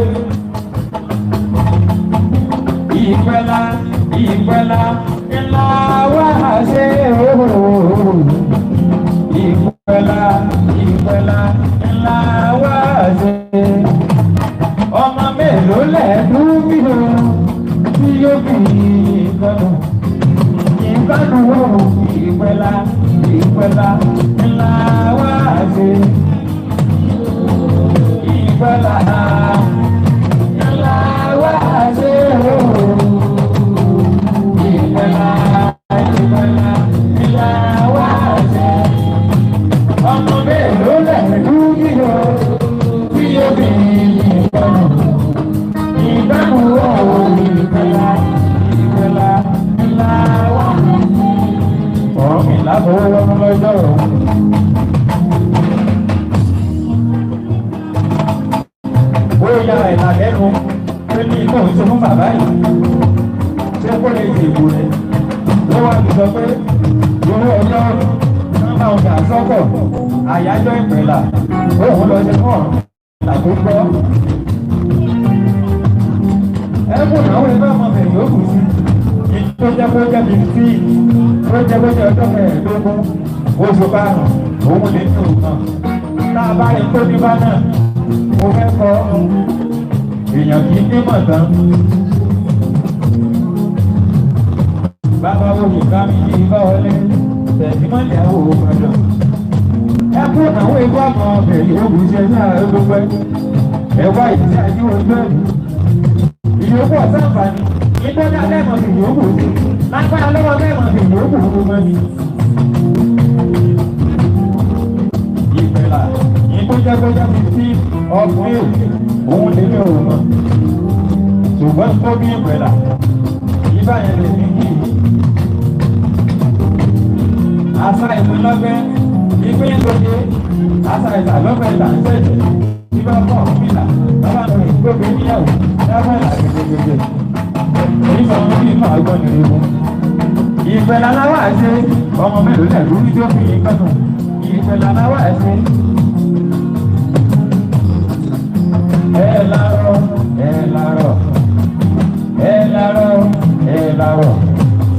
ìpẹ́lá ńlá wà ṣe òòrùn ìpẹ́lá ńlá wà ṣe ọmọ mélòó lẹ́ẹ̀dúnmílò tí yóò fi ìkànnù ìpẹ́lá ńlá wà ṣe. Ìpẹ́lá ńlá wá ṣe ooo. Ìpẹ́lá ńlá wá ṣe. Ọmọ mélòó lẹ́ẹ̀dú yíyọ tí yóò bí ìgbẹ́nu. Ìgbẹ́nu ooo. Ìpẹ́lá ńlá wá ṣe. Ọ̀rọ̀ mi lábọ̀ wọ́n lọ́jọ́ rẹ̀. Bóyá ìlà lẹ́nu pé ní ikú òun fún bàbá yìí ṣé kó lè di ìbò rẹ̀ ló wá ti sọ pé irú ọjọ́ náà ọjà sọ́kọ̀ àyájọ́ ìpẹ̀là òun lọ sí fún àkókò. Ẹkùn àwọn ẹgbẹ́ ọmọbìnrin yóò kù sí tó jẹ́ kó jẹ́ bí tí tó jẹ́ kó jẹ́ ọjọ́ kẹẹ̀ẹ́dógún oṣù karùn-ún òun lè ní òun náà. Tá a bá rí tó ní bá náà mo fẹ́ kọ́ èèyàn kì í nímọ̀ tán. Bàbá wo ká mi ní ibà wọlé tẹ̀símọ́lẹ̀ àwọn òògùn ẹkún àwọn ewu àmọ́ ọbẹ̀rẹ̀ òògùn ṣe ní ààrẹ gbogbo ẹ̀wá ìdí àjí ojú ẹ̀mí. Ìyókù ọ̀sánfàní nítorí alẹ́mọ̀ sí ìyókù sí lágbára lọ́wọ́ mẹ́mọ̀ sí ìyókù gbogbo ẹ̀mí. Ìpẹ̀lá ìkójẹ́kójẹ́ fi sí ọkùnrin òun lè ní òun mọ̀ ṣùgbọ́n tó bí ìpẹ̀lá ìbá yẹn lè ní kí àṣà ìpínlọ́gbẹ́ ìpín ìlòdì àṣà ìtàlọ́gbẹ́ ìtàǹsẹ̀jẹ̀ ìbá fún ọ̀fìlà bàbá mi gbogbo ìyàwó dábàá ìlàgbẹ̀gbẹ̀gbẹ̀ nígbà wọn bí ìmọ̀ àgbọ̀n nìyẹn mú ìpẹ̀lá láwà ṣe ọmọ mélòó lẹ̀ lórí tó fi yín kánú ìpẹ̀lá láwà ṣe. Elaro,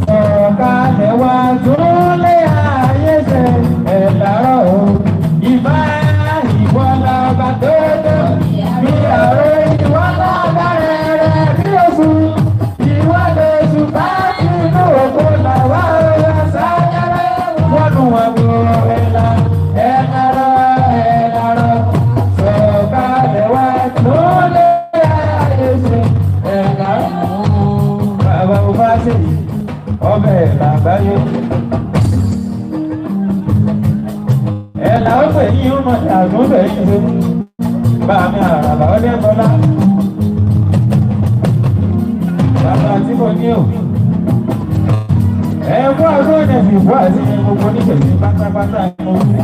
sọ̀kalẹ̀ wá sólé ayé ṣe ẹ̀lárọ̀ o. Ìbá ìwọ́lá ọba tó tó bí àrò ìwọ́lá ọba rẹ̀ bí oṣù. Ìwọ́lá oṣù bá nínú òkú làwá ọ̀rọ̀ sáyẹ́rẹ́. Wọ́n nu àbúrò ẹ̀lárọ̀ sọ̀kalẹ̀ wá sólé ayé ṣe ẹ̀lárọ̀. Bàbá o bá ṣe yìí ọbẹ̀ làgbáyé. Ẹ̀là ó pè ní ọmọ àgúnbẹ̀ yìí ṣe bá mi àràbà ọdẹ bọ́lá. Bàbá tí mo ní ò. Ẹ̀fọ́ ọdún ọ̀nà ìfìfọ́ àti gbogbo oníṣẹ̀lẹ̀ pátápátá ni mo fi.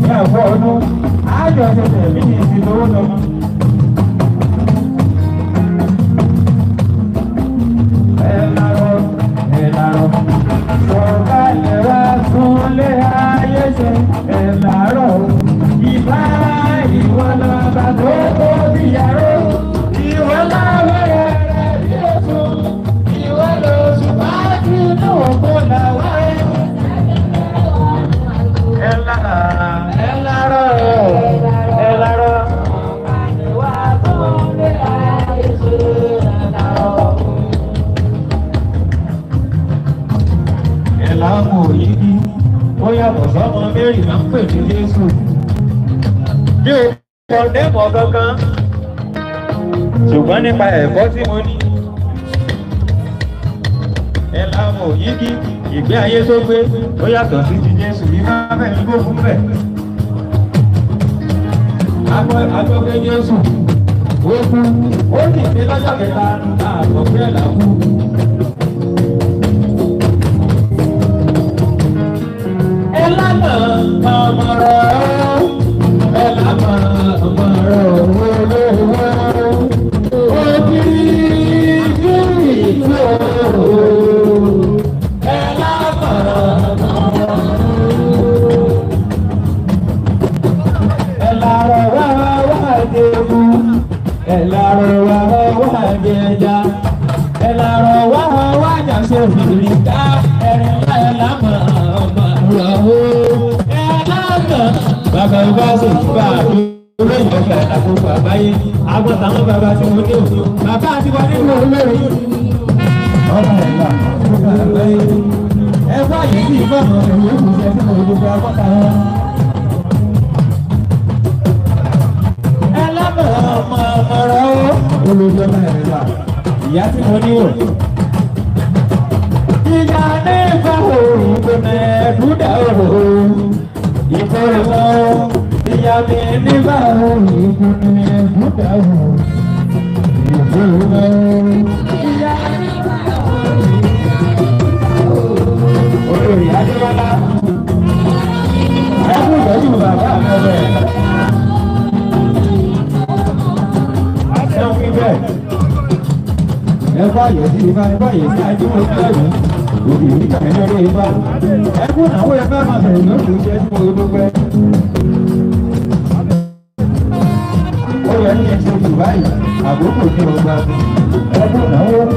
Ní àfọ́ ọdún, àjọ ṣẹ̀ṣẹ̀ mí ní ìsinmi owó lọ́mọ. Ẹ̀làrọ̀ sọ̀kalẹ̀ wá súnlé ayé ṣe ẹ̀làrọ̀ ìbá ìwọ lọ́ba tó tó bí yàrá ìwọ lọ́ba rẹ̀ bí oṣù ìwọ lóṣù bá nínú òkú làwá ẹ̀làrọ̀ wá súnlé ayé ṣe ẹ̀làrọ̀. Ẹ̀làmù yìí ó yàtọ̀ sọ́mọ mẹ́rì máa ń pè ní Jésù. Bí o kọ dẹ́mọ̀ kankan, ṣùgbọ́n nípa ẹ̀kọ́ tí mo ní. Ẹ̀làmù mọ̀ yíkí ìgbé ayé tó gbé ó yàtọ̀ sí ti Jésù ní máa bẹ̀ ní kó fún bẹ̀. Agbọ́gbé Jésù ó kú ó dìde lọ́jọ́ kẹta àgbọ̀gbé ẹ̀ là kú. Ẹ lámà ọmọ rẹ̀ ẹ lámà ọmọ rẹ̀ olówó òkìrì kìrì tó ẹ lámà ọmọ ẹ lárọ̀ wá wá débù ẹ lárọ̀ wá wá dẹjà ẹ lárọ̀ wá wá jàṣẹ fìrì ká ẹ̀rín ẹ lámà ọmọ bàbá bá ṣe ìgbà lórí ìjọba àkókò àbáyé agbọ́n táwọn bàbá tí wọ́n dé òfin bàbá àti wà nínú olórí ọmọ ìlà àkókò àbáyé ẹgbẹ́ àyè sí ìfọ̀mọ̀ ìwé ìgbésẹ̀ tí mo gbogbo agbọ́ta wọn. ẹlẹ́bẹ̀ ọmọ ọ̀rọ̀ olùjọba ìlà ìyá tí mo níwò. ìyá ní ìfọ̀hò ìgbìmọ̀ ẹ̀dúdà òhò ìfọ̀rọ̀mọ́ ìyá mi nígbà ìgbìmọ̀ ẹ̀dúdà òhò ìfọ̀rọ̀mọ́ ìyá nígbà olórí adébọ́lá ẹkún ìtọ́jú bàbá àmọ́bẹ̀ ẹ̀wọ̀n bíbẹ̀ ẹ̀fọ́ àyẹ̀sí ìbá ẹ̀fọ́ àyẹ̀sí àjẹmọ́ ìtọ́jú òbí nígbà ẹ̀yọ́dé ìbá ẹkún àwọn ẹ̀fẹ́ máa bẹ̀rẹ̀ lóṣù jẹ́ tí mo dúpẹ́. ó yẹ kí n ṣe jù báyìí àkókò tí mo gbà ẹkún àwọn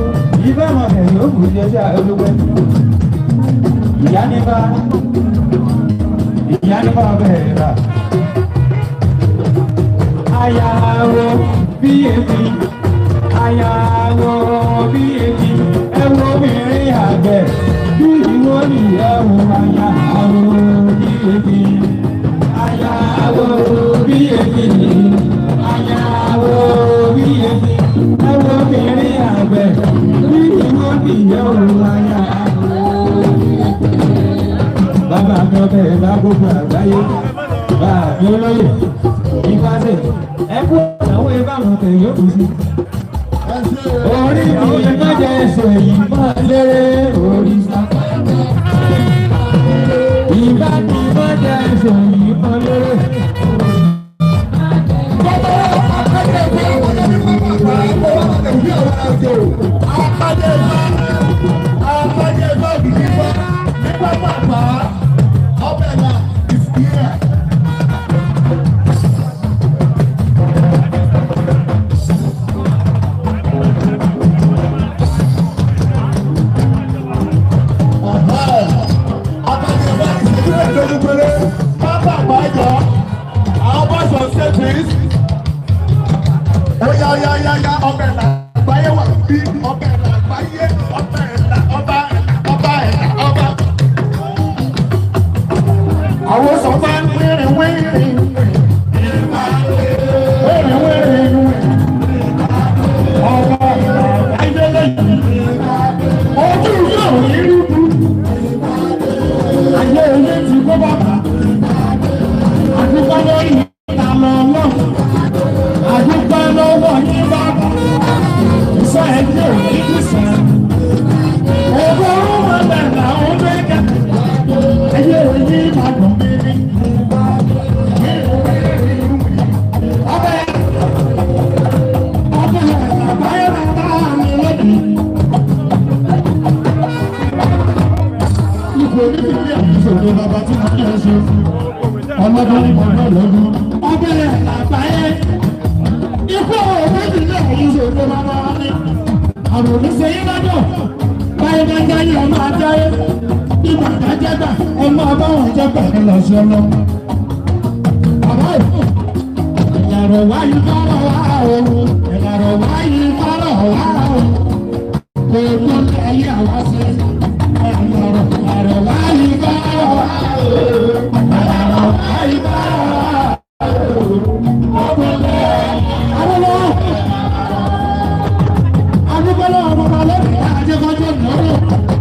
ìbá máa bẹ̀rẹ̀ lóṣù jẹ́ tí a dúpẹ́. ìyá nípa bẹ̀rẹ̀ rà ayáwó bí èmi ayáwó bí èmi ẹwọ́ obìnrin àgbẹ̀ bí ìwọ ní ẹwọ́ ayáwó bí èmi ayáwó bí èmi ayáwó bí èmi ẹwọ́ obìnrin àgbẹ̀ bí ìwọ ní ẹwọ́ ayáwó. Bàbá mi ọbẹ̀ bá gbogbo àgbáyé bá mi olóyè ìfàsẹ̀ ẹkú àwọn ìbámu tẹ̀ yóò kù sí. Orí mi mẹ́jẹ ẹsẹ̀ yìí máa lérè òrìṣà. Ìbá mi mẹ́jẹ ẹsẹ̀ yìí máa lérè.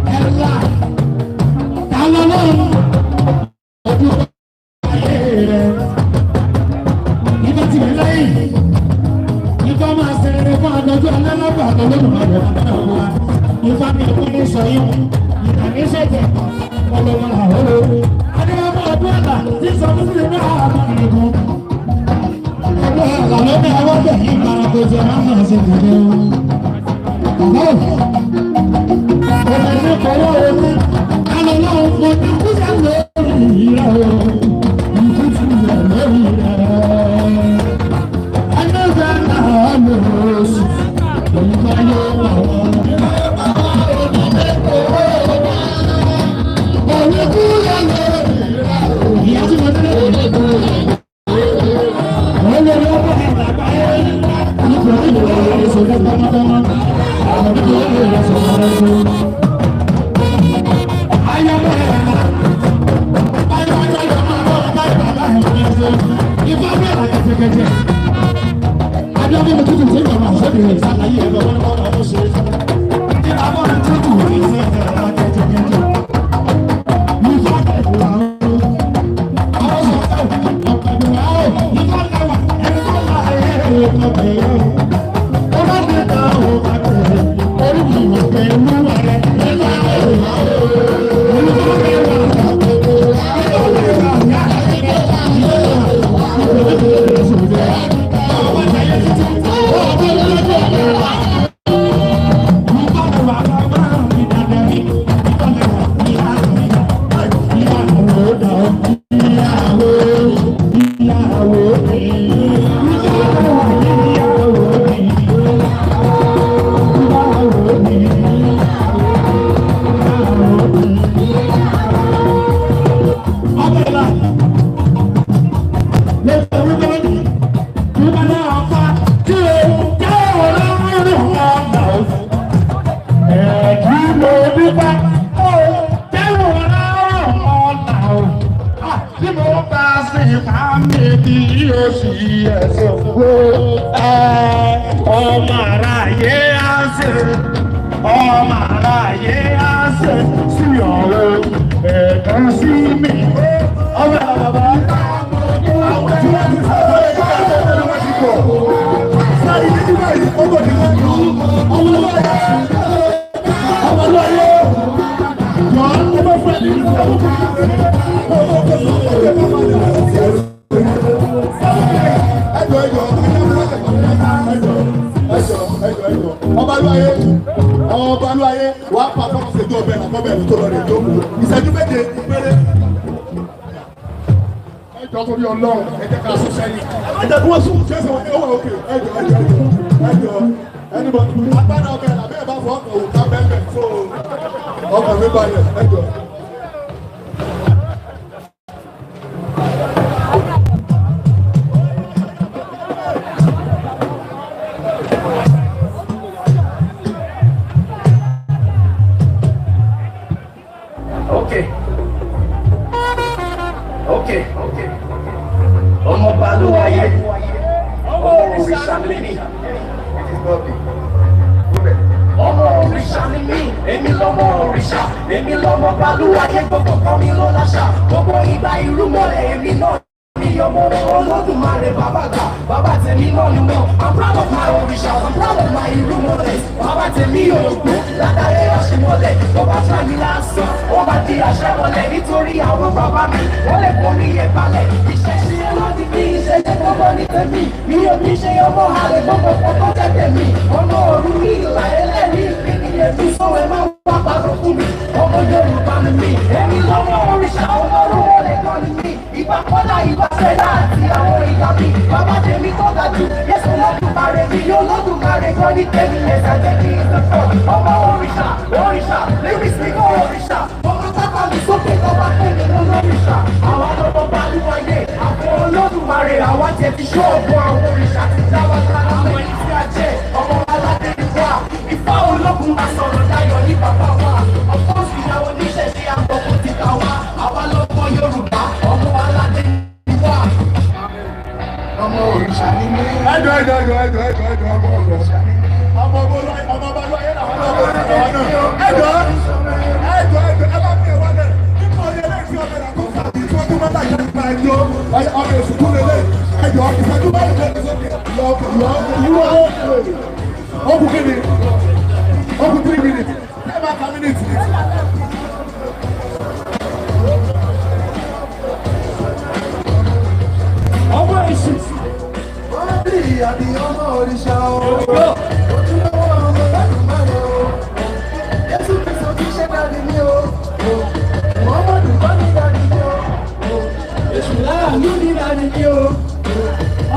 Ella Ifá mi kún ní sọyún, ìkànnì ṣẹ̀jẹ̀, ọlọ́mọ làwọn olórí. Adéwọ́pọ̀ ọdún àgbà tí sọ fún mi ní àwọn àbáyé kan. Ọdún àgbà ló ní àwọn ọdún yìí máa kó jẹ máa máa ṣe kẹ̀kẹ́ wọn. Ọmọ ní kọ́wọ́ omi, alọ́ náà ń fọ́ ní kújà lórí ìrà o. Ìtútù rẹ̀ lórí rẹ̀. Adéwọ́pọ̀ náà lò ó sí. Ìgbà yóò wà wọ́n. community. Ọmọ èṣù. Wọ́n bí àbí ọmọ òrìṣà o. Ojúlówó ọmọ lẹ́nu mẹ́rin o. Jésù Kristo kì í ṣe dáadé ní o. Muhammadu bá ní dáadé ní o. Èṣù láàánú ní dáadé ní o.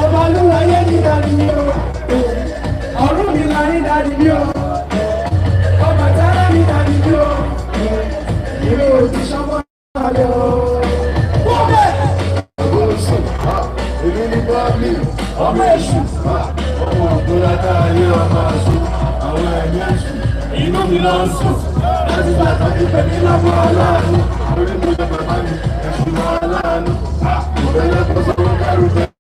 Ọba olúwayé ní dáadé ní o. Ọ̀run mi là ní dáadé ní o. Ọba tẹ́lẹ̀ ní dáadé ní o. Ìwé òtí sọ́mọ́ náà lé o. Wọ́n bẹ̀. Èmi ní bọ́ọ̀lì, Ọmọ èṣù. ọmọ ògbóra tá a yé ọmọ àṣù, àwọn ẹ̀mí èṣù, inú mi lọ sùn. Láti bá àtàkì pẹ̀lú ìlànà aláàánú, lórí mo jẹ bàbá mi, ẹ̀sùn mọ́ aláàánú. Ìbẹ̀lẹ̀ kọ́ sọ́wọ́ kárù bẹ̀rẹ̀.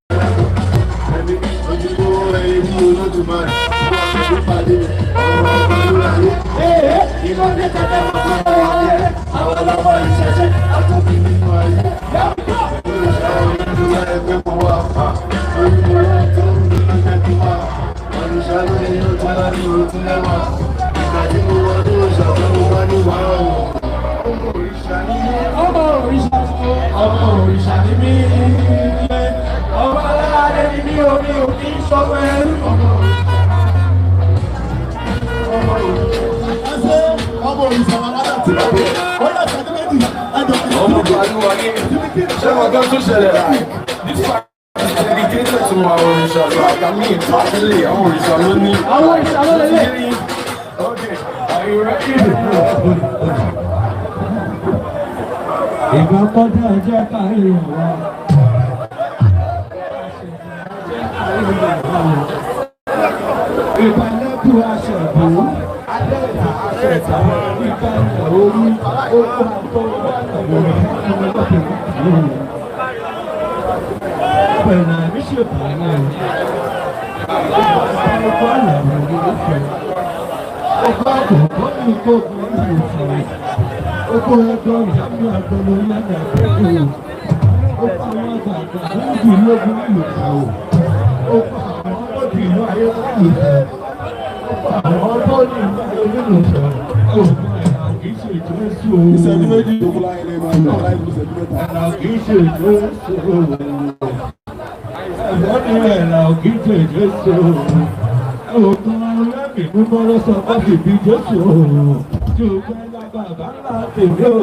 Ẹ̀mí ojúlówó ẹ̀yẹ ní Olódùmarè, wọ́n ti pàdé ọmọ ògbóra yé. Ìlú ní kẹ́kẹ́ máa ń bọ̀ wáyé. Àwọn ọlọ́wọ́ ìṣẹ̀ṣẹ̀ àtúntò nínú ayé. Olùṣọ́ olúwa ẹgbẹ́ kò wá fà. Olùmọ̀ràn tó ń bí lọ́jọ́ kí wá. Olùṣọ́ lórí ló tún láti òtún lẹ́wà. Ìgbà tí mo wọ́n tó ṣàfihàn wá ní wàá wọ̀. Ọmọ òrìṣà ní mí. ọmọ òrìṣà tó ọmọ òrìṣà ní mí. Ọmọ aládé ní mí omi òkè sọ́wọ́ ẹrú. Ọmọ òrìṣà wà lára tí wọ́n bí. Wọ́n yà sọ́dún méjì. Ọmọ Bàlúwa ní ṣé wọ́n gbọ́ tó ṣẹlẹ̀ láì? This one is dedicated to my òrìṣà lọ. Àkàmì ìtàkìlẹ̀ àwọn òrìṣà ló ní. Àwọn òrìṣà ló lélẹ̀. Okay, are you ready? Ìgbà kọjá ẹjẹ́ kárí ọ̀wá. Ìbálẹ́kù aṣẹ̀bù, adẹ́ta aṣẹ̀ta, ìbálẹ̀ orí, oko àtọ́ pẹ̀lú àmíṣèpù náà. Ọkọ̀ àlàbò ní ìfẹ́. Ọkọ̀ àkọ́kọ́ ní kókò ní ìfẹ́. Oko ẹgbẹ́ ìyàmú àgbọ̀nà ìyàmú àgbẹ̀kọ̀. Oko àwọn àgbààgbà lóògùn lóògùn ìlú kàwọ̀. Oko àwọn ọmọdé ìlú ayé wọ́n ìlú kàwọ̀. Oko àwọn ọmọdé ìlú ayé wọ́n ìlú kàwọ̀. Kì í ṣe ìtúrẹ́sì o. Ìṣẹ́jú méjì tó kú láyé lẹ́nu àná láì kú ìṣẹ́jú mẹ́ta. Kì í ṣe ìtúrẹ́sì o. Ẹ̀gbọ́n ni ẹ̀rà kì í ṣe ìtúrẹ́sì o. Òkun ọlọ́mì mímọ́ lọ́sọ̀ kọ́fì bíi Jésù o. Tí o fẹ́ lágbàá bá ńlá tèmi o.